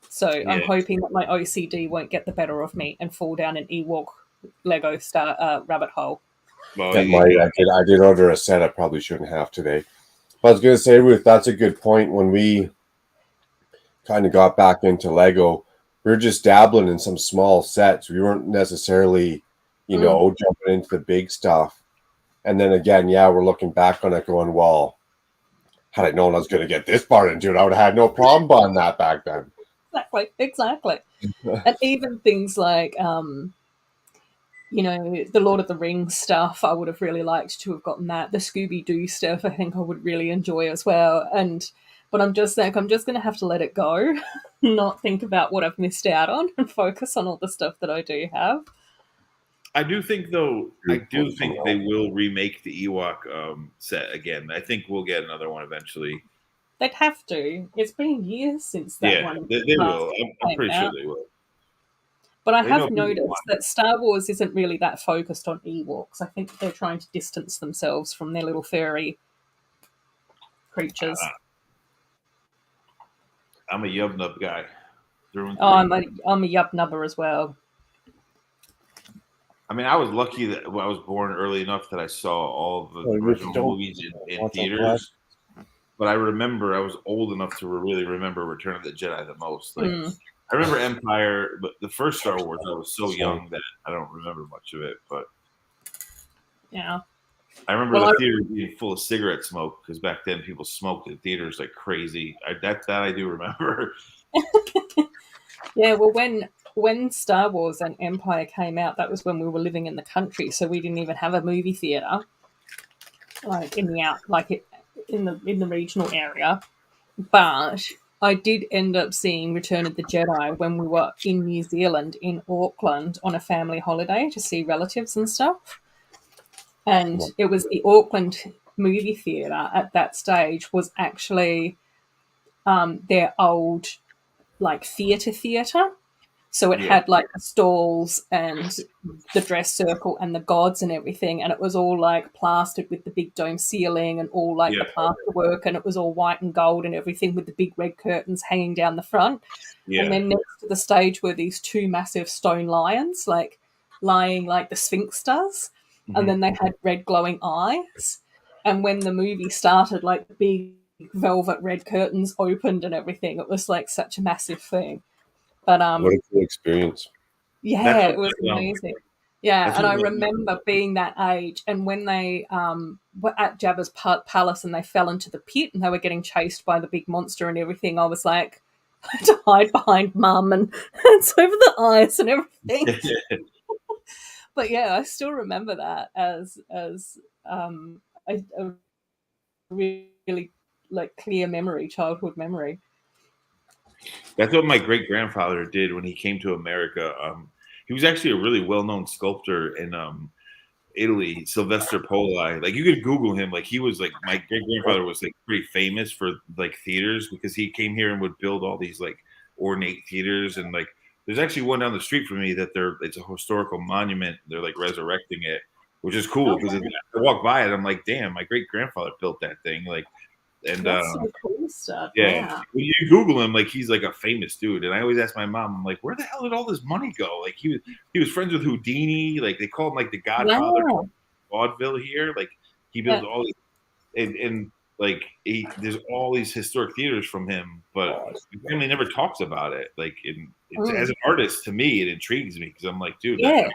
So I'm hoping that my OCD won't get the better of me and fall down an Ewok Lego rabbit hole. Well, I did order a set I probably shouldn't have today. But I was going to say, Ruth, that's a good point. When we kind of got back into Lego, we were just dabbling in some small sets. We weren't necessarily, jumping into the big stuff. And then again, we're looking back on it going, well, had I known I was going to get this far into it, I would have had no problem buying that back then. Exactly. And even things like, the Lord of the Rings stuff, I would have really liked to have gotten that. The Scooby-Doo stuff, I think I would really enjoy as well. But I'm just like, I'm just going to have to let it go, not think about what I've missed out on and focus on all the stuff that I do have. I do think though. I do think they will remake the Ewok set again. I think we'll get another one eventually. They'd have to. It's been years since that Yeah, one. they will. I'm pretty sure they will. But I They know have people noticed want that Star Wars isn't really that focused on Ewoks. I think they're trying to distance themselves from their little furry creatures. I'm a Yub Nub guy. Oh, I'm a Yub Nubber as well. I mean, I was lucky that I was born early enough that I saw all the original movies in theaters. But I remember I was old enough to really remember Return of the Jedi the most. Like I remember Empire, but the first Star Wars, I was so young that I don't remember much of it. But yeah, I remember the theater being full of cigarette smoke because back then people smoked in theaters like crazy. That I do remember. Yeah, well, when Star Wars and Empire came out, that was when we were living in the country, so we didn't even have a movie theater, like in the regional area. But I did end up seeing Return of the Jedi when we were in New Zealand, in Auckland, on a family holiday to see relatives and stuff. And it was the Auckland movie theatre at that stage was actually their old, like, theatre. So it had, like, the stalls and the dress circle and the gods and everything, and it was all, like, plastered with the big dome ceiling and all, like, the plaster work, and it was all white and gold and everything with the big red curtains hanging down the front. And then next to the stage were these two massive stone lions, like, lying like the Sphinx does, and then they had red glowing eyes. And when the movie started, like, the big velvet red curtains opened and everything. It was, like, such a massive thing. But what a cool experience. Yeah, it was amazing. Yeah, and I remember being that age, and when they were at Jabba's palace and they fell into the pit and they were getting chased by the big monster and everything, I was like, I had to hide behind Mum and hands over the eyes and everything. But yeah, I still remember that as a really, like, clear memory, childhood memory. That's what my great grandfather did when he came to America. He was actually a really well known sculptor in Italy, Sylvester Poli. Like you could Google him. Like he was like my great grandfather was like pretty famous for like theaters because he came here and would build all these like ornate theaters and like there's actually one down the street from me that it's a historical monument. They're like resurrecting it, which is cool because I walk by it, I'm like, damn, my great grandfather built that thing. Like. And that's some cool stuff. Yeah, when you Google him, like he's like a famous dude. And I always ask my mom, I'm like, where the hell did all this money go? Like he was friends with Houdini. Like they call him like the Godfather of vaudeville here. Like he built all these, and like there's all these historic theaters from him, but the family never talks about it. Like as an artist, to me, it intrigues me because I'm like, dude, that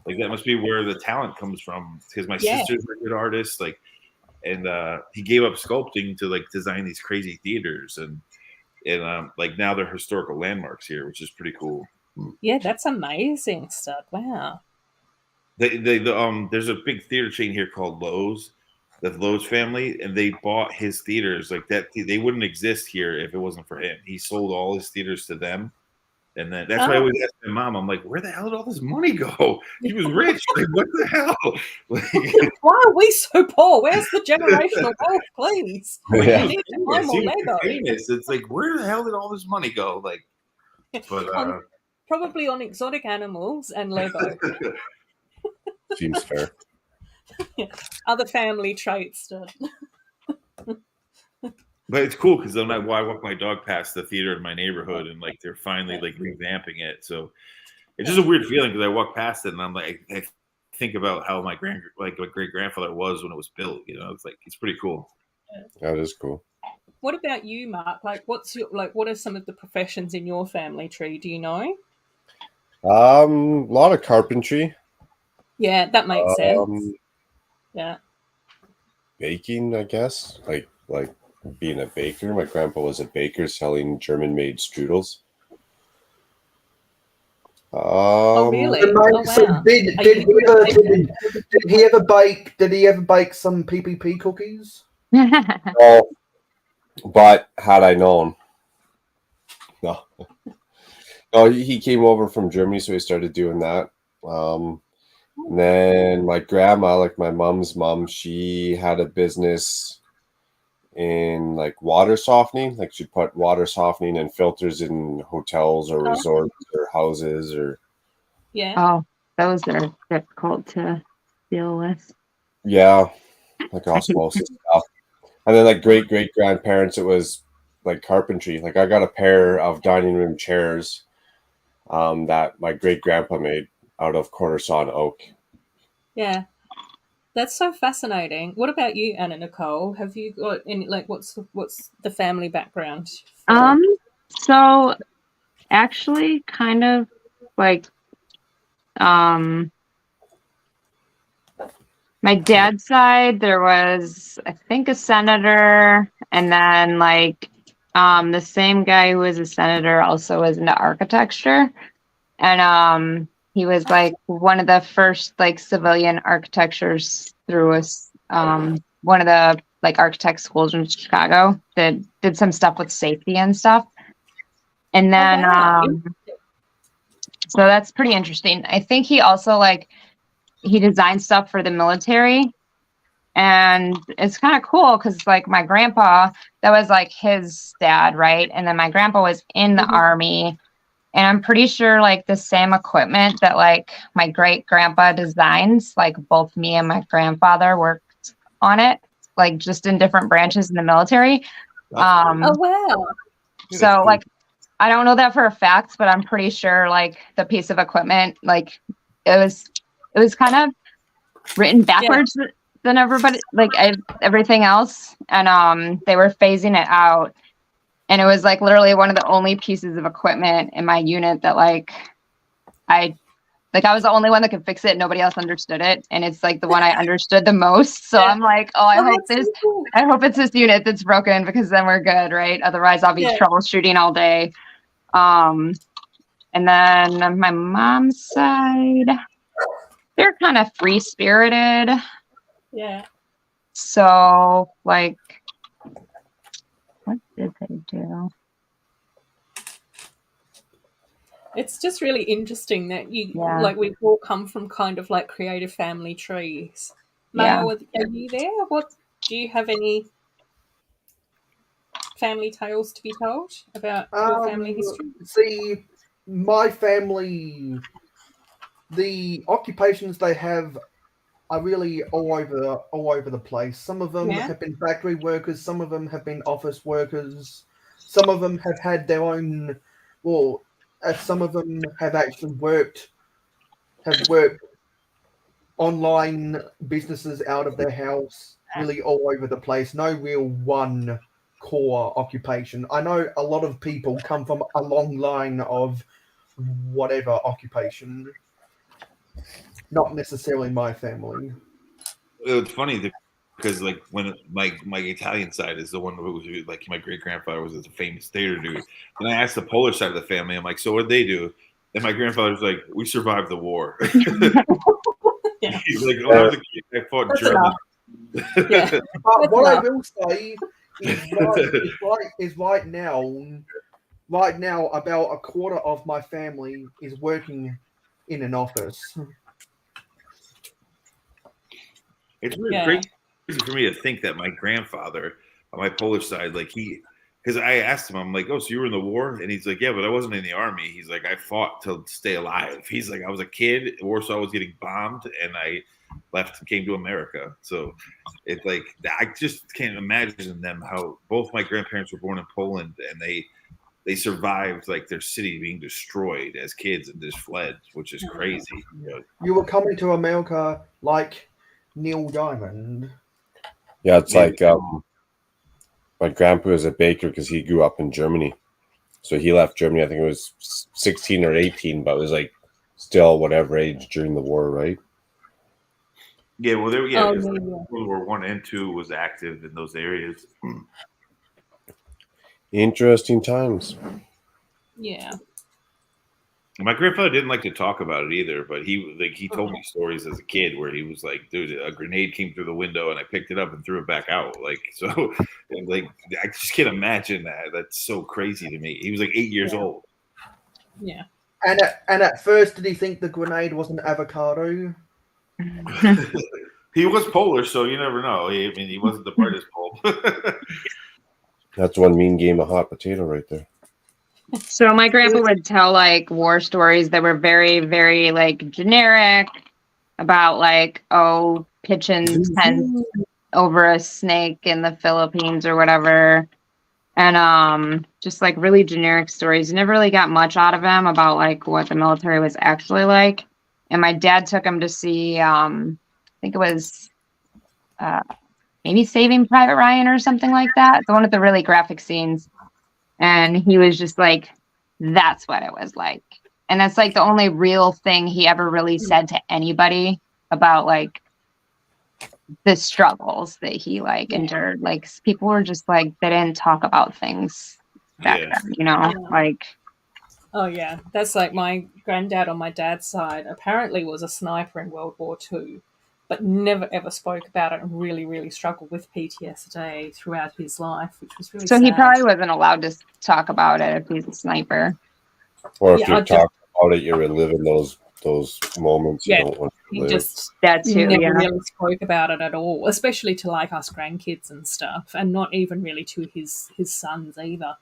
must be where the talent comes from. Because my sister's a good artist, like. And he gave up sculpting to like design these crazy theaters, and like now they're historical landmarks here, which is pretty cool. Yeah, that's amazing stuff. Wow. There's a big theater chain here called Lowe's, the Lowe's family, and they bought his theaters like that. They wouldn't exist here if it wasn't for him. He sold all his theaters to them. And then that's why I always ask my mom, I'm like, where the hell did all this money go? He was rich. Like, what the hell? Like, why are we so poor? Where's the generational wealth, please? Like, we need to buy more Lego. Famous. It's like, where the hell did all this money go? Like, but probably on exotic animals and Lego. Seems fair. Other family traits. But it's cool because then I walk my dog past the theater in my neighborhood and like they're finally like revamping it. So it's just a weird feeling because I walk past it and I'm like, I think about how my great grandfather was when it was built. You know, it's like it's pretty cool. That is cool. What about you, Mark? Like, what are some of the professions in your family tree? Do you know? A lot of carpentry. Yeah, that makes sense. Yeah. Baking, I guess. Like being a baker. My grandpa was a baker selling German-made strudels. Oh really? Wow. So did he ever bake? Did he ever bake some PPP cookies? No, but had I known, no. He came over from Germany, so he started doing that. And then my grandma, like my mom's mom, she had a business in like water softening. Like she put water softening and filters in hotels or resorts or houses or Yeah. Oh, those are difficult to deal with. yeah, like osmosis stuff. And then like great grandparents, it was like carpentry. Like I got a pair of dining room chairs that my great grandpa made out of quarter sawn oak. Yeah. That's so fascinating. What about you, Anna Nicole? Have you got any like what's the family background? So actually kind of like my dad's side, there was, I think, a senator, and then like the same guy who was a senator also was into architecture, and he was like one of the first like civilian architectures through us. One of the like architect schools in Chicago that did some stuff with safety and stuff, and then so that's pretty interesting. I think he also like he designed stuff for the military, and it's kind of cool because like my grandpa, that was like his dad, right? And then my grandpa was in the army, and I'm pretty sure like the same equipment that like my great grandpa designs, like both me and my grandfather worked on it, like just in different branches in the military. Oh wow. So like I don't know that for a fact, but I'm pretty sure like the piece of equipment, like it was kind of written backwards than everybody, like everything else, and they were phasing it out, and it was like literally one of the only pieces of equipment in my unit that like I was the only one that could fix it. Nobody else understood it, and it's like the one I understood the most. So I'm like, I hope it's this unit that's broken because then we're good, right? Otherwise, I'll be troubleshooting all day. And then my mom's side, they're kind of free spirited. Yeah. So like, what did they do? It's just really interesting that you like we've all come from kind of like creative family trees. Mayo, are you there? What do you have any family tales to be told about your family history? See, my family, the occupations they have are really all over the place. Some of them have been factory workers, some of them have been office workers, some of them have had their own, well, some of them have actually worked online businesses out of their house, really all over the place. No real one core occupation. I know a lot of people come from a long line of whatever occupation. Not necessarily my family. It's funny because like when my Italian side is the one who was like my great grandfather was a famous theater dude, and I asked the Polish side of the family, I'm like, so what did they do? And my grandfather was like, we survived the war. He's like, I was a kid, I fought in Germany. But what I will say is right now about a quarter of my family is working in an office. It's really crazy for me to think that my grandfather on my Polish side, like because I asked him, I'm like, oh, so you were in the war? And he's like, yeah, but I wasn't in the army. He's like, I fought to stay alive. He's like, I was a kid, Warsaw was getting bombed, and I left and came to America. So it's like, I just can't imagine them how both my grandparents were born in Poland, and they survived like their city being destroyed as kids and just fled, which is crazy. You were coming to America like Neil Diamond. Yeah, it's like my grandpa was a baker because he grew up in Germany. So he left Germany, I think it was 16 or 18, but it was like still whatever age during the war, right? Yeah, well, World War I and II was active in those areas. Interesting times. Yeah. My grandfather didn't like to talk about it either, but he told me stories as a kid where he was like, dude, a grenade came through the window and I picked it up and threw it back out. Like, so like, I just can't imagine that. That's so crazy to me. He was like 8 years old. Yeah. And at first, did he think the grenade was an avocado? He was Polish, so you never know. I mean, he wasn't the brightest bulb. That's one mean game of hot potato right there. So my grandpa would tell like war stories that were very, very like generic about like, oh, pitching tents over a snake in the Philippines or whatever. And just like really generic stories. Never really got much out of him about like what the military was actually like. And my dad took him to see I think it was maybe Saving Private Ryan or something like that. The one with the really graphic scenes. And he was just like, that's what it was like. And that's like the only real thing he ever really said to anybody about like the struggles that he like endured. Like people were just like, they didn't talk about things back then, you know, like. Oh yeah, that's like my granddad on my dad's side apparently was a sniper in World War II, but never ever spoke about it and really, really struggled with PTSD throughout his life, which was really So sad. he probably wasn't allowed to talk about it if he's a sniper. Or if you're talking about it, you're reliving those moments you don't want to live. That too, never really spoke about it at all, especially to like us grandkids and stuff, and not even really to his sons either.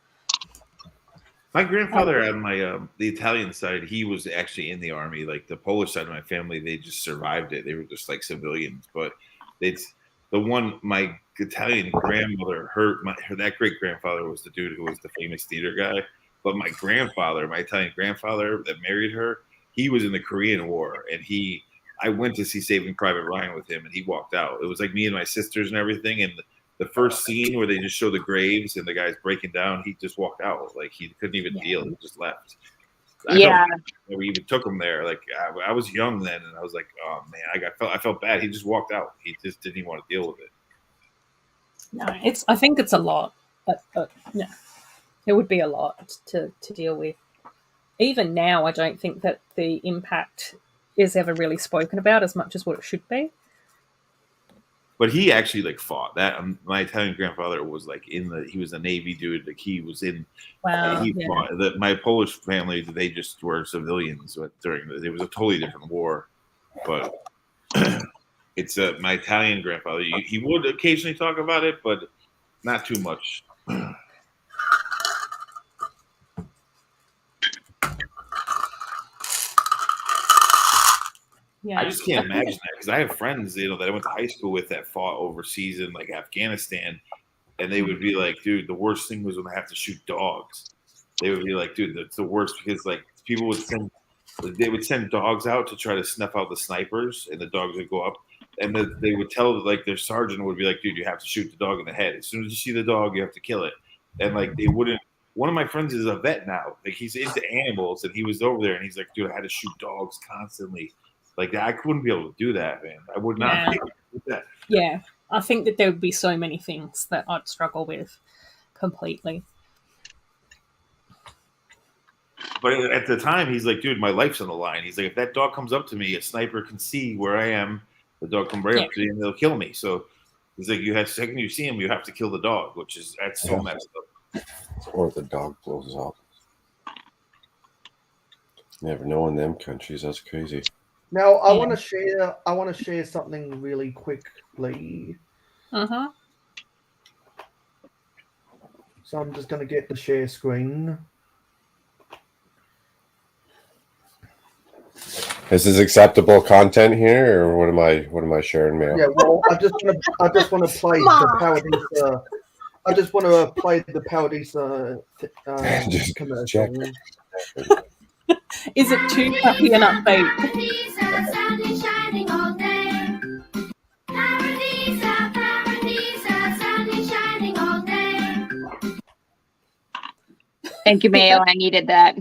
My grandfather on my the Italian side, he was actually in the army. Like the Polish side of my family, they just survived it. They were just like civilians. But it's the one my Italian grandmother, that great grandfather was the dude who was the famous theater guy. But my grandfather, my Italian grandfather that married her, he was in the Korean War, and I went to see Saving Private Ryan with him, and he walked out. It was like me and my sisters and everything, and the first scene where they just show the graves and the guy's breaking down, he just walked out. Like he couldn't even deal. He just left. We even took him there. Like I was young then, and I was like, oh man, I felt bad. He just walked out. He just didn't even want to deal with it. No, I think it's a lot. But no, it would be a lot to deal with. Even now, I don't think that the impact is ever really spoken about as much as what it should be. But he actually like fought that. My Italian grandfather was like he was a Navy dude. Like he was in. Wow. Fought. My Polish family, they just were civilians during it was a totally different war. But it's my Italian grandfather. He would occasionally talk about it, but not too much. Yeah. I just can't imagine that because I have friends, that I went to high school with that fought overseas in like Afghanistan, and they would be like, "Dude, the worst thing was when I have to shoot dogs." They would be like, "Dude, that's the worst," because like people would send dogs out to try to snuff out the snipers, and the dogs would go up, and they would tell like their sergeant would be like, "Dude, you have to shoot the dog in the head. As soon as you see the dog, you have to kill it." And like they wouldn't. One of my friends is a vet now. Like he's into animals, and he was over there, and he's like, "Dude, I had to shoot dogs constantly." Like I couldn't be able to do that, man. I would not be able to do that. Yeah, I think that there would be so many things that I'd struggle with completely. But at the time, he's like, dude, my life's on the line. He's like, if that dog comes up to me, a sniper can see where I am. The dog come right up to me and they'll kill me. So he's like, the second you see him, you have to kill the dog, that's so messed up. Or the dog blows up. Never know in them countries. That's crazy. Now I want to share something really quickly. Uh-huh. So I'm just going to get the share screen. Is this acceptable content here, or what am I sharing, man? Yeah, well, I just want to play the Paradisa. I just want to play the Paradisa commercial. Check. Is it too happy an upbeat? Thank you, Mayo. I needed that.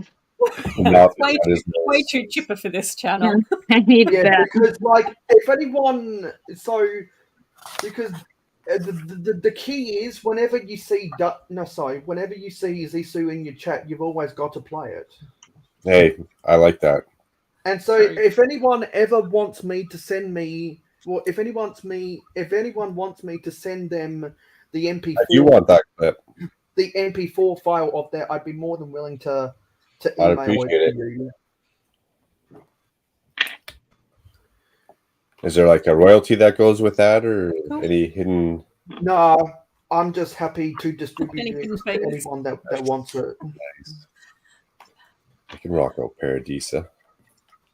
Way too chipper for this channel. I need that. Because like if anyone, because the key is whenever you see Zissou in your chat, you've always got to play it. Hey, I like that. And so if anyone ever wants me to send me, well, if anyone wants me to send them the MP4, you want that clip, the MP4 file of that, I'd be more than willing to I'd email appreciate it. to you. Is there like a royalty that goes with that, or Cool. any hidden? No, I'm just happy to distribute Any it hidden to figures? anyone that wants it. I can rock out Paradisa.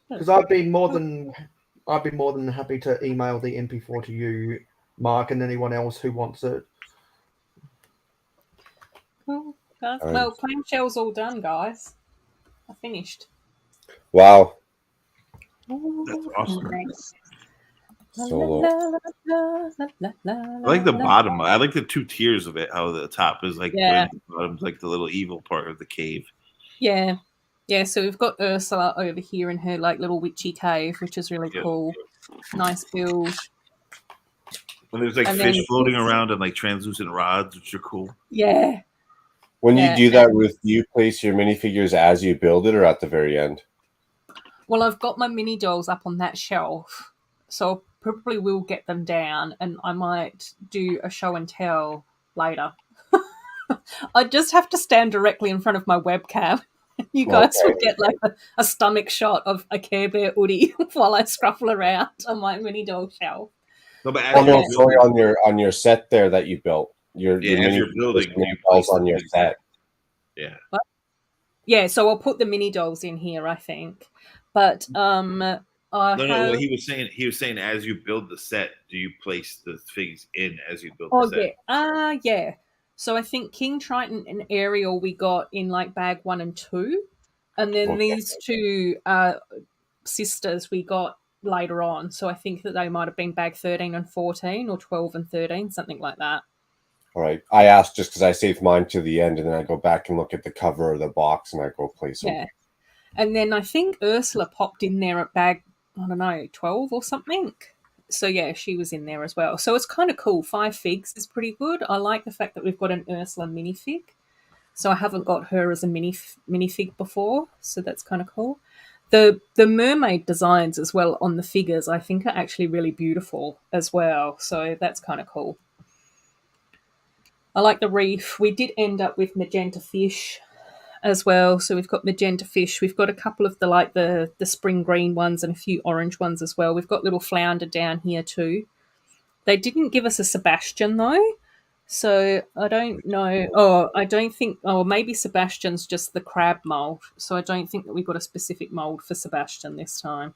Because I've been more than happy to email the MP4 to you, Mark, and anyone else who wants it. Cool. Well, clamshell's all done, guys. I finished. Wow. That's awesome. Nice. Solo. I like the bottom. I like the two tiers of it. How the top is like, Yeah. the bottom's like the little evil part of the cave. Yeah. Yeah, so we've got Ursula over here in her like little witchy cave, which is really Yeah. cool. Nice build. And there's like And fish then- floating around and like translucent rods, which are cool. Yeah. When Yeah, you do that, do you place your minifigures as you build it, or at the very end? Well, I've got my mini dolls up on that shelf, so I probably will get them down, and I might do a show and tell later. I just have to stand directly in front of my webcam. You guys will get like a stomach shot of a Care Bear Woody while I scruffle around on my mini doll shelf. No, but Oh no, sorry, on your set there that you built. Your as mini you're building, you dolls place on your them. set. Yeah. Yeah, so I'll put the mini dolls in here, I think. But No, what he was saying as you build the set, do you place the figs in as you build the set? yeah. Yeah. So I think King Triton and Ariel we got in like bag 1 and 2. And then these two sisters we got later on. So I think that they might have been bag 13 and 14 or 12 and 13, something like that. All right. I asked just because I saved mine to the end, and then I go back and look at the cover of the box, and I go place them. Yeah. And then I think Ursula popped in there at bag, 12 or something. So yeah, she was in there as well. So it's kind of cool. 5 figs is pretty good. I like the fact that we've got an Ursula minifig. So I haven't got her as a minifig before, so that's kind of cool. The mermaid designs as well on the figures I think are actually really beautiful as well. So that's kind of cool. I like the reef. We did end up with magenta fish as well. So we've got magenta fish. We've got a couple of the spring green ones and a few orange ones as well. We've got little flounder down here too. They didn't give us a Sebastian though. So I don't know. Maybe Sebastian's just the crab mold. So I don't think that we've got a specific mold for Sebastian this time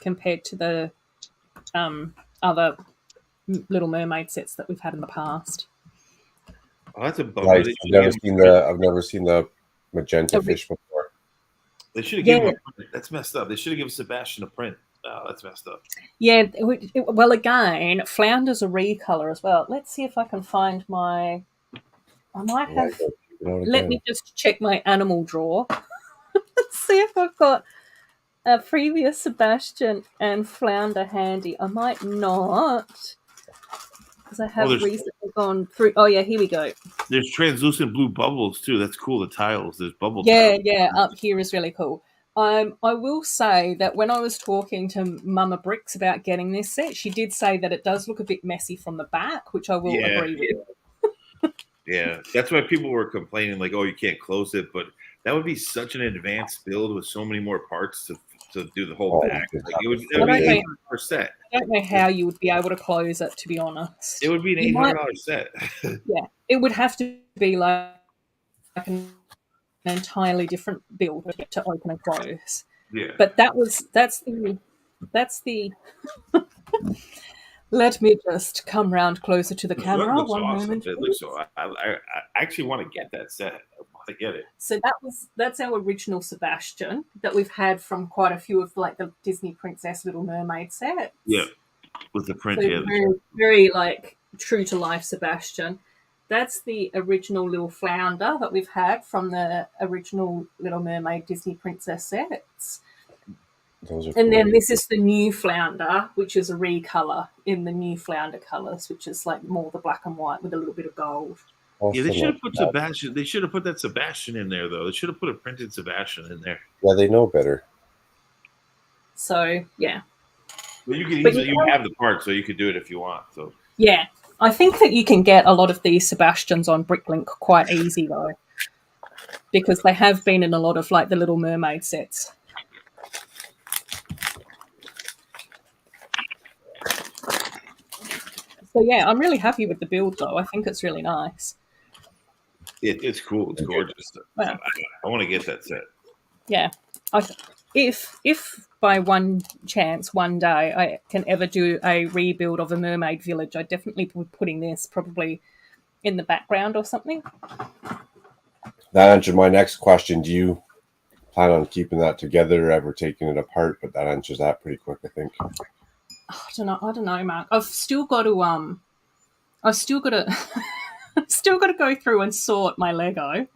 compared to the other Little Mermaid sets that we've had in the past. Oh, that's a bummer. Right. I've never seen the magenta fish before. They should have given him a print. That's messed up. They should have given Sebastian a print. Oh, that's messed up. Yeah, well, again, Flounder's a recolor as well. Let's see if I can find my... I might have... Let me just check my animal drawer. Let's see if I've got a previous Sebastian and Flounder handy. I might not, because I have recently gone through... Oh, yeah, here we go. There's translucent blue bubbles, too. That's cool, the tiles. There's bubble tiles. tiles. Yeah, up here is really cool. I will say that when I was talking to Mama Bricks about getting this set, she did say that it does look a bit messy from the back, which I will agree with. Yeah, that's why people were complaining, like, oh, you can't close it. But that would be such an advanced build with so many more parts to do the whole back. Like, it would be $800 set. I don't know how you would be able to close it, to be honest. It would be an $800 set. Yeah, it would have to be like an entirely different build to open and close. Yeah. But that's the Let me just come round closer to the camera. It looks one awesome. moment. It looks so. I actually want to get that set. I want to get it. So that's our original Sebastian that we've had from quite a few of like the Disney Princess Little Mermaid sets. Yeah, with the print. So Yeah, very, very like true to life Sebastian. That's the original little flounder that we've had from the original Little Mermaid Disney Princess sets. And then this is the new flounder, which is a recolor in the new flounder colors, which is like more the black and white with a little bit of gold. Yeah, they should have put Sebastian. They should have put that Sebastian in there, though. They should have put a printed Sebastian in there. Yeah, they know better. So yeah. Well, you can easily. You have the part, so you could do it if you want. So yeah, I think that you can get a lot of these Sebastians on Bricklink quite easy though, because they have been in a lot of like the Little Mermaid sets. So yeah, I'm really happy with the build though. I think it's really nice. It's cool. It's gorgeous. Yeah. I want to get that set. Yeah. If by one chance one day I can ever do a rebuild of a mermaid village, I definitely be putting this probably in the background or something. That answered my next question. Do you plan on keeping that together or ever taking it apart? But that answers that pretty quick, I think. I don't know, Mark. I've still got to still got to go through and sort my Lego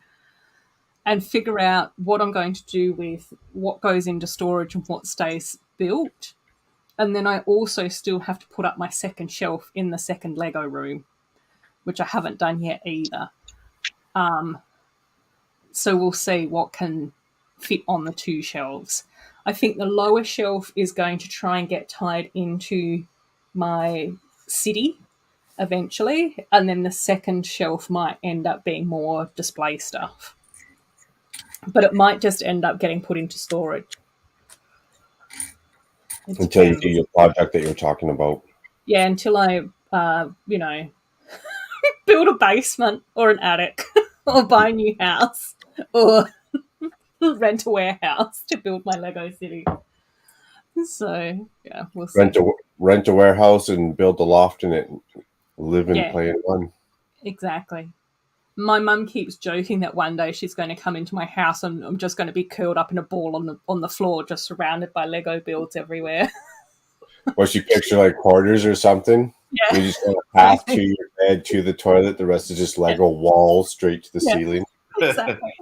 and figure out what I'm going to do with what goes into storage and what stays built. And then I also still have to put up my second shelf in the second Lego room, which I haven't done yet either. So we'll see what can fit on the two shelves. I think the lower shelf is going to try and get tied into my city eventually, and then the second shelf might end up being more display stuff. But it might just end up getting put into storage. Until you do your project that you're talking about. Yeah, until I, build a basement or an attic or buy a new house or rent a warehouse to build my Lego city. So, yeah, we'll see. Rent a warehouse and build a loft in it. Live and play in one. Exactly. My mum keeps joking that one day she's going to come into my house and I'm just going to be curled up in a ball on the floor, just surrounded by Lego builds everywhere. Or she picture like quarters or something. Yeah. You just got a path to your bed, to the toilet. The rest is just Lego walls straight to the ceiling. Exactly.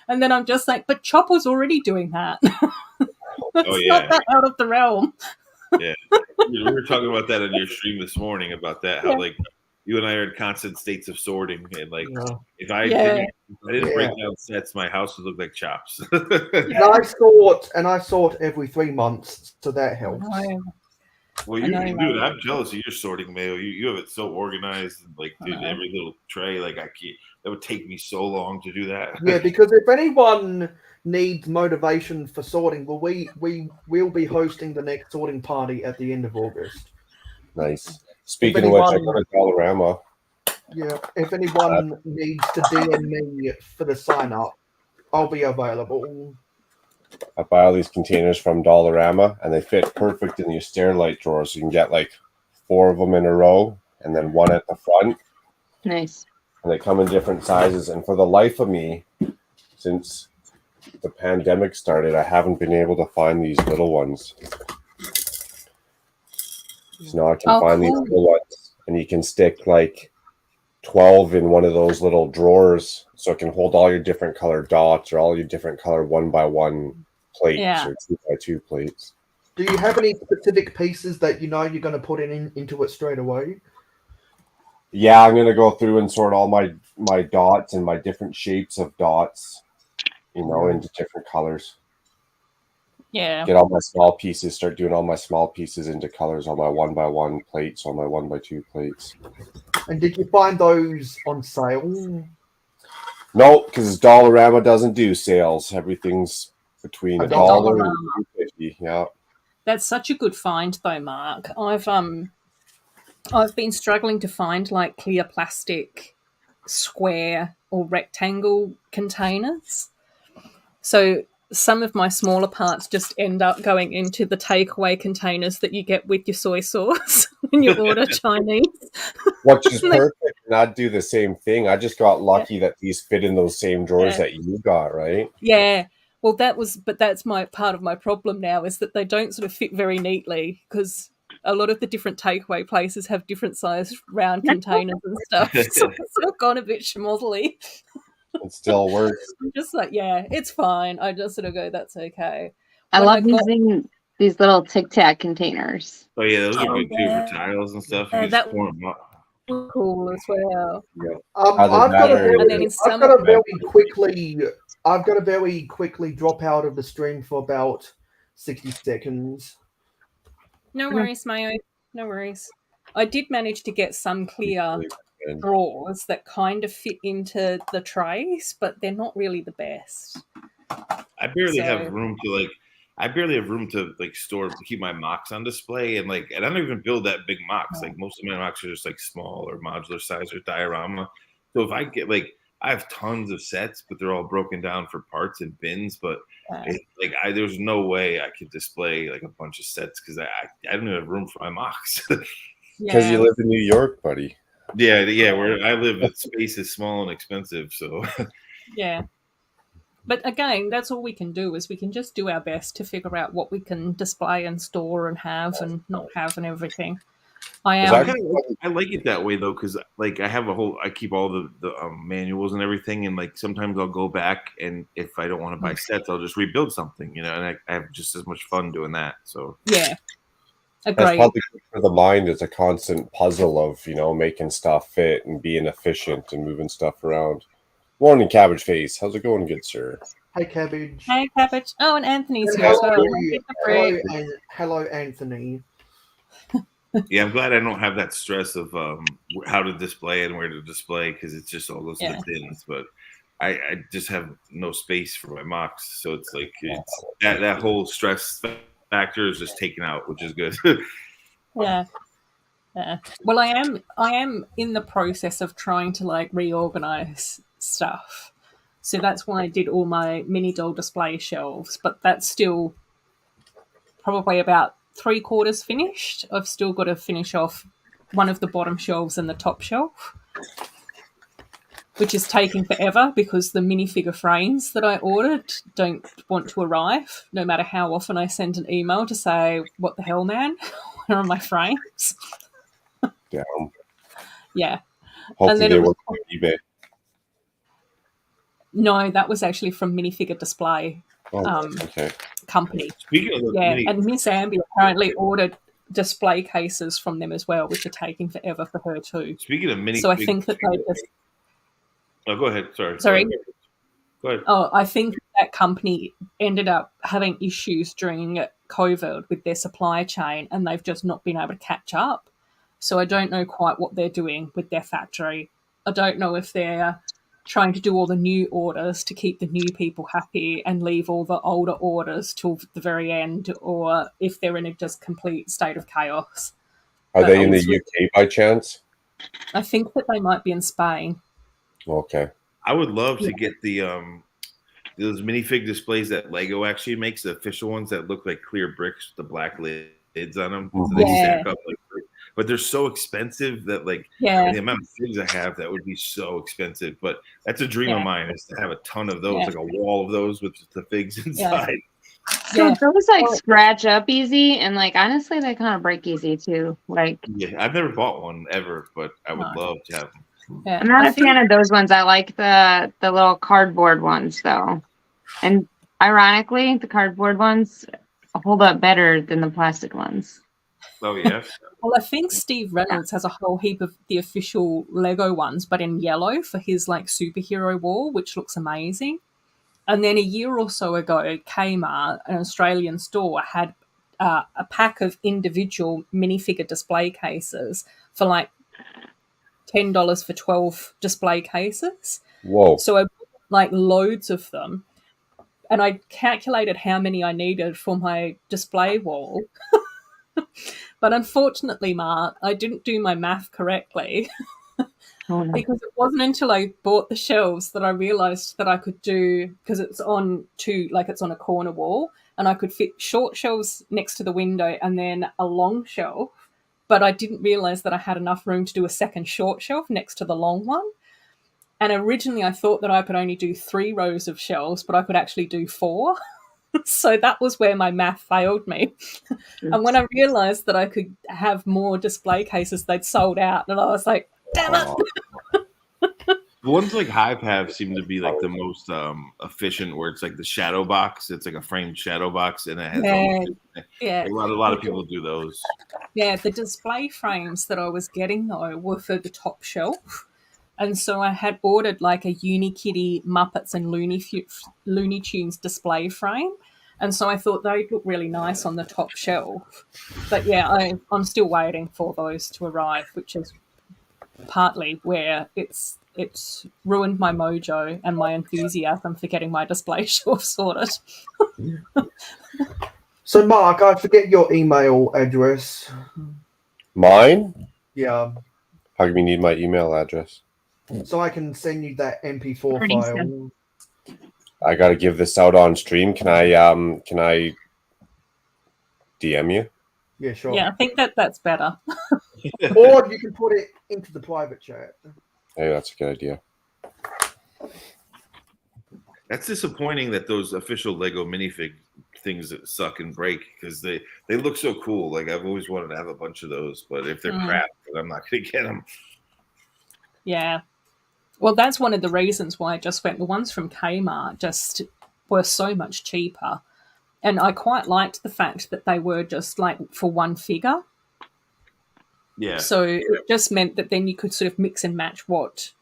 And then I'm just like, but Chopper's already doing that. That's not that out of the realm. Yeah. We were talking about that on your stream this morning about that, how like you and I are in constant states of sorting, and like if I didn't break down sets, my house would look like Chops. And I sort every 3 months, so that helps. Well, dude, I'm jealous of your sorting, Mayo. You have it so organized, and like, dude, every little tray, like I can't. That would take me so long to do that. Yeah, because if anyone needs motivation for sorting, well, we'll be hosting the next sorting party at the end of August. Nice. Speaking of which, I got a Dollarama. Yeah, if anyone needs to DM me for the sign up, I'll be available. I buy all these containers from Dollarama, and they fit perfect in your Stairlight drawer, so you can get like 4 of them in a row, and then one at the front. Nice. And they come in different sizes. And for the life of me, since the pandemic started, I haven't been able to find these little ones. So now I can find these little ones, and you can stick like 12 in one of those little drawers, so it can hold all your different color dots or all your different color 1x1 plates or 2x2 plates. Do you have any specific pieces that you know you're going to put into it straight away? Yeah, I'm going to go through and sort all my dots and my different shapes of dots, into different colors. Yeah. Get all my small pieces, start doing all my small pieces into colors on my 1x1 plates, on my 1x2 plates. And did you find those on sale? No, because Dollarama doesn't do sales. Everything's between $1 and $2.50. Yeah. That's such a good find, though, Mark. I've been struggling to find like clear plastic, square or rectangle containers. So some of my smaller parts just end up going into the takeaway containers that you get with your soy sauce when you order Chinese. Which is perfect. And I'd do the same thing. I just got lucky that these fit in those same drawers that you got, right? Yeah. Well, that's my part of my problem now, is that they don't sort of fit very neatly, because a lot of the different takeaway places have different sized round containers and stuff. So it's sort of gone a bit schmozzly. It still works. I'm just like, yeah, it's fine. I just sort of go, that's okay. I love using these little Tic Tac containers. Oh yeah, those are good too for tiles and stuff. You just pour them up. Cool as well. Yeah. I've got to very quickly drop out of the stream for about 60 seconds. No worries, Mayo. No worries. I did manage to get some clear drawers that kind of fit into the trays, but they're not really the best. I barely have room to I barely have room to like keep my mocks on display, and I don't even build that big mocks. Like most of my mocks are just like small or modular size or diorama. So if I get I have tons of sets, but they're all broken down for parts and bins. But there's no way I could display like a bunch of sets because I don't even have room for my mocks. Because you live in New York, buddy. Yeah. Where I live, the space is small and expensive. So yeah. But again, that's all we can do is we can just do our best to figure out what we can display and store and have and not have and everything. I like it that way though, because I have I keep all the manuals and everything, and sometimes I'll go back, and if I don't want to buy sets, I'll just rebuild something, and I have just as much fun doing that. So yeah, that's probably good for the mind. It's a constant puzzle of making stuff fit and being efficient and moving stuff around. Morning, Cabbage Face. How's it going, good sir? Hey, Cabbage. Hey, Cabbage. Oh, and Anthony's here as well. Hello, Anthony. Yeah, I'm glad I don't have that stress of how to display and where to display because it's just all goes to the bins. But I just have no space for my mocks, so it's that whole stress factor is just taken out, which is good. Yeah. Well, I am in the process of trying to reorganize stuff, so that's why I did all my mini doll display shelves. But that's still probably about 3/4 finished. I've still got to finish off one of the bottom shelves and the top shelf, which is taking forever because the minifigure frames that I ordered don't want to arrive, no matter how often I send an email to say, what the hell, man? Where are my frames? Damn. Yeah. Hopefully they were on eBay. No, that was actually from Minifigure Display company. Speaking of and Miss Ambi apparently ordered display cases from them as well, which are taking forever for her too. Speaking of mini, so I think that they just. Oh, go ahead. Sorry. Go ahead. Oh, I think that company ended up having issues during COVID with their supply chain, and they've just not been able to catch up. So I don't know quite what they're doing with their factory. I don't know if they're trying to do all the new orders to keep the new people happy and leave all the older orders till the very end, or if they're in a just complete state of chaos. Are they in the UK by chance? I think that they might be in Spain. Okay. I would love to get those minifig displays that Lego actually makes, the official ones that look like clear bricks with the black lids on them. So they stack up but they're so expensive that the amount of figs I have, that would be so expensive. But that's a dream of mine, is to have a ton of those, like a wall of those with the figs inside. So those scratch up easy, and honestly they kind of break easy too. I've never bought one ever, but I would love to have them. I'm not a fan of those ones. I like the little cardboard ones though, and ironically, the cardboard ones hold up better than the plastic ones. Oh yes. Well, I think Steve Reynolds has a whole heap of the official Lego ones, but in yellow for his superhero wall, which looks amazing. And then a year or so ago, Kmart, an Australian store, had a pack of individual minifigure display cases for $10 for 12 display cases. Whoa. So I bought loads of them, and I calculated how many I needed for my display wall. But unfortunately, Mark, I didn't do my math correctly. Because it wasn't until I bought the shelves that I realized that I could do, because it's on it's on a corner wall, and I could fit short shelves next to the window and then a long shelf. But I didn't realize that I had enough room to do a second short shelf next to the long one. And originally I thought that I could only do 3 rows of shelves, but I could actually do 4. So that was where my math failed me. And when I realized that I could have more display cases, they'd sold out. And I was like, damn it. The ones Hive have seem to be the most efficient, where it's the shadow box. It's a framed shadow box, and it has a lot of people do those. Yeah, the display frames that I was getting though were for the top shelf. And so I had ordered a Unikitty, Muppets and Looney Tunes display frame. And so I thought they'd look really nice on the top shelf. But I'm still waiting for those to arrive, which is partly where it's ruined my mojo and my enthusiasm for getting my display shelf sorted. So, Mark, I forget your email address. Mine? Yeah, How come you need my email address? so I can send you that MP4 Pretty file. I gotta give this out on stream. Can I DM you? Yeah, sure. Yeah, I think that's better. Or you can put it into the private chat. Hey, that's a good idea. That's disappointing that those official Lego minifig things that suck and break because they look so cool. Like I've always wanted to have a bunch of those, but if they're crap, then I'm not going to get them. Yeah. Well, that's one of the reasons why I just went. The ones from Kmart just were so much cheaper. And I quite liked the fact that they were just like for one figure. Yeah. So it just meant that then you could sort of mix and match what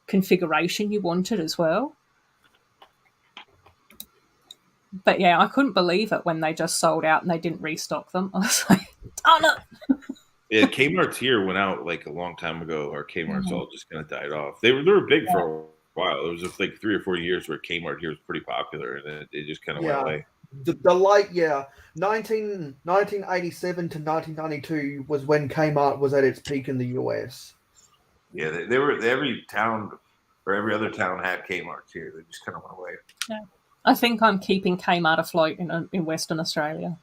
configuration you wanted as well. But yeah, I couldn't believe it when they just sold out and they didn't restock them. I was like, darn it. Yeah, Kmart's here went out like a long time ago. Our Kmart's all just kind of died off. They were big for a while. It was just like 3 or 4 years where Kmart here was pretty popular, and then it just kind of went away. The late 1987 to 1992 was when Kmart was at its peak in the US. Yeah, they were every town or every other town had Kmart's here. They just kind of went away. Yeah. I think I'm keeping Kmart afloat in Western Australia.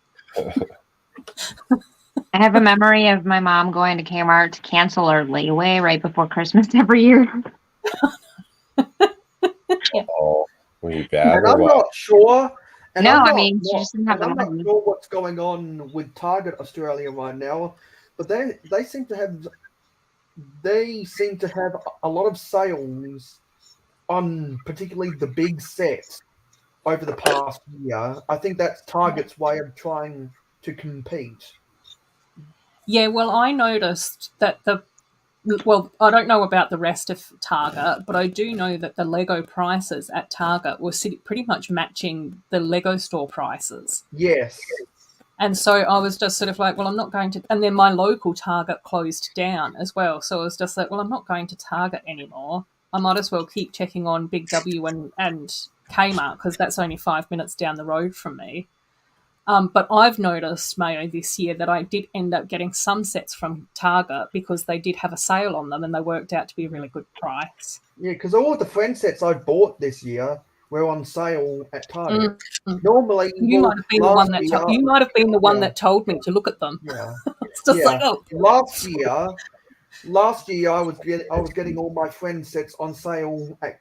I have a memory of my mom going to Kmart to cancel her layaway right before Christmas every year. Oh, were you bad? And or I'm what? not sure. And No, I'm I not- mean, she just didn't have and the I'm not money. sure what's going on with Target Australia right now, but they seem to have a lot of sales on particularly the big sets over the past year. I think that's Target's way of trying to compete. Yeah, well, I noticed that I don't know about the rest of Target, but I do know that the Lego prices at Target were pretty much matching the Lego store prices. Yes. And so I was just sort of like, well, I'm not going to. And then my local Target closed down as well. So I was just like, well, I'm not going to Target anymore. I might as well keep checking on Big W and Kmart because that's only 5 minutes down the road from me. But I've noticed, Mayo, this year that I did end up getting some sets from Target because they did have a sale on them and they worked out to be a really good price. Yeah, because all of the friend sets I bought this year were on sale at Target. Normally, You might have been the one that you might have been the one that told me to look at them. Yeah. It's just like, oh, Last year I was getting all my friend sets on sale at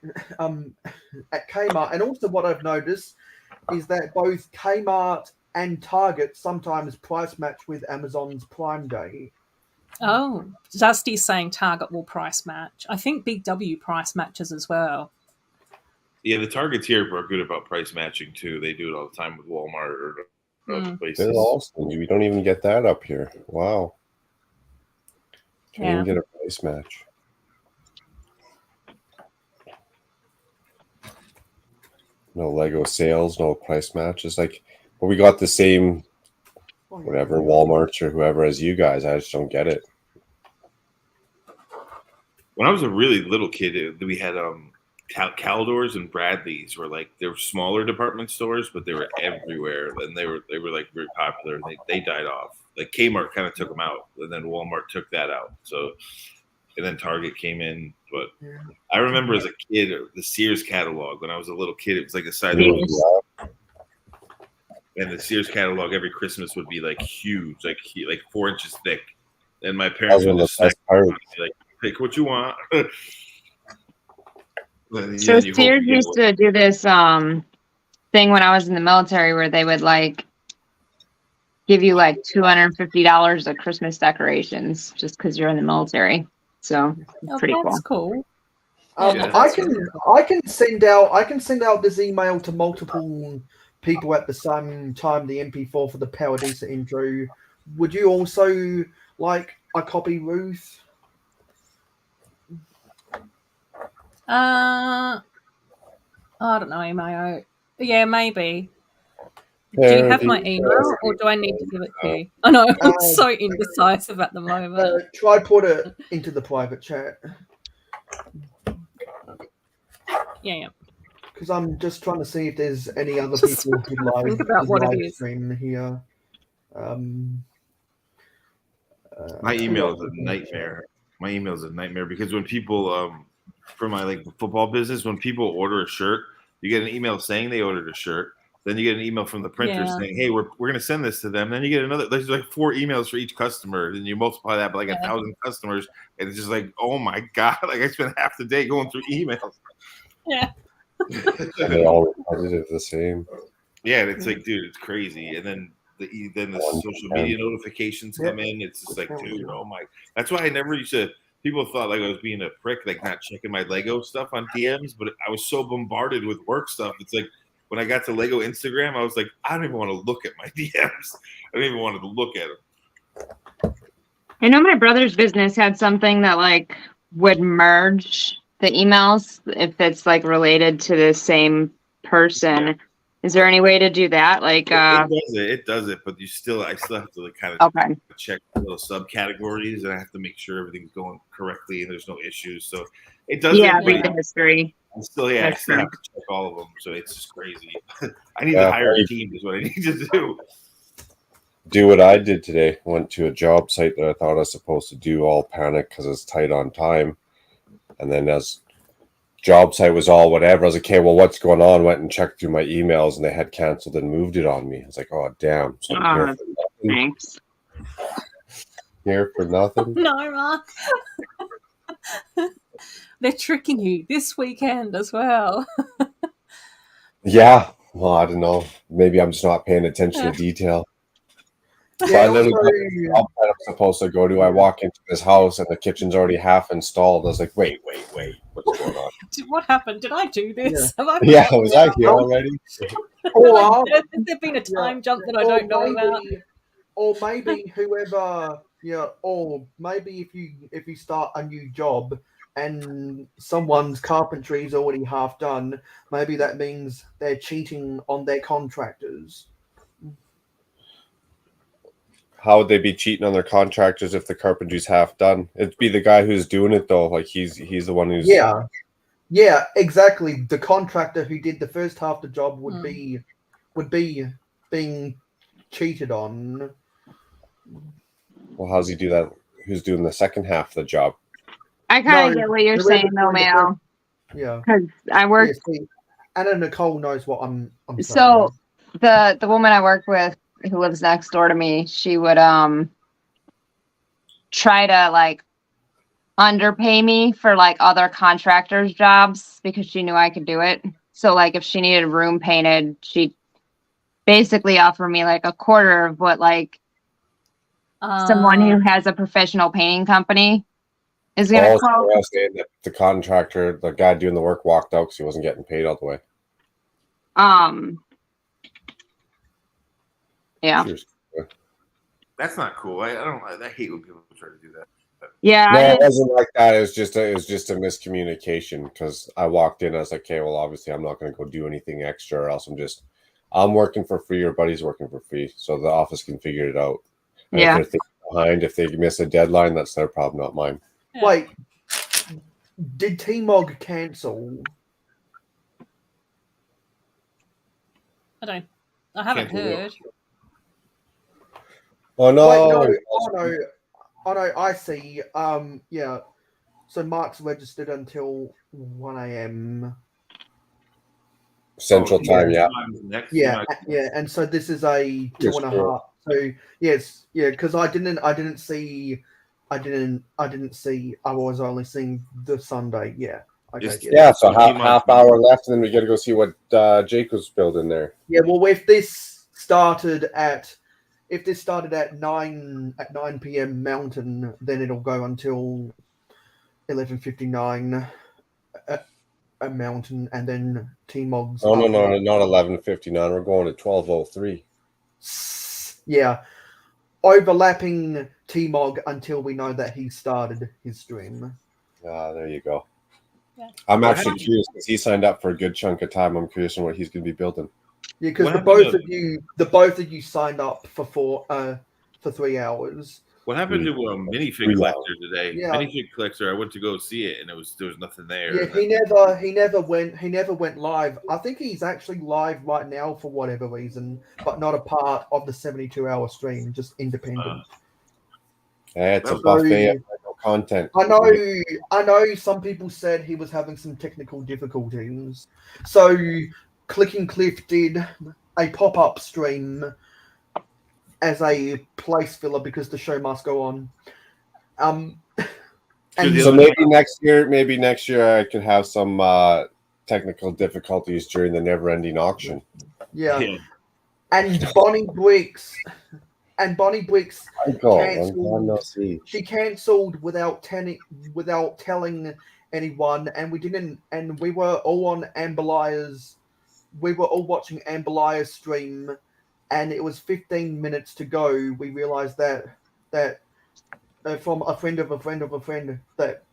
Kmart, and also what I've noticed is that both Kmart and Target sometimes price match with Amazon's Prime Day. oh, Dusty's saying Target will price match. I think Big W price matches as well. Yeah, the Targets here are good about price matching too. They do it all the time with Walmart or other places. They're awesome. We don't even get that up here. Wow. Can't Yeah. even get a price match. No Lego sales, no price match. It's like, well, we got the same, whatever, Walmarts or whoever as you guys. I just don't get it. When I was a really little kid, we had Caldors and Bradleys were like they were smaller department stores, but they were everywhere, and they were like very popular. And they died off. Like Kmart kind of took them out, and then Walmart took that out. So, and then Target came in. But I remember as a kid, the Sears catalog when I was a little kid, it was like the size of and the Sears catalog every Christmas would be like huge, like 4 inches thick. And my parents would just snack on it, be like, pick what you want. So Sears used to do this thing when I was in the military where they would like give you like $250 of Christmas decorations just because you're in the military. So pretty cool. That's cool. I can send out this email to multiple people at the same time. The MP4 for the Paradisa intro. Would you also like a copy, Ruth? I don't know, Mayo. Yeah, maybe. Do you have my email, or do I need to give it to you? I know I'm so indecisive at the moment. Try put it into the private chat. Yeah. Because I'm just trying to see if there's any other Just people who think about what it live is. stream here. My email is a nightmare. My email is a nightmare because when people, for my like football business, when people order a shirt, you get an email saying they ordered a shirt. Then you get an email from the printer Yeah. saying, "Hey, we're gonna send this to them." Then you get another. There's like 4 emails for each customer. Then you multiply that by like 1,000 customers, and it's just like, oh my god! Like I spent half the day going through emails. Yeah. They all repetitive the same. Yeah, and it's like, dude, it's crazy. And then the social media notifications come in. It's just like, dude, oh my. That's why I never used to. People thought like I was being a prick, like not checking my Lego stuff on DMs, but I was so bombarded with work stuff. It's like when I got to Lego Instagram, I was like, I don't even want to look at my DMs. I don't even want to look at them. I know my brother's business had something that like would merge the emails if it's like related to the same person. Yeah. Is there any way to do that? Like, it does it, but I still have to like kind of okay. check little subcategories, and I have to make sure everything's going correctly and there's no issues. So it does. Yeah, it, read the history. I still have That's to check all of them. So it's just crazy. I need to hire a team. Is what I need to do. Do what I did today. Went to a job site that I thought I was supposed to do. All panic because it's tight on time, and then as job site was all whatever. I was like, okay, well, what's going on? Went and checked through my emails, and they had canceled and moved it on me. I was like, oh damn! So I'm here for nothing. Thanks. Here for nothing. No, Mark. They're tricking you this weekend as well. Yeah. Well, I don't know. Maybe I'm just not paying attention to detail. So I literally got the job that I'm supposed to go to. I walk into this house and the kitchen's already half installed. I was like, wait, what's going on? What happened? Did I do this? Yeah. Have I Yeah, was I here already? Has there been a time jump that I don't know about? Or maybe whoever, or maybe if you start a new job and someone's carpentry is already half done, maybe that means they're cheating on their contractors. How would they be cheating on their contractors if the carpentry's half done? It'd be the guy who's doing it though. Like he's the one who's Yeah, exactly. The contractor who did the first half of the job would be being cheated on. Well, how's he do that? Who's doing the second half of the job? I kind of get what you're saying, though, Mail. Yeah, because I work. Yeah, Anna Nicole knows what I'm saying. So the woman I work with who lives next door to me, she would try to like underpay me for like other contractors' jobs because she knew I could do it. So like if she needed a room painted, she'd basically offer me like a quarter of what like someone who has a professional painting company is going to call. Saying that the contractor, the guy doing the work, walked out because he wasn't getting paid all the way. Yeah. That's not cool. I hate when people try to do that. Yeah. No, it wasn't like that. It was just a miscommunication because I walked in. I was like, okay, well, obviously I'm not going to go do anything extra, or else I'm working for free, or Buddy's working for free, so the office can figure it out. And yeah. If they're behind, if they miss a deadline, that's their problem, not mine. Yeah. Wait, did T-Mog cancel? I haven't heard. Oh no! Wait, no, I see. Yeah. So Mark's registered until 1 a.m. Central Time, yeah. Yeah, and so this is a 2.5. So yes, yeah, because I didn't see. I was only seeing the Sunday. Yeah. Okay, Yeah, so half hour left, and then we got to go see what Jake was building there. Yeah, well, if this started at 9 p.m. Mountain, then it'll go until 11:59 a Mountain, and then T-Mog's. Oh no, not 11:59. We're going to 12:03. Yeah, overlapping T-Mog until we know that he started his stream. There you go. Yeah. I'm actually curious because he signed up for a good chunk of time. I'm curious on what he's going to be building. Yeah, because the both of you signed up for 3 hours. What happened to Minifig Reload. Collector today? Yeah. Minifig Collector, I went to go see it, and there was nothing there. Yeah, he never went live. I think he's actually live right now for whatever reason, but not a part of the 72-hour stream, just independent. Yeah, it's a So- buffet of content. I know some people said he was having some technical difficulties. So Clicking Cliff did a pop-up stream as a place filler because the show must go on. And So maybe next year I could have some technical difficulties during the never-ending auction. yeah. And Bonnie Bricks she cancelled without telling anyone, and we were all on Ambalia's. We were all watching Ambalia's stream, and it was 15 minutes to go. We realized that from a friend of a friend of a friend that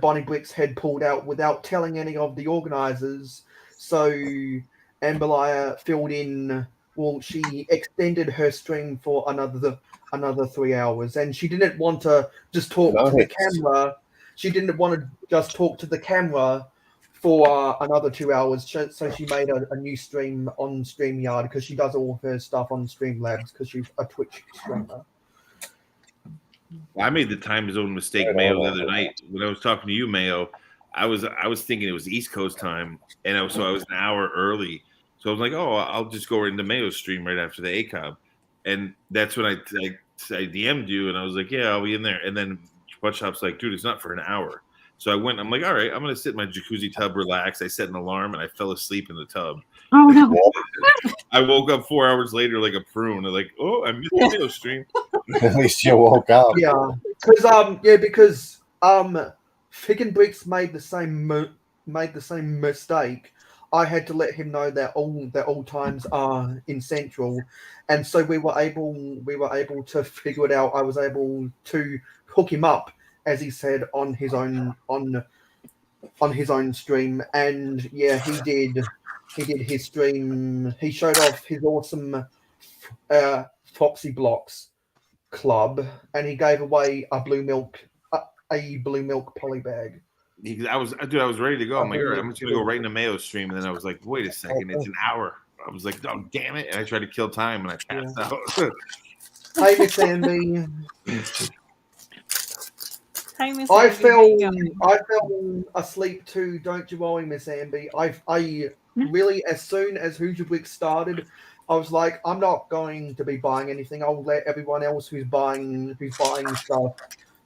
Bonnie Bricks had pulled out without telling any of the organizers. So Ambalia filled in. Well, she extended her stream for another 3 hours, and she didn't want to just talk to the camera. She didn't want to just talk to the camera for another 2 hours. So she made a new stream on StreamYard because she does all of her stuff on Streamlabs because she's a Twitch streamer. I made the time zone mistake, Mayo, the other night when I was talking to you, Mayo. I was thinking it was East Coast time, and I was an hour early. So I was like, oh, I'll just go into Mayo's stream right after the ACOB. And that's when I DM'd you, and I was like, yeah, I'll be in there. And then Buttshop's like, dude, it's not for an hour. So I went, I'm like, all right, I'm going to sit in my jacuzzi tub, relax. I set an alarm, and I fell asleep in the tub. Oh, no. I woke up 4 hours later like a prune. I'm like, oh, I missed the Mayo stream. At least you woke up. Yeah, because Fig and Bricks made the same mistake. I had to let him know that all times are in Central, and so we were able to figure it out. I was able to hook him up, as he said, on his own stream, and yeah, he did his stream. He showed off his awesome Foxy Blocks club, and he gave away a blue milk polybag. I was ready to go. I'm like, all right, I'm just gonna go right into Mayo stream, and then I was like, wait a second, it's an hour. I was like, oh damn it! And I tried to kill time, and I passed out. Hey, Miss Amby. Hey, Miss I Amby, fell asleep too. Don't you worry, Miss Amby. I really, as soon as Hoosier Week started, I was like, I'm not going to be buying anything. I'll let everyone else who's buying stuff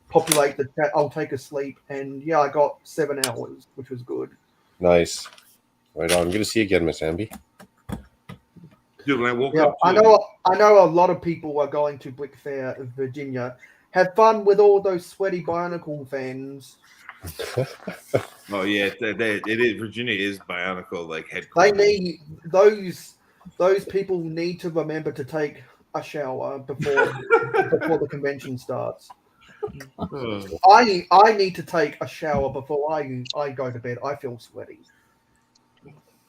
populate the chat. I'll take a sleep, and yeah, I got 7 hours, which was good. Nice. Right on. Good to see you again, Miss Amby. Dude, when I woke Yeah, up, I know a lot of people are going to Brick Fair, Virginia. Have fun with all those sweaty Bionicle fans. oh yeah, it is. Virginia is Bionicle like They headquarters. need those people need to remember to take a shower before the convention starts. I need to take a shower before I go to bed. I feel sweaty.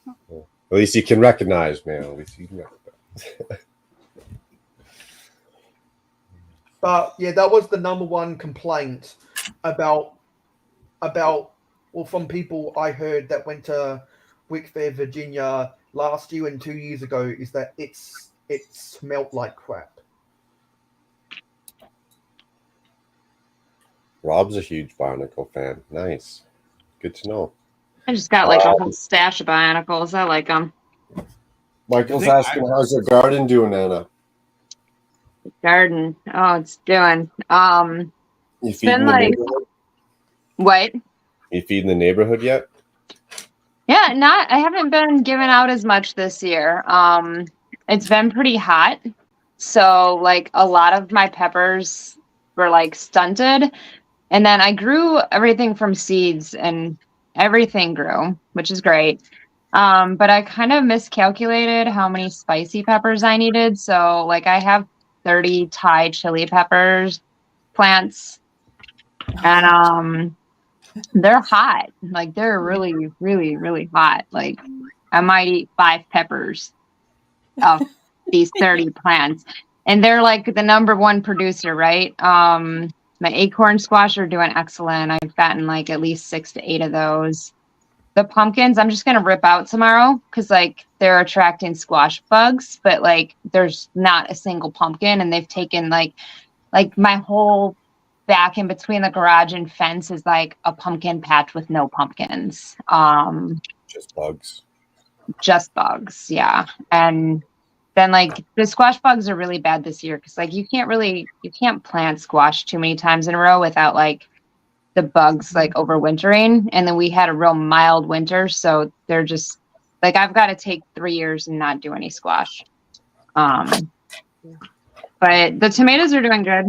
At least you can recognize, man. At least you can recognize. But yeah, that was the number one complaint about from people I heard that went to Wick Fair, Virginia last year and 2 years ago, is that it smelt like crap. Rob's a huge Bionicle fan. Nice. Good to know. I just got like a whole stash of Bionicles. I like them. Michael's asking, how's your garden doing, Anna? Garden. Oh, it's doing. You feeding been the like- neighborhood? What? You feeding the neighborhood yet? Yeah, I haven't been giving out as much this year. It's been pretty hot. So like a lot of my peppers were like stunted. And then I grew everything from seeds and everything grew, which is great. But I kind of miscalculated how many spicy peppers I needed. So like I have 30 Thai chili peppers plants. And they're hot. Like they're really, really, really hot. Like I might eat 5 peppers of these 30 plants. and they're like the number one producer, right? My acorn squash are doing excellent. I've gotten like at least 6 to 8 of those. The pumpkins, I'm just gonna rip out tomorrow because like they're attracting squash bugs, but like there's not a single pumpkin, and they've taken like my whole back in between the garage and fence is like a pumpkin patch with no pumpkins. Just bugs. Just bugs, yeah. And then like the squash bugs are really bad this year because like you can't plant squash too many times in a row without like the bugs like overwintering. And then we had a real mild winter, so they're just like I've got to take 3 years and not do any squash. But the tomatoes are doing good.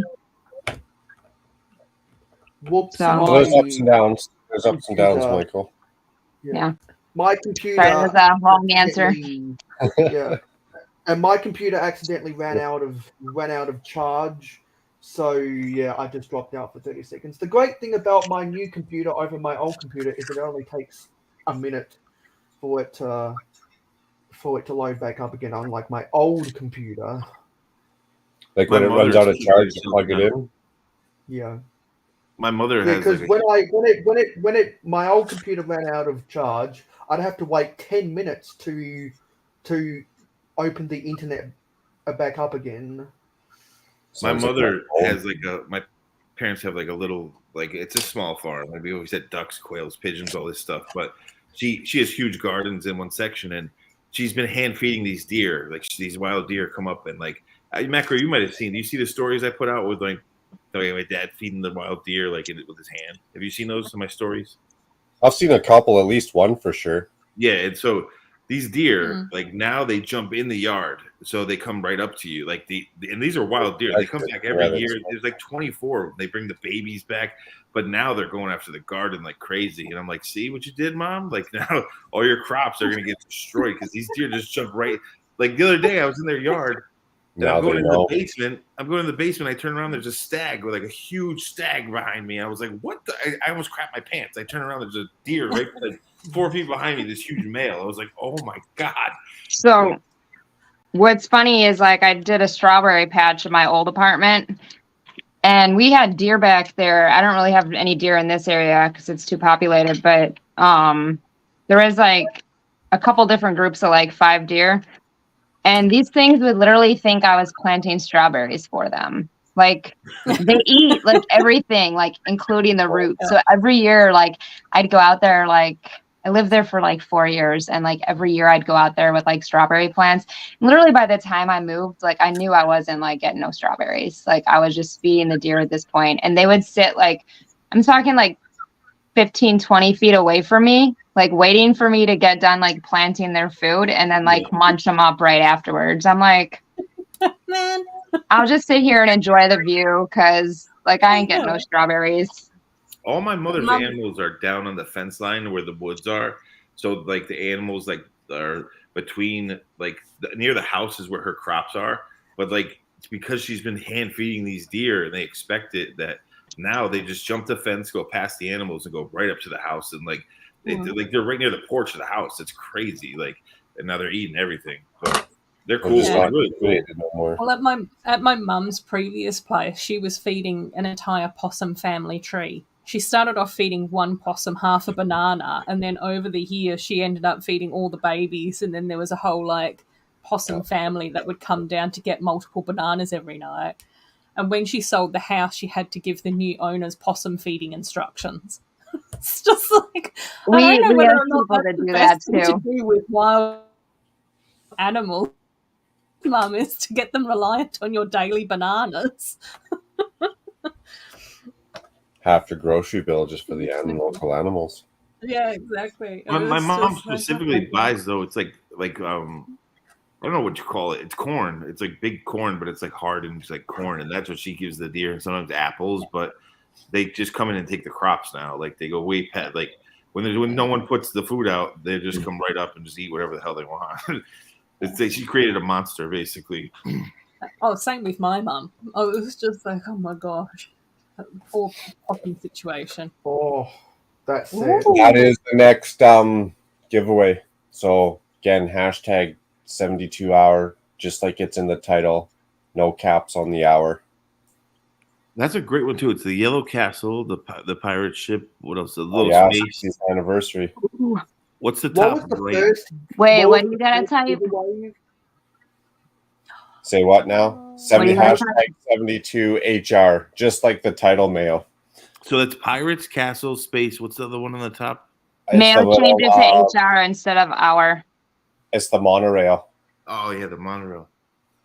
Whoops. So- There's ups and downs. There's ups and downs, Michael. Yeah. My computer. Sorry, that was a long answer. Yeah. And my computer accidentally ran out of charge. So yeah, I just dropped out for 30 seconds. The great thing about my new computer over my old computer is it only takes a minute for it to load back up again, unlike my old computer. Like My when it runs mother's out of charge, you plug it in. Yeah. My mother Yeah, has because like my old computer ran out of charge, I'd have to wait 10 minutes to open the internet back up again. my Sounds like mother my has like my parents have like a little, like it's a small farm. Like we always had ducks, quails, pigeons, all this stuff. But she has huge gardens in one section, and she's been hand feeding these deer. Like these wild deer come up and like Macro, you might have seen. Do you see the stories I put out with like my dad feeding the wild deer like with his hand? Have you seen those in my stories? I've seen a couple, at least one for sure. Yeah, and so these deer, like now they jump in the yard, so they come right up to you. Like and these are wild deer. They come back every year. There's like 24. They bring the babies back, but now they're going after the garden like crazy. And I'm like, see what you did, Mom? Like now all your crops are gonna get destroyed because these deer just jump right. Like the other day, I was in their yard. Now I'm going they into know. the basement. I turn around. There's a stag with like a huge stag behind me. I was like, "What?" I almost crapped my pants. I turn around. There's a deer right like 4 feet behind me. This huge male. I was like, "Oh my god!" So what's funny is like I did a strawberry patch in my old apartment, and we had deer back there. I don't really have any deer in this area because it's too populated, but there was like a couple different groups of like 5 deer. And these things would literally think I was planting strawberries for them. Like they eat like everything, like including the roots. So every year, like I'd go out there, like I lived there for like 4 years, and like every year I'd go out there with like strawberry plants. And literally by the time I moved, like I knew I wasn't like getting no strawberries. Like I was just feeding the deer at this point. And they would sit like, I'm talking like 15, 20 feet away from me, like waiting for me to get done like planting their food and then like munch them up right afterwards. I'm like, Man. I'll just sit here and enjoy the view because like I ain't getting no strawberries. All my mother's Mom- animals are down on the fence line where the woods are. So like the animals like are between like near the houses where her crops are. But like it's because she's been hand feeding these deer, and they expect it that now they just jump the fence, go past the animals, and go right up to the house, and like they're right near the porch of the house. It's crazy. Like, and now they're eating everything. But they're cool. just Yeah. They're really cool. No more. Well, at my mum's previous place, she was feeding an entire possum family tree. She started off feeding one possum half a banana, and then over the year she ended up feeding all the babies, and then there was a whole like possum family that would come down to get multiple bananas every night. And when she sold the house, she had to give the new owners possum feeding instructions. It's just like We I don't know have whether or not people that's that the do best that thing too. to do with wild animals. Mum, is to get them reliant on your daily bananas. Half your grocery bill just for the local animals. Yeah, exactly. My It's mom just like, specifically okay. buys though. It's like I don't know what you call it. It's corn. It's like big corn, but it's like hard and it's like corn, and that's what she gives the deer. And sometimes apples, but they just come in and take the crops now. Like they go way past. Like when no one puts the food out, they just come right up and just eat whatever the hell they want. She created a monster basically. Oh, same with my mum. Oh, it was just like, oh my gosh, poor popping situation. Oh, that's sad. That is the next giveaway. So again, hashtag 72 hour, just like it's in the title. No caps on the hour. That's a great one too. It's the Yellow Castle, the pirate ship. What else? The Oh, little yeah, space. 60th anniversary. What's the What top was the right? first? Wait, what what was you the gotta first type? giveaway? Say what now? What 70 do you gotta hashtag 72 HR, just like the title mail. So that's Pirates, Castle, Space. What's the other one on the top? It's Mail the change it little, to HR instead of hour. it's the monorail. Oh yeah, the monorail.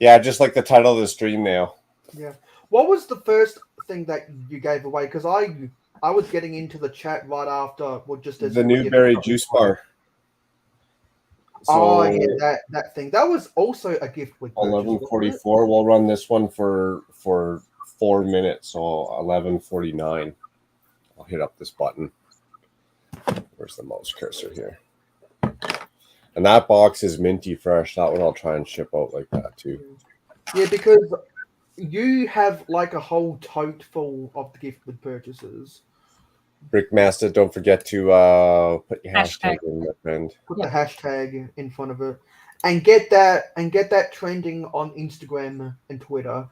Yeah, just like the title of the stream mail. Yeah. What was the first thing that you gave away? Because I was getting into the chat right after, well, just as The you were giving Newberry away. Juice Bar. Oh So yeah, that thing. That was also a gift with purchase, wasn't it? 11:44. We'll run this one for 4 minutes. So 11:49. I'll hit up this button. Where's the mouse cursor here? And that box is minty fresh. That one I'll try and ship out like that too. Yeah, because you have like a whole tote full of the gift with purchases. Brickmaster, don't forget to put your hashtag Hashtag. in, my friend. Put Yeah. the hashtag in front of it, and get that trending on Instagram and Twitter.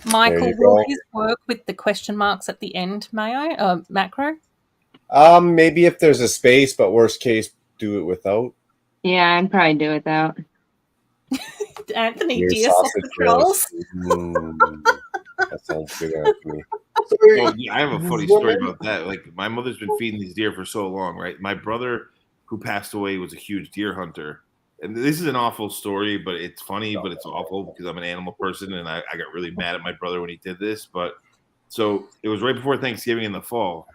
Michael, you will go. this work with the question marks at the end, may I? Macro? Maybe if there's a space, but worst case, do it without. Yeah, I'd probably do it though. Anthony, Your dear sausage rolls. That sounds good, Anthony. So, Oh, yeah, I have a funny story about that. Like my mother's been feeding these deer for so long, right? My brother, who passed away, was a huge deer hunter. And this is an awful story, but it's funny, but it's awful because I'm an animal person and I got really mad at my brother when he did this. But so it was right before Thanksgiving in the fall.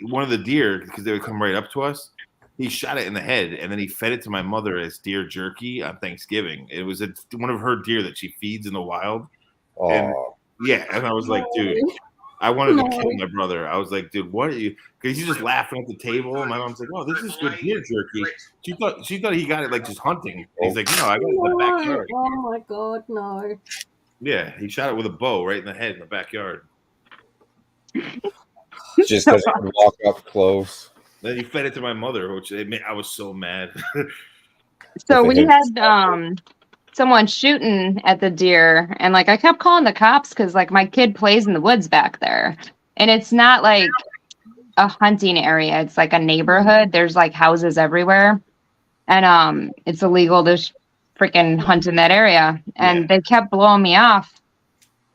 One of the deer, because they would come right up to us, he shot it in the head and then he fed it to my mother as deer jerky on Thanksgiving. It was one of her deer that she feeds in the wild. And Oh, yeah, and I was like, dude, I wanted to kill my brother. I was like, dude, what are you? Because he's just laughing at the table. And my mom's like, oh, this is good deer jerky. She thought he got it like just hunting. And he's like, no, I got it in the backyard. Oh my god, no. Yeah, he shot it with a bow right in the head in the backyard. just because you walk up close. Then he fed it to my mother, I was so mad. So If we it had someone shooting at the deer, and like I kept calling the cops because like my kid plays in the woods back there, and it's not like a hunting area; it's like a neighborhood. There's like houses everywhere, and it's illegal to freaking hunt in that area. And they kept blowing me off,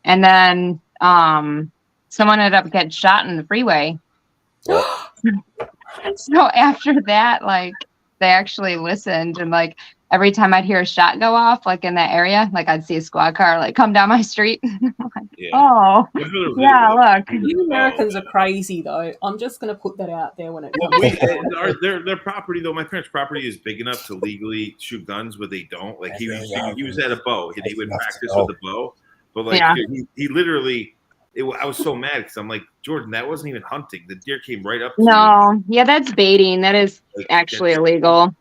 and then someone ended up getting shot in the freeway. So after that, like they actually listened, and like every time I'd hear a shot go off, like in that area, like I'd see a squad car like come down my street. Like, Yeah. oh, yeah, look. You Americans are crazy, though. I'm just going to put that out there when it Well, comes. their property though. My parents' property is big enough to legally shoot guns, but they don't. Like he was at a bow, and he would practice with the bow. But like Yeah. he literally, I was so mad because I'm like, Jordan, that wasn't even hunting. The deer came right up to you. No, yeah, that's baiting. That is actually illegal.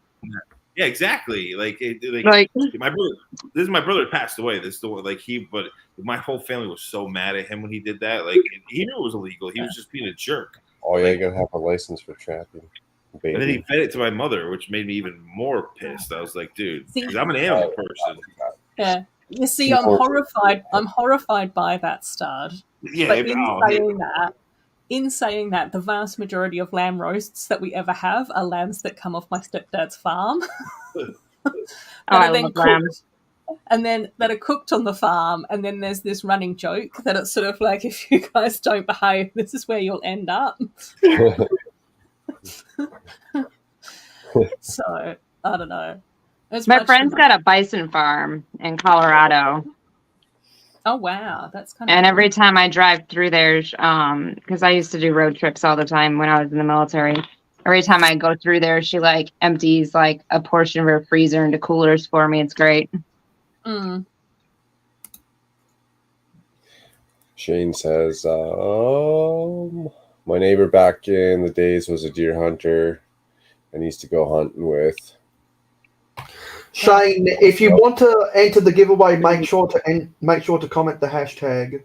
Yeah, exactly. Like Like, my brother. This is my brother passed away. This is the one, but my whole family was so mad at him when he did that. Like he knew it was illegal. He was just being a jerk. Oh, yeah, you gotta have a license for trapping. Baby. And then he fed it to my mother, which made me even more pissed. I was like, dude, because I'm an animal person. Yeah. You see, I'm horrified. I'm horrified by that, Stud. Yeah, But in saying that, the vast majority of lamb roasts that we ever have are lambs that come off my stepdad's farm. I love lambs. And then that are cooked on the farm, and then there's this running joke that it's sort of like, if you guys don't behave, this is where you'll end up. So I don't know. My friend's got a bison farm in Colorado. Oh wow, that's kind of. And every time I drive through there, because I used to do road trips all the time when I was in the military. Every time I go through there, she like empties like a portion of her freezer into coolers for me. It's great. Mm. Shane says, my neighbor back in the days was a deer hunter and used to go hunting with. Shane, if you want to enter the giveaway, make sure to comment the hashtag.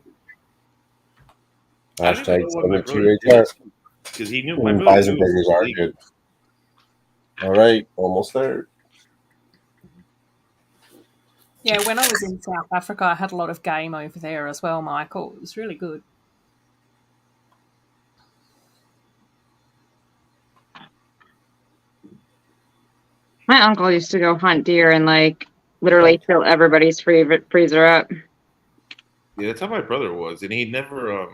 Hashtag 72HR. Because he knew my brother Bison knew it burgers was are illegal. good. All right, almost there. Yeah, when I was in South Africa, I had a lot of game over there as well, Michael. It was really good. My uncle used to go hunt deer and like literally fill everybody's freezer up. Yeah, that's how my brother was, and he never.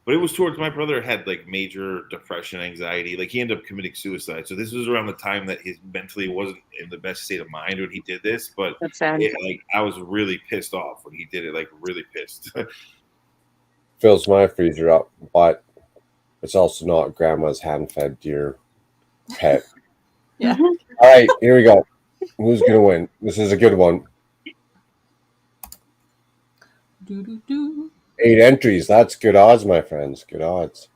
But it was towards my brother had like major depression, anxiety. Like he ended up committing suicide. So this was around the time that he mentally wasn't in the best state of mind when he did this. But That's sad. like I was really pissed off when he did it. Like really pissed. Fills my freezer up, but it's also not grandma's hand-fed deer pet. Yeah. Mhm. All right, here we go. Who's gonna win? This is a good one. Do. 8 entries. That's good odds, my friends. Good odds.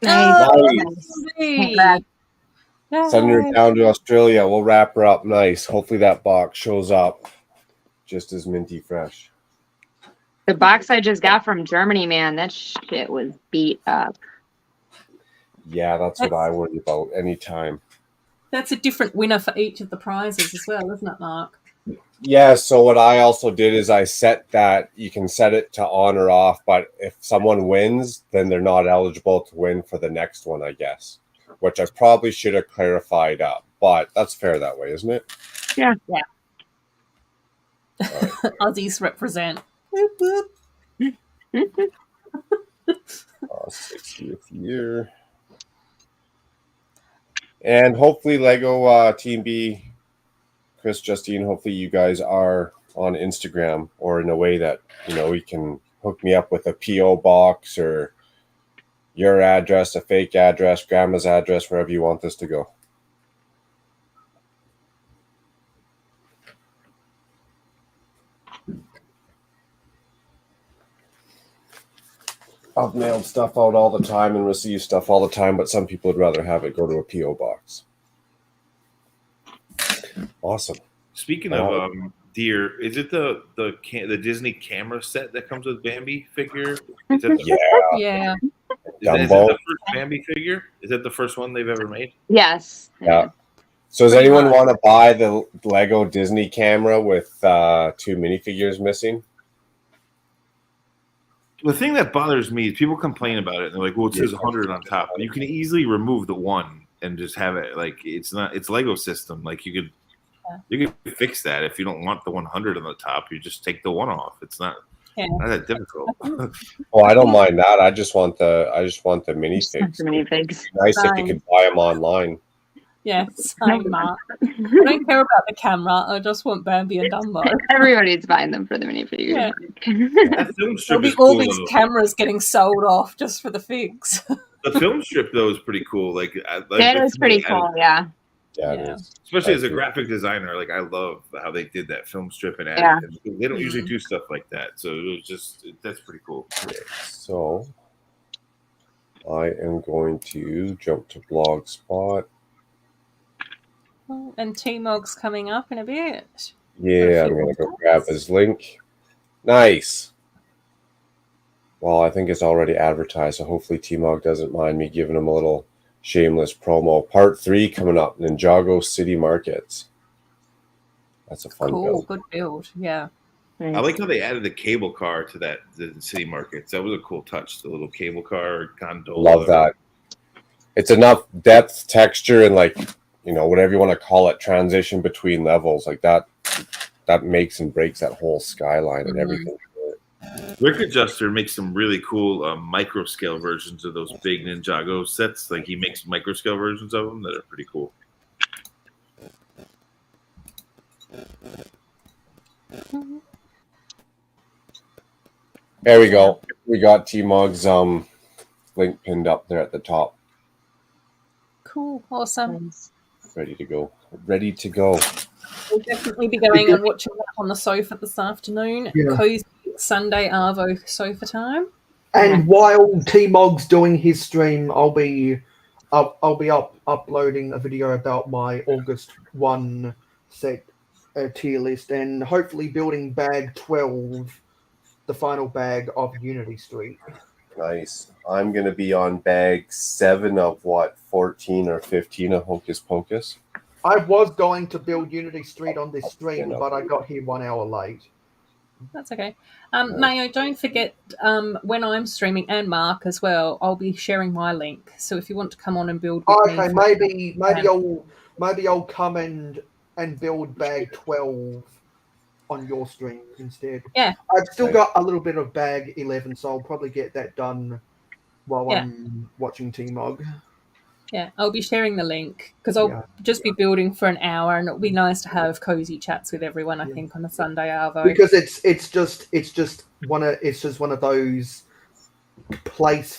Nice. Nice. Send her down to Australia. We'll wrap her up nice. Hopefully that box shows up just as minty fresh. The box I just got from Germany, man, that shit was beat up. Yeah, that's what I worry about anytime. That's a different winner for each of the prizes as well, isn't it, Mark? Yeah, so what I also did is I set that you can set it to on or off, but if someone wins, then they're not eligible to win for the next one, I guess, which I probably should have clarified up, but that's fair that way, isn't it? Yeah. Yeah. Right. Aussies represent. 60th year. And hopefully Lego Team B, Chris, Justine, hopefully you guys are on Instagram or in a way that, you can hook me up with a P.O. box or your address, a fake address, grandma's address, wherever you want this to go. I've mailed stuff out all the time and received stuff all the time, but some people would rather have it go to a P.O. box. Awesome. Speaking of deer, is it the Disney camera set that comes with Bambi figure? Is that the, Yeah. is it the first Bambi figure? Is that the first one they've ever made? Yes. Yeah. So does anyone want to buy the Lego Disney camera with 2 minifigures missing? The thing that bothers me is people complain about it and they're like, well, it says 100 on top. But you can easily remove the 1 and just have it like it's Lego system. Like you could fix that if you don't want the 100 on the top. You just take the 1 off. It's not that difficult. Oh, I don't mind that. I just want the minifigs. Minifigs. Nice if you could buy them online. Yeah, same, Mark. I don't care about the camera. I just want Bambi and Dumbo. Everybody's buying them for the minifigures. Yeah. That film There'll strip be is all cool, these though. cameras getting sold off just for the figs. The film strip though is pretty cool. Like That is pretty cool, yeah. Yeah, Yeah. it is. Especially as a Thank you. graphic designer, like I love how they did that film strip and Yeah. added it. They don't usually do stuff like that, so it was just that's pretty cool. So I am going to jump to Blogspot. And T-Mog's coming up in a bit. Yeah, I'm going to go grab his link. Nice. Well, I think it's already advertised, so hopefully T-Mog doesn't mind me giving him a little shameless promo. Part 3 coming up, Ninjago City Markets. That's a fun Cool, build. good build. Yeah. I like how they added the cable car to the city markets. That was a cool touch. The little cable car gondola. Love that. It's enough depth, texture, and whatever you want to call it, transition between levels. Like that makes and breaks that whole skyline and everything. Rick Adjuster makes some really cool micro scale versions of those big Ninjago sets. Like he makes micro scale versions of them that are pretty cool. There we go. We got T-Mog's link pinned up there at the top. Cool, awesome. Ready to go. Ready to go. We'll definitely be going and watching that on the sofa this afternoon. Yeah. Cozy Sunday Arvo sofa time. And while T-Mog's doing his stream, I'll be uploading a video about my August 1 set tier list and hopefully building bag 12, the final bag of Unity Street. Nice. I'm going to be on bag 7 of what, 14 or 15 of Hocus Pocus. I was going to build Unity Street on this stream, but I got here 1 hour late. That's okay. Mayo, don't forget when I'm streaming, and Mark as well, I'll be sharing my link. So if you want to come on and build with me, Okay, maybe I'll come and build bag 12 on your stream instead. Yeah. I've still got a little bit of bag 11, so I'll probably get that done while I'm watching T-Mog. Yeah, I'll be sharing the link because I'll just be building for an hour, and it'll be nice to have cozy chats with everyone. I think on a Sunday, Arvo, because it's just one of those place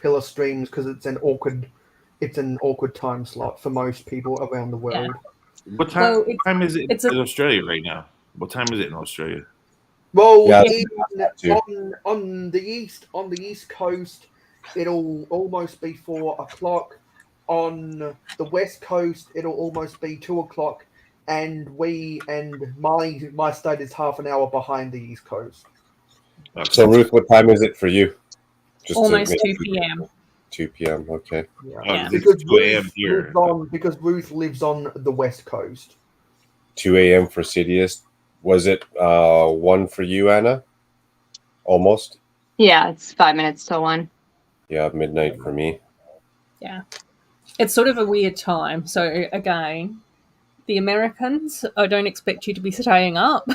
filler streams because it's an awkward time slot for most people around the world. What time is it in Australia right now? What time is it in Australia? Well, on the east coast, it'll almost be 4 o'clock. On the west coast, it'll almost be 2 o'clock, and my state is half an hour behind the east coast. Okay. So, Ruth, what time is it for you? Just almost 2 p.m. 2 p.m. Okay. Yeah. Because Ruth lives on the west coast. 2 a.m. for Sidious. Was it 1 for you, Anna? Almost. Yeah, it's 5 minutes till 1. Yeah, midnight for me. Yeah. It's sort of a weird time. So, again, the Americans, I don't expect you to be staying up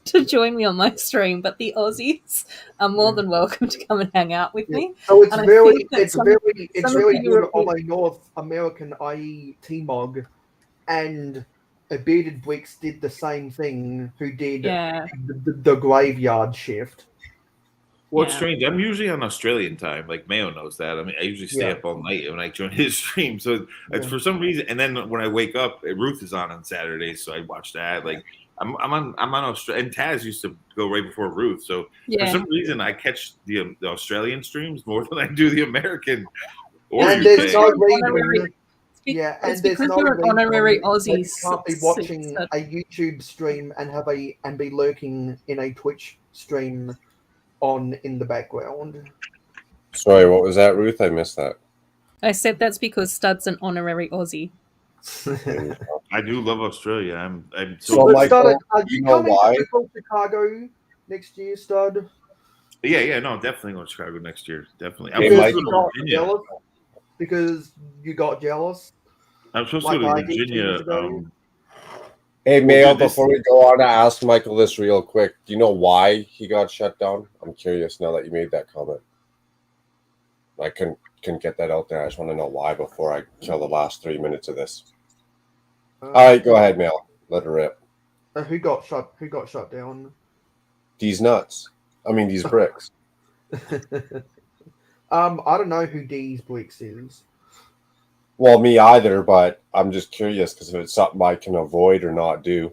to join me on my stream, but the Aussies are more than welcome to come and hang out with me. So it's really good on my North American, i.e. T-Mog, and a Bearded Bricks did the same thing, who did the graveyard shift. Well, it's strange. I'm usually on Australian time. Like Mayo knows that. I mean, I usually stay up all night when I join his stream. So it's for some reason. And then when I wake up, Ruth is on Saturdays, so I watch that. Like I'm on Australia, and Taz used to go right before Ruth. So for some reason, I catch the Australian streams more than I do the American. And there's no reason. It's because you're an honorary Aussie. You can't be watching a YouTube stream and be lurking in a Twitch stream in the background. Sorry, what was that, Ruth? I missed that. I said that's because Stud's an honorary Aussie. I do love Australia. I'm so Michael, you know why? To Chicago next year, Stud. Yeah, no, definitely going to Chicago next year. Definitely. Because you got jealous. I'm supposed to go to Virginia. Hey, Mayo, before we go on, to ask Michael this real quick. Do you know why he got shut down? I'm curious now that you made that comment. I can get that out there. I just want to know why before I kill the last 3 minutes of this. All right, go ahead, Mayo. Let her rip. Who got shut down? These nuts. I mean, these bricks. I don't know who D's Bricks is. Well, me either, but I'm just curious because if it's something I can avoid or not do.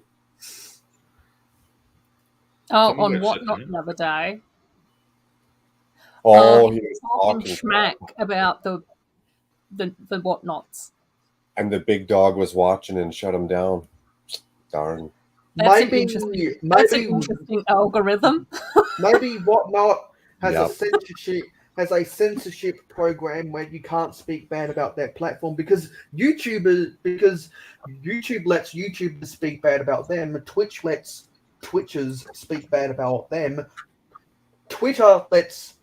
Oh, on Whatnot the other day. Oh, he was talking smack about the Whatnots. And the big dog was watching and shut him down. Darn. That's an interesting algorithm. Maybe Whatnot has a censorship program where you can't speak bad about that platform because YouTube lets YouTubers speak bad about them. Twitch lets Twitchers speak bad about them. Twitter lets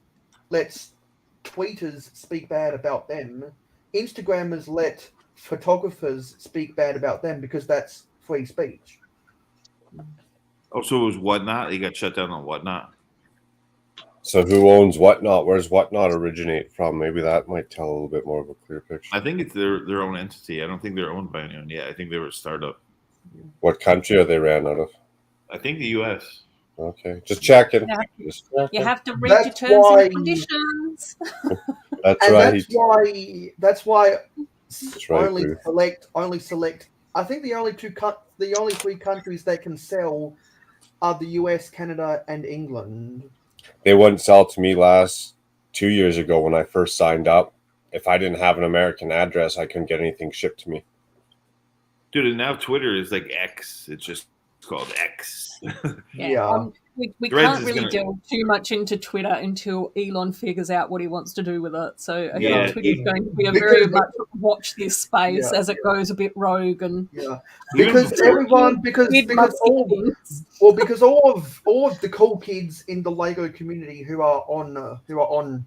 tweeters speak bad about them. Instagrammers let photographers speak bad about them because that's free speech. Oh, so it was Whatnot? He got shut down on Whatnot. So who owns Whatnot? Where's Whatnot originate from? Maybe that might tell a little bit more of a clear picture. I think it's their own entity. I don't think they're owned by anyone yet. I think they were a startup. What country are they ran out of? I think the U.S. Okay, just checking. You have to read your terms and conditions. That's right. That's why only select. I think the only 3 countries that can sell are the U.S., Canada, and England. They wouldn't sell to me 2 years ago when I first signed up. If I didn't have an American address, I couldn't get anything shipped to me. Dude, and now Twitter is like X. It's just called X. Yeah. we Threads can't is really gonna- delve too much into Twitter until Elon figures out what he wants to do with it. So I Yeah, think Twitter's going to be a because- very much watch this space Yeah. as it goes a bit rogue and Yeah, Even because before- everyone, because weird all, things. well, because all of the cool kids in the Lego community who are on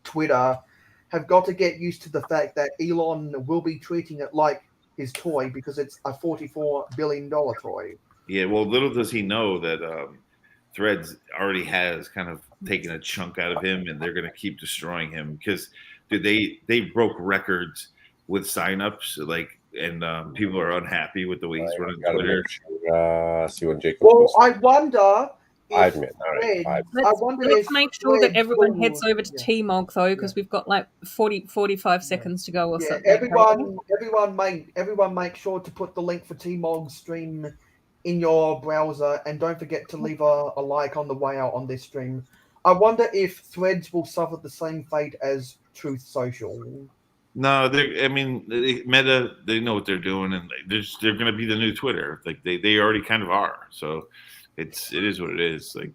Twitter have got to get used to the fact that Elon will be treating it like his toy because it's a $44 billion toy. Yeah, well, little does he know that Threads already has kind of taken a chunk out of him, and they're going to keep destroying him because, dude, they broke records with signups, like, and people are unhappy with the way he's running Gotta Twitter. make sure, see when Jacob Well, goes. I wonder. If 5 minutes. All right, 5. I wonder Let's if make sure that Threads everyone will- heads over to yeah. T-Mog though, because we've got like 45 seconds to go or Yeah, something. everyone make sure to put the link for T-Mog stream in your browser, and don't forget to leave a like on the way out on this stream. I wonder if Threads will suffer the same fate as Truth Social. No, Meta, they know what they're doing, and they're going to be the new Twitter. Like they already kind of are. So it is what it is. Like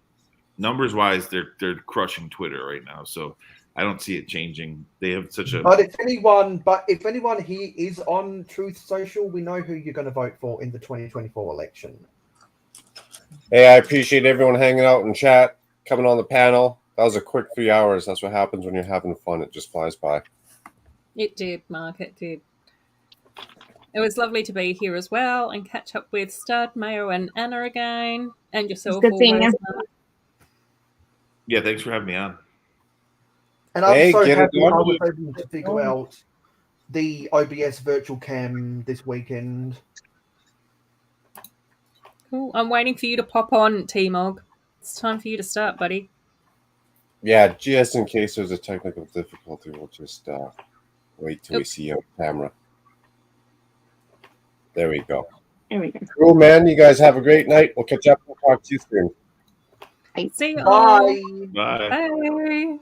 numbers wise, they're crushing Twitter right now. So I don't see it changing. They have such a. But if anyone here is on Truth Social, we know who you're going to vote for in the 2024 election. Hey, I appreciate everyone hanging out in chat, coming on the panel. That was a quick 3 hours. That's what happens when you're having fun. It just flies by. It did, Mark. It did. It was lovely to be here as well and catch up with Stud, Mayo, and Anna again, and yourself. Good seeing always, you. Mark. Yeah, thanks for having me on. And I'm Hey, so get it happy I done. was able to figure out the OBS virtual cam this weekend. Cool. I'm waiting for you to pop on, T-Mog. It's time for you to start, buddy. Yeah, just in case there's a technical difficulty, we'll just wait till we Oops. see you on camera. There we go. There we go. Cool, man. You guys have a great night. We'll catch up. We'll talk to you soon. See you all. Bye. Bye. Bye.